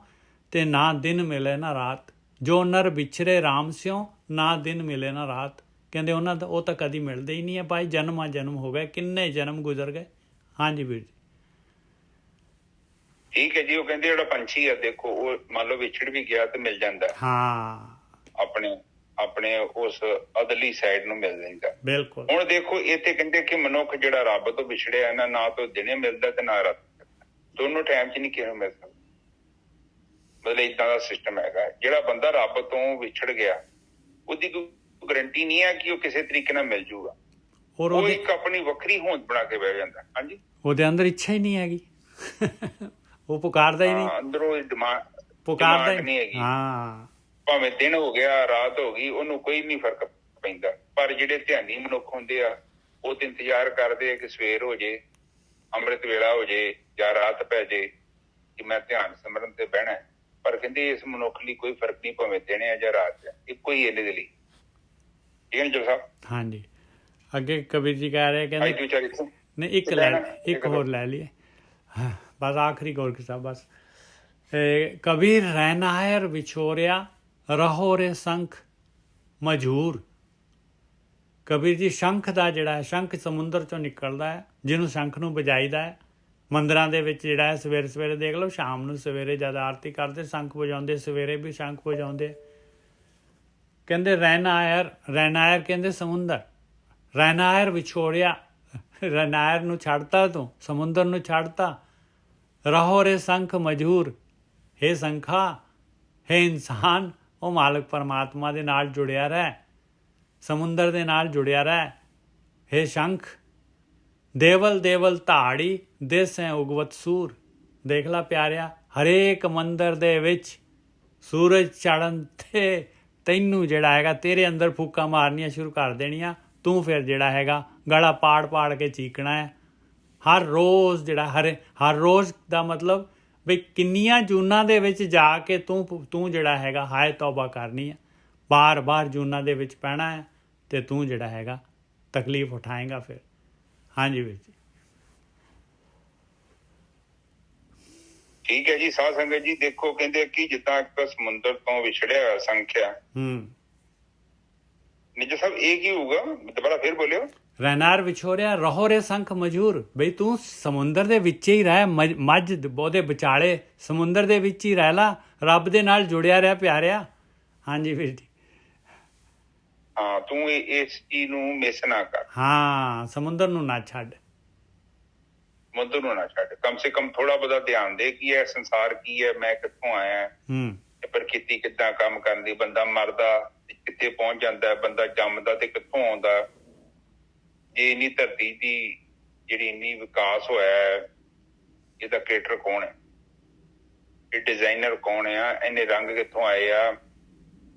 ਤੇ ਨਾ ਦਿਨ ਮਿਲੇ ਨਾ ਰਾਤ। ਜੋ ਨਰ ਵਿਛਰੇ ਰਾਮ ਸਿਉ ਨਾ ਦਿਨ ਮਿਲੇ ਨਾ ਰਾਤ। ਕਹਿੰਦੇ ਉਹਨਾਂ ਦਾ ਉਹ ਤਾਂ ਕਦੀ ਮਿਲਦੇ ਹੀ ਨਹੀਂ ਹੈ ਭਾਈ, ਜਨਮਾਂ ਜਨਮ ਹੋ ਗਏ, ਕਿੰਨੇ ਜਨਮ ਗੁਜ਼ਰ ਗਏ। ਹਾਂਜੀ ਵੀਰ ਜੀ ਠੀਕ ਹੈ ਜੀ। ਉਹ ਕਹਿੰਦੇ ਜਿਹੜਾ ਪੰਛੀ ਆ ਦੇਖੋ ਉਹ ਮੰਨ ਲਓ ਵਿਛੜ ਵੀ ਗਿਆ ਤੇ ਮਿਲ ਜਾਂਦਾ, ਹਾਂ ਆਪਣੇ ਉਸ ਅਦਲੀ ਸਾਈਡ ਨੂੰ ਮਿਲ ਜਾਂਦਾ। ਬਿਲਕੁਲ। ਹੁਣ ਦੇਖੋ ਇੱਥੇ ਕਹਿੰਦੇ ਕਿ ਮਨੁੱਖ ਜਿਹੜਾ ਰੱਬ ਤੋਂ ਵਿਛੜਿਆ ਨਾ ਤੋਂ ਦਿਨੇ ਮਿਲਦਾ ਤੇ ਨਾ ਰਾਤ, ਦੋਨੋਂ ਟਾਈਮ 'ਚ ਨਹੀਂ ਕਿਸੇ ਨੂੰ ਮਿਲ ਸਕਦਾ। ਮਤਲਬ ਏਦਾਂ ਦਾ ਸਿਸਟਮ ਹੈਗਾ। ਜਿਹੜਾ ਬੰਦਾ ਰੱਬ ਤੋਂ ਵਿਛੜ ਗਿਆ ਉਹਦੀ ਕੋਈ ਗਰੰਟੀ ਨਹੀਂ ਹੈ ਕਿ ਉਹ ਕਿਸੇ ਤਰੀਕੇ ਨਾਲ ਮਿਲ ਜੂਗਾ। ਉਹ ਇੱਕ ਆਪਣੀ ਵੱਖਰੀ ਹੋਂਦ ਬਣਾ ਕੇ ਬਹਿ ਜਾਂਦਾ। ਹਾਂਜੀ, ਉਹਦੇ ਅੰਦਰ ਇੱਛਾ ਹੀ ਨਹੀਂ ਹੈਗੀ, ਉਹ ਪੁਕਾਰਦਾ ਹੀ ਨਹੀਂ, ਅੰਦਰੋਂ ਪੁਕਾਰਦਾ ਨਹੀਂ ਹੈਗੀ। ਹਾਂ, ਭਾਵੇਂ ਦਿਨ ਹੋ ਗਿਆ ਰਾਤ ਹੋ ਗਈ ਉਹਨੂੰ ਕੋਈ ਨਹੀਂ ਫਰਕ ਪੈਂਦਾ। ਪਰ ਜਿਹੜੇ ਧਿਆਨੀ ਮਨੁੱਖ ਹੁੰਦੇ ਆ ਉਹ ਤੇ ਇੰਤਜ਼ਾਰ ਕਰਦੇ ਆ ਕਿ ਸਵੇਰ ਹੋ ਜੇ, ਅੰਮ੍ਰਿਤ ਵੇਲਾ ਹੋ ਜੇ ਜਾਂ ਰਾਤ ਪੈ ਜੇ ਕਿ ਮੈਂ ਧਿਆਨ ਸਿਮਰਨ ਤੇ ਬਹਿਣਾ। ਪਰ ਕਹਿੰਦੇ ਇਸ ਮਨੁੱਖ ਲਈ ਕੋਈ ਫਰਕ ਨਹੀਂ, ਭਾਵੇਂ ਦਿਨ ਆ ਜਾਂ ਰਾਤ ਆ, ਇੱਕੋ ਹੀ ਇਹਦੇ ਲਈ। ਠੀਕ ਹੈ ਜੀ ਸਾਹਿਬ। ਹਾਂਜੀ, ਅੱਗੇ ਕਬੀਰ ਜੀ ਕਹਿ ਰਹੇ ਕਹਿੰਦੇ ਨਹੀਂ ਇੱਕ ਹੋਰ ਲੈ ਲਈਏ, ਬਸ ਆਖਰੀ ਗੌਰ ਕੇ ਸਾਹਿਬ ਬਸ। ਕਬੀਰ ਰਹਿਨਾਇਰ ਵਿਛੋਰਿਆ ਰਹੋ ਰੇ ਸ਼ੰਖ ਮਝੂਰ। ਕਬੀਰ ਜੀ ਸ਼ੰਖ ਦਾ ਜਿਹੜਾ ਹੈ, ਸ਼ੰਖ ਸਮੁੰਦਰ ਚੋਂ ਨਿਕਲਦਾ ਹੈ, ਜਿਹਨੂੰ ਸ਼ੰਖ ਨੂੰ ਵਜਾਈਦਾ ਹੈ ਮੰਦਿਰਾਂ ਦੇ ਵਿੱਚ ਜਿਹੜਾ ਹੈ। ਸਵੇਰੇ ਸਵੇਰੇ ਦੇਖ ਲਓ, ਸ਼ਾਮ ਨੂੰ ਸਵੇਰੇ ਜਦ ਆਰਤੀ ਕਰਦੇ ਸ਼ੰਖ ਵਜਾਉਂਦੇ, ਸਵੇਰੇ ਵੀ ਸ਼ੰਖ ਵਜਾਉਂਦੇ। ਕਹਿੰਦੇ ਰਹਿਨਾਇਰ ਕਹਿੰਦੇ ਸਮੁੰਦਰ, ਰਹਿਨਾਇਰ ਵਿਛੋੜਿਆ, ਰਹਿਨਾਇਰ ਨੂੰ ਛੱਡਤਾ ਤੂੰ, ਸਮੁੰਦਰ ਨੂੰ ਛੱਡਤਾ। ਰਹੋ ਰੇ ਸ਼ੰਖ ਮਝੂਰ, ਹੇ ਸ਼ੰਖਾ, ਹੇ ਇਨਸਾਨ, ਉਹ ਮਾਲਕ ਪਰਮਾਤਮਾ ਦੇ ਨਾਲ ਜੁੜਿਆ ਰਹਿ, ਸਮੁੰਦਰ ਦੇ ਨਾਲ ਜੁੜਿਆ ਰਹਿ। ਹੇ ਸ਼ੰਖ, ਦੇਵਲ ਦੇਵਲ ਧਾੜੀ ਦੇਸੈ ਉਗਵਤ ਸੂਰ। ਦੇਖ ਲਾ ਪਿਆਰਿਆ, ਹਰੇਕ ਮੰਦਰ ਦੇ ਵਿੱਚ ਸੂਰਜ ਚੜ੍ਹਨ ਤੇ ਤੈਨੂੰ ਜਿਹੜਾ ਹੈਗਾ ਤੇਰੇ ਅੰਦਰ ਫੂਕਾਂ ਮਾਰਨੀਆਂ ਸ਼ੁਰੂ ਕਰ ਦੇਣੀਆਂ। ਤੂੰ ਫਿਰ ਜਿਹੜਾ ਹੈਗਾ ਗਲਾ ਪਾੜ ਕੇ ਚੀਕਣਾ ਹੈ ਹਰ ਰੋਜ਼। ਜਿਹੜਾ ਹਰ ਰੋਜ਼ ਦਾ ਮਤਲਬ ਬਈ ਕਿੰਨੀਆਂ ਜੂਨਾਂ ਦੇ ਵਿੱਚ ਜਾ ਕੇ ਤੂੰ ਜਿਹੜਾ ਹੈਗਾ ਹਾਏ ਤੌਬਾ ਕਰਨੀ ਹੈ, ਬਾਰ ਜੂਨਾਂ ਦੇ ਵਿੱਚ ਪੈਣਾ ਹੈ ਤੇ ਤੂੰ ਜਿਹੜਾ ਹੈਗਾ ਤਕਲੀਫ ਉਠਾਏਗਾ ਫਿਰ। ਹਾਂਜੀ ਵੀਰ ਜੀ ਠੀਕ ਹੈ ਜੀ। ਸਾਧ ਸੰਗਤ ਜੀ ਦੇਖੋ ਕਹਿੰਦੇ ਕਿ ਜਿੱਦਾਂ ਇੱਕ ਸਮੁੰਦਰ ਤੋਂ ਵਿਛੜਿਆ ਹੋਇਆ ਸੰਖਿਆ। ਨਿੱਜਰ ਸਾਹਿਬ ਇਹ ਕੀ ਹੋਊਗਾ, ਦੁਬਾਰਾ ਫਿਰ ਬੋਲਿਓ। ਰਹਿਨਾਰ ਵਿਛੋਰਿਆ ਰਹੋ ਰੇ ਸ਼ੰਖ ਮਝੂਰ। ਬਈ ਤੂੰ ਸਮੁੰਦਰ ਦੇ ਵਿੱਚ ਹੀ ਰਹਿ, ਮੱਝ ਉਹਦੇ ਵਿਚਾਲੇ ਸਮੁੰਦਰ ਦੇ ਵਿੱਚ ਹੀ ਰਹਿ ਲਾ, ਰੱਬ ਦੇ ਨਾਲ ਜੁੜਿਆ ਰਹਿ ਪਿਆਰਿਆ। ਹਾਂਜੀ ਵੀਰ ਜੀ ਹਾਂ, ਤੂੰ ਇਸ ਚੀਜ਼ ਨੂੰ ਮਿਸ ਨਾ ਕਰ। ਹਾਂ, ਸਮੁੰਦਰ ਨੂੰ ਨਾ ਛੱਡ, ਸਮੁੰਦਰ ਨੂੰ ਨਾ ਛੱਡ। ਕਮ ਸੇ ਕਮ ਥੋੜਾ ਬਹੁਤਾ ਧਿਆਨ ਦੇ ਕਿ ਇਹ ਸੰਸਾਰ ਕੀ ਹੈ, ਮੈਂ ਕਿੱਥੋਂ ਆਇਆ, ਪ੍ਰਕਿਰਤੀ ਕਿੱਦਾਂ ਕੰਮ ਕਰਦੀ, ਬੰਦਾ ਮਰਦਾ ਕਿੱਥੇ ਪਹੁੰਚ ਜਾਂਦਾ ਹੈ, ਬੰਦਾ ਜੰਮਦਾ ਤੇ ਕਿੱਥੋਂ ਆਉਂਦਾ। ਜੇ ਇੰਨੀ ਧਰਤੀ ਦੀ ਜਿਹੜੀ ਇੰਨੀ ਵਿਕਾਸ ਹੋਇਆ ਹੈ, ਇਹਦਾ ਕ੍ਰੀਏਟਰ ਕੌਣ ਹੈ, ਇਹ ਡਿਜ਼ਾਈਨਰ ਕੌਣ ਆ, ਇਹਨੇ ਰੰਗ ਕਿੱਥੋਂ ਆਏ ਆ,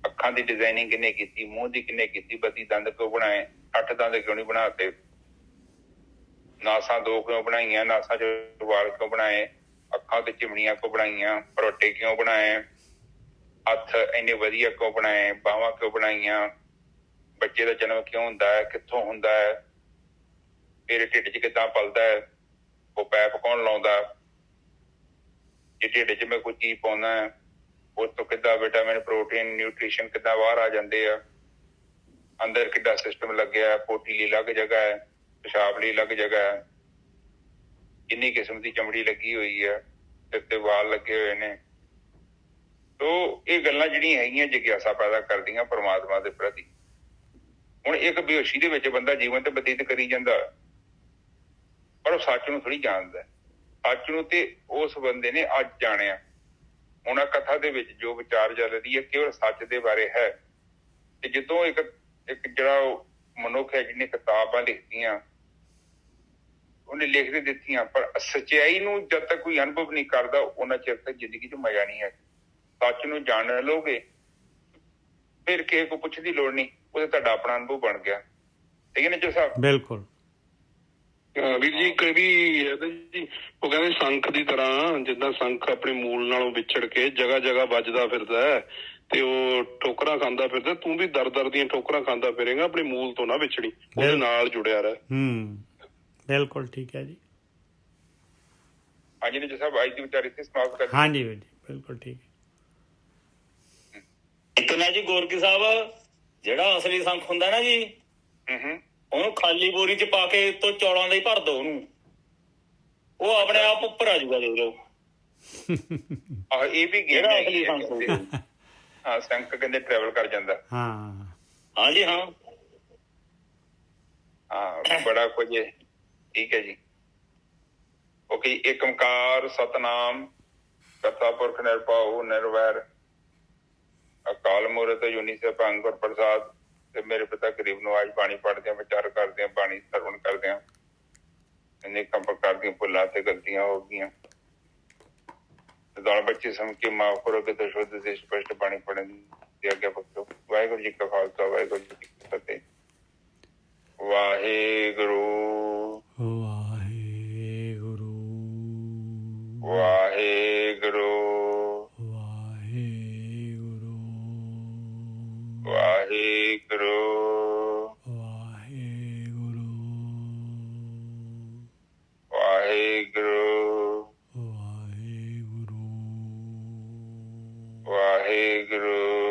ਅੱਖਾਂ ਦੀ ਡਿਜ਼ਾਈਨਿੰਗ ਕਿਹਨੇ ਕੀਤੀ, ਮੂੰਹ ਦੀ ਕਿਹਨੇ ਕੀਤੀ, 32 ਦੰਦ ਕਿਉਂ ਬਣਾਏ, 8 ਦੰਦ ਕਿਉਂ ਨਹੀਂ ਬਣਾਤੇ, ਨਾਸਾਂ 2 ਕਿਉਂ ਬਣਾਈਆਂ, ਨਾਸਾਂ 'ਚ ਵਾਲ ਕਿਉਂ ਬਣਾਏ, ਅੱਖਾਂ ਤੇ ਚਿਮਣੀਆਂ ਕਿਉਂ ਬਣਾਈਆਂ, ਪਰੋਟੇ ਕਿਉਂ ਬਣਾਏ, ਹੱਥ ਇੰਨੇ ਵਧੀਆ ਕਿਉਂ ਬਣਾਏ, ਬਾਹਾਂ ਕਿਉਂ ਬਣਾਈਆਂ, ਬੱਚੇ ਦਾ ਜਨਮ ਕਿਉਂ ਹੁੰਦਾ ਹੈ, ਕਿੱਥੋਂ ਹੁੰਦਾ ਹੈ, ਮੇਰੇ ਢਿੱਡ 'ਚ ਕਿੱਦਾਂ ਪਲਦਾ ਹੈ, ਉਹ ਪੈਪ ਕੌਣ ਲਾਉਂਦਾ, ਜੇ ਢਿੱਡ 'ਚ ਮੈਂ ਕੋਈ ਚੀਜ਼ ਪਾਉਂਦਾ ਹੈ ਉਸ ਤੋਂ ਕਿੱਦਾਂ ਵਿਟਾਮਿਨ, ਪ੍ਰੋਟੀਨ, ਨਿਊਟ੍ਰੀਸ਼ਨ ਕਿੱਦਾਂ ਬਾਹਰ ਆ ਜਾਂਦੇ ਆ, ਅੰਦਰ ਕਿੱਦਾਂ ਸਿਸਟਮ ਲੱਗਿਆ, ਪੋਟੀ ਲਈ ਅਲੱਗ ਜਗ੍ਹਾ ਹੈ, ਪਿਸ਼ਾਬ ਲਈ ਅਲੱਗ ਜਗ੍ਹਾ ਹੈ, ਕਿੰਨੀ ਕਿਸਮ ਦੀ ਚਮੜੀ ਲੱਗੀ ਹੋਈ ਹੈ, ਸਿਰ ਤੇ ਵਾਲ ਲੱਗੇ ਹੋਏ ਨੇ। ਤੋ ਇਹ ਗੱਲਾਂ ਜਿਹੜੀਆਂ ਹੈਗੀਆਂ ਜਿਗਿਆਸਾ ਪੈਦਾ ਕਰਦੀਆਂ ਪਰਮਾਤਮਾ ਦੇ ਪ੍ਰਤੀ। ਹੁਣ ਇੱਕ ਬੇਹੋਸ਼ੀ ਦੇ ਵਿੱਚ ਬੰਦਾ ਜੀਵਨ ਤੇ ਬਤੀਤ ਕਰੀ ਜਾਂਦਾ, ਪਰ ਉਹ ਸੱਚ ਨੂੰ ਥੋੜ੍ਹੀ ਜਾਣਦਾ। ਸੱਚ ਨੂੰ ਤੇ ਉਸ ਬੰਦੇ ਨੇ ਅੱਜ ਜਾਣਿਆ। ਹੁਣ ਕਥਾ ਦੇ ਵਿੱਚ ਜੋ ਵਿਚਾਰ ਚੱਲ ਰਹੀ ਹੈ ਕੇਵਲ ਸੱਚ ਦੇ ਬਾਰੇ ਹੈ। ਤੇ ਜਦੋਂ ਇੱਕ ਜਿਹੜਾ ਮਨੁੱਖ ਹੈ ਜਿਹਨੇ ਕਿਤਾਬਾਂ ਲਿਖਤੀਆਂ, ਉਹਨੇ ਲਿਖ ਦਿੱਤੀਆਂ, ਪਰ ਸੱਚਾਈ ਨੂੰ ਜਦ ਤੱਕ ਕੋਈ ਅਨੁਭਵ ਨਹੀਂ ਕਰਦਾ ਉਹਨਾਂ ਚਿਰ ਤੱਕ ਜ਼ਿੰਦਗੀ 'ਚ ਮਜ਼ਾ ਨਹੀਂ ਹੈ। ਸੱਚ ਨੂੰ ਜਾਣ ਲਓਗੇ ਫਿਰ ਕਿਸੇ ਕੋ ਪੁੱਛਣ ਦੀ ਲੋੜ ਨਹੀਂ, ਉਹਦੇ ਤੁਹਾਡਾ ਆਪਣਾ ਅਨੁਭਵ ਬਣ ਗਿਆ। ਠੀਕ ਹੈ ਨਾ ਜੋ ਸਾਹਿਬ? ਬਿਲਕੁਲ ਵੀਰ ਜੀ ਕਵੀ ਹੈ ਜੀ, ਉਹ ਕਹਿੰਦੇ ਸੰਖ ਦੀ ਤਰ੍ਹਾਂ, ਜਿੱਦਾਂ ਸੰਖ ਆਪਣੇ ਮੂਲ ਨਾਲੋਂ ਵਿਛੜ ਕੇ ਜਗ੍ਹਾ ਜਗ੍ਹਾ ਵੱਜਦਾ ਫਿਰਦਾ ਹੈ ਤੇ ਉਹ ਠੋਕਰਾਂ ਖਾਂਦਾ ਫਿਰਦਾ, ਤੂੰ ਵੀ ਦਰ ਦਰ ਦੀਆਂ ਠੋਕਰਾਂ ਖਾਂਦਾ ਫਿਰੇਗਾ, ਆਪਣੇ ਮੂਲ ਤੋਂ ਨਾ ਵਿਛੜੀ, ਉਹਦੇ ਨਾਲ ਜੁੜਿਆ ਰਹਿ। ਬਿਲਕੁਲ ਠੀਕ ਹੈ ਜੀ। ਹਾਂਜੀ ਨੇ ਜੋ ਸਾਹਿਬ ਅੱਜ ਦੀ ਵਿਚਾਰ ਇੱਥੇ ਸਮਾਪਤ ਕਰ। ਹਾਂਜੀ ਵੀਰ ਜੀ ਬਿਲਕੁਲ ਠੀਕ ਹੈ। ਇਤਨਾ ਜੀ ਗੋਰਕੀ ਸਾਹਿਬ, ਜਿਹੜਾ ਅਸਲੀ ਸੰਖ ਹੁੰਦਾ ਨਾ ਜੀ, ਉਹਨੂੰ ਖਾਲੀ ਬੋਰੀ 'ਚ ਪਾ ਕੇ ਤੋਂ ਚੌਲਾਂ ਦਾ ਹੀ ਭਰ ਦੋ ਉਹਨੂੰ, ਉਹ ਆਪਣੇ ਆਪ ਉੱਪਰ ਆ ਜਾਊਗਾ। ਦੇਖ ਲਓ ਆਹ ਇਹ ਵੀ ਜਿਹੜਾ ਅਸਲੀ ਸੰਖ ਹੋਊਗਾ। ਹਾਂ, ਸੰਖ ਕਹਿੰਦੇ ਟਰੈਵਲ ਕਰ ਜਾਂਦਾ। ਹਾਂ ਜੀ ਹਾਂ, ਬੜਾ ਕੁਝ। ਠੀਕ ਹੈ ਜੀ, ਓਕੇ। ਏਕ ਓਂਕਾਰ ਸਤਨਾਮ ਕਰਤਾ ਪੁਰਖ ਨਿਰਭਉ ਨਿਰਵੈਰ ਅਕਾਲ ਮੂਰਤ ਅਜੂਨੀ ਸੈਭੰ ਗੁਰ ਪ੍ਰਸਾਦ। ਤੇ ਮੇਰੇ ਪਿਤਾ ਗਰੀਬ ਨਵਾਜ ਬਾਣੀ ਪੜ੍ਹਦੇ, ਵਿਚਾਰ ਕਰਦੇ ਆ, ਬਾਣੀ ਸਰਵਣ ਕਰਦੇ ਆ, ਅਨੇਕਾਂ ਪ੍ਰਕਾਰ ਦੀਆਂ ਭੁੱਲਾਂ ਤੇ ਗਲਤੀਆਂ ਹੋ ਗਈਆਂ। ਦਾਲ ਬੱਚੇ ਸਮਝ ਕੇ ਮਾਫ਼ ਕਰੋ ਕਿ ਤੇ ਸ਼ੁੱਧ ਤੇ ਸਪਸ਼ਟ ਬਾਣੀ ਪੜ੍ਹਨ ਦੀ ਆਗਿਆ ਬਖਸ਼ੋ। ਵਾਹਿਗੁਰੂ ਜੀ ਕਾ ਖਾਲਸਾ, ਵਾਹਿਗੁਰੂ ਜੀ ਕੀ ਫਤਿਹ। ਵਾਹਿਗੁਰੂ ਵਾਹਿਗੁਰੂ ਵਾਹਿਗੁਰੂ ਵਾਹਿਗੁਰੂ ਵਾਹਿਗੁਰੂ ਵਾਹਿਗੁਰੂ ਵਾਹਿਗੁਰੂ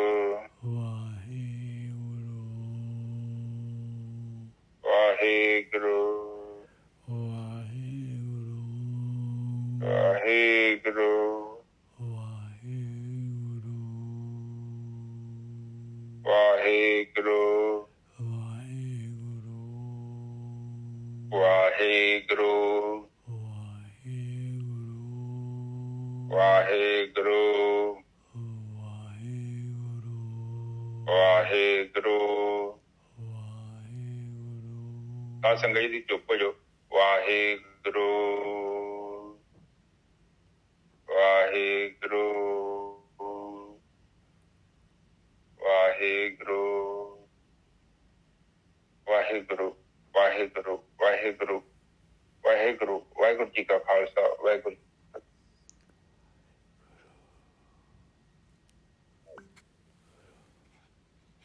ਵਾਹਿਗੁਰੂ ਵਾਹਿਗੁਰੂ ਵਾਹਿਗੁਰੂ ਵਾਹਿਗੁਰੂ ਵਾਹਿਗੁਰੂ ਵਾਹਿਗੁਰੂ ਵਾਹਿਗੁਰੂ। ਆ ਸੰਗਤ ਜੀ ਚੁੱਪ ਹੋ ਜਾਓ। ਵਾਹਿਗੁਰੂ ਵਾਹਿਗੁਰੂ ਵਾਹਿਗੁਰੂ ਵਾਹਿਗੁਰੂ ਵਾਹਿਗੁਰੂ ਵਾਹਿਗੁਰੂ ਵਾਹਿਗੁਰੂ। ਵਾਹਿਗੁਰੂ ਜੀ ਕਾ ਖਾਲਸਾ, ਵਾਹਿਗੁਰੂ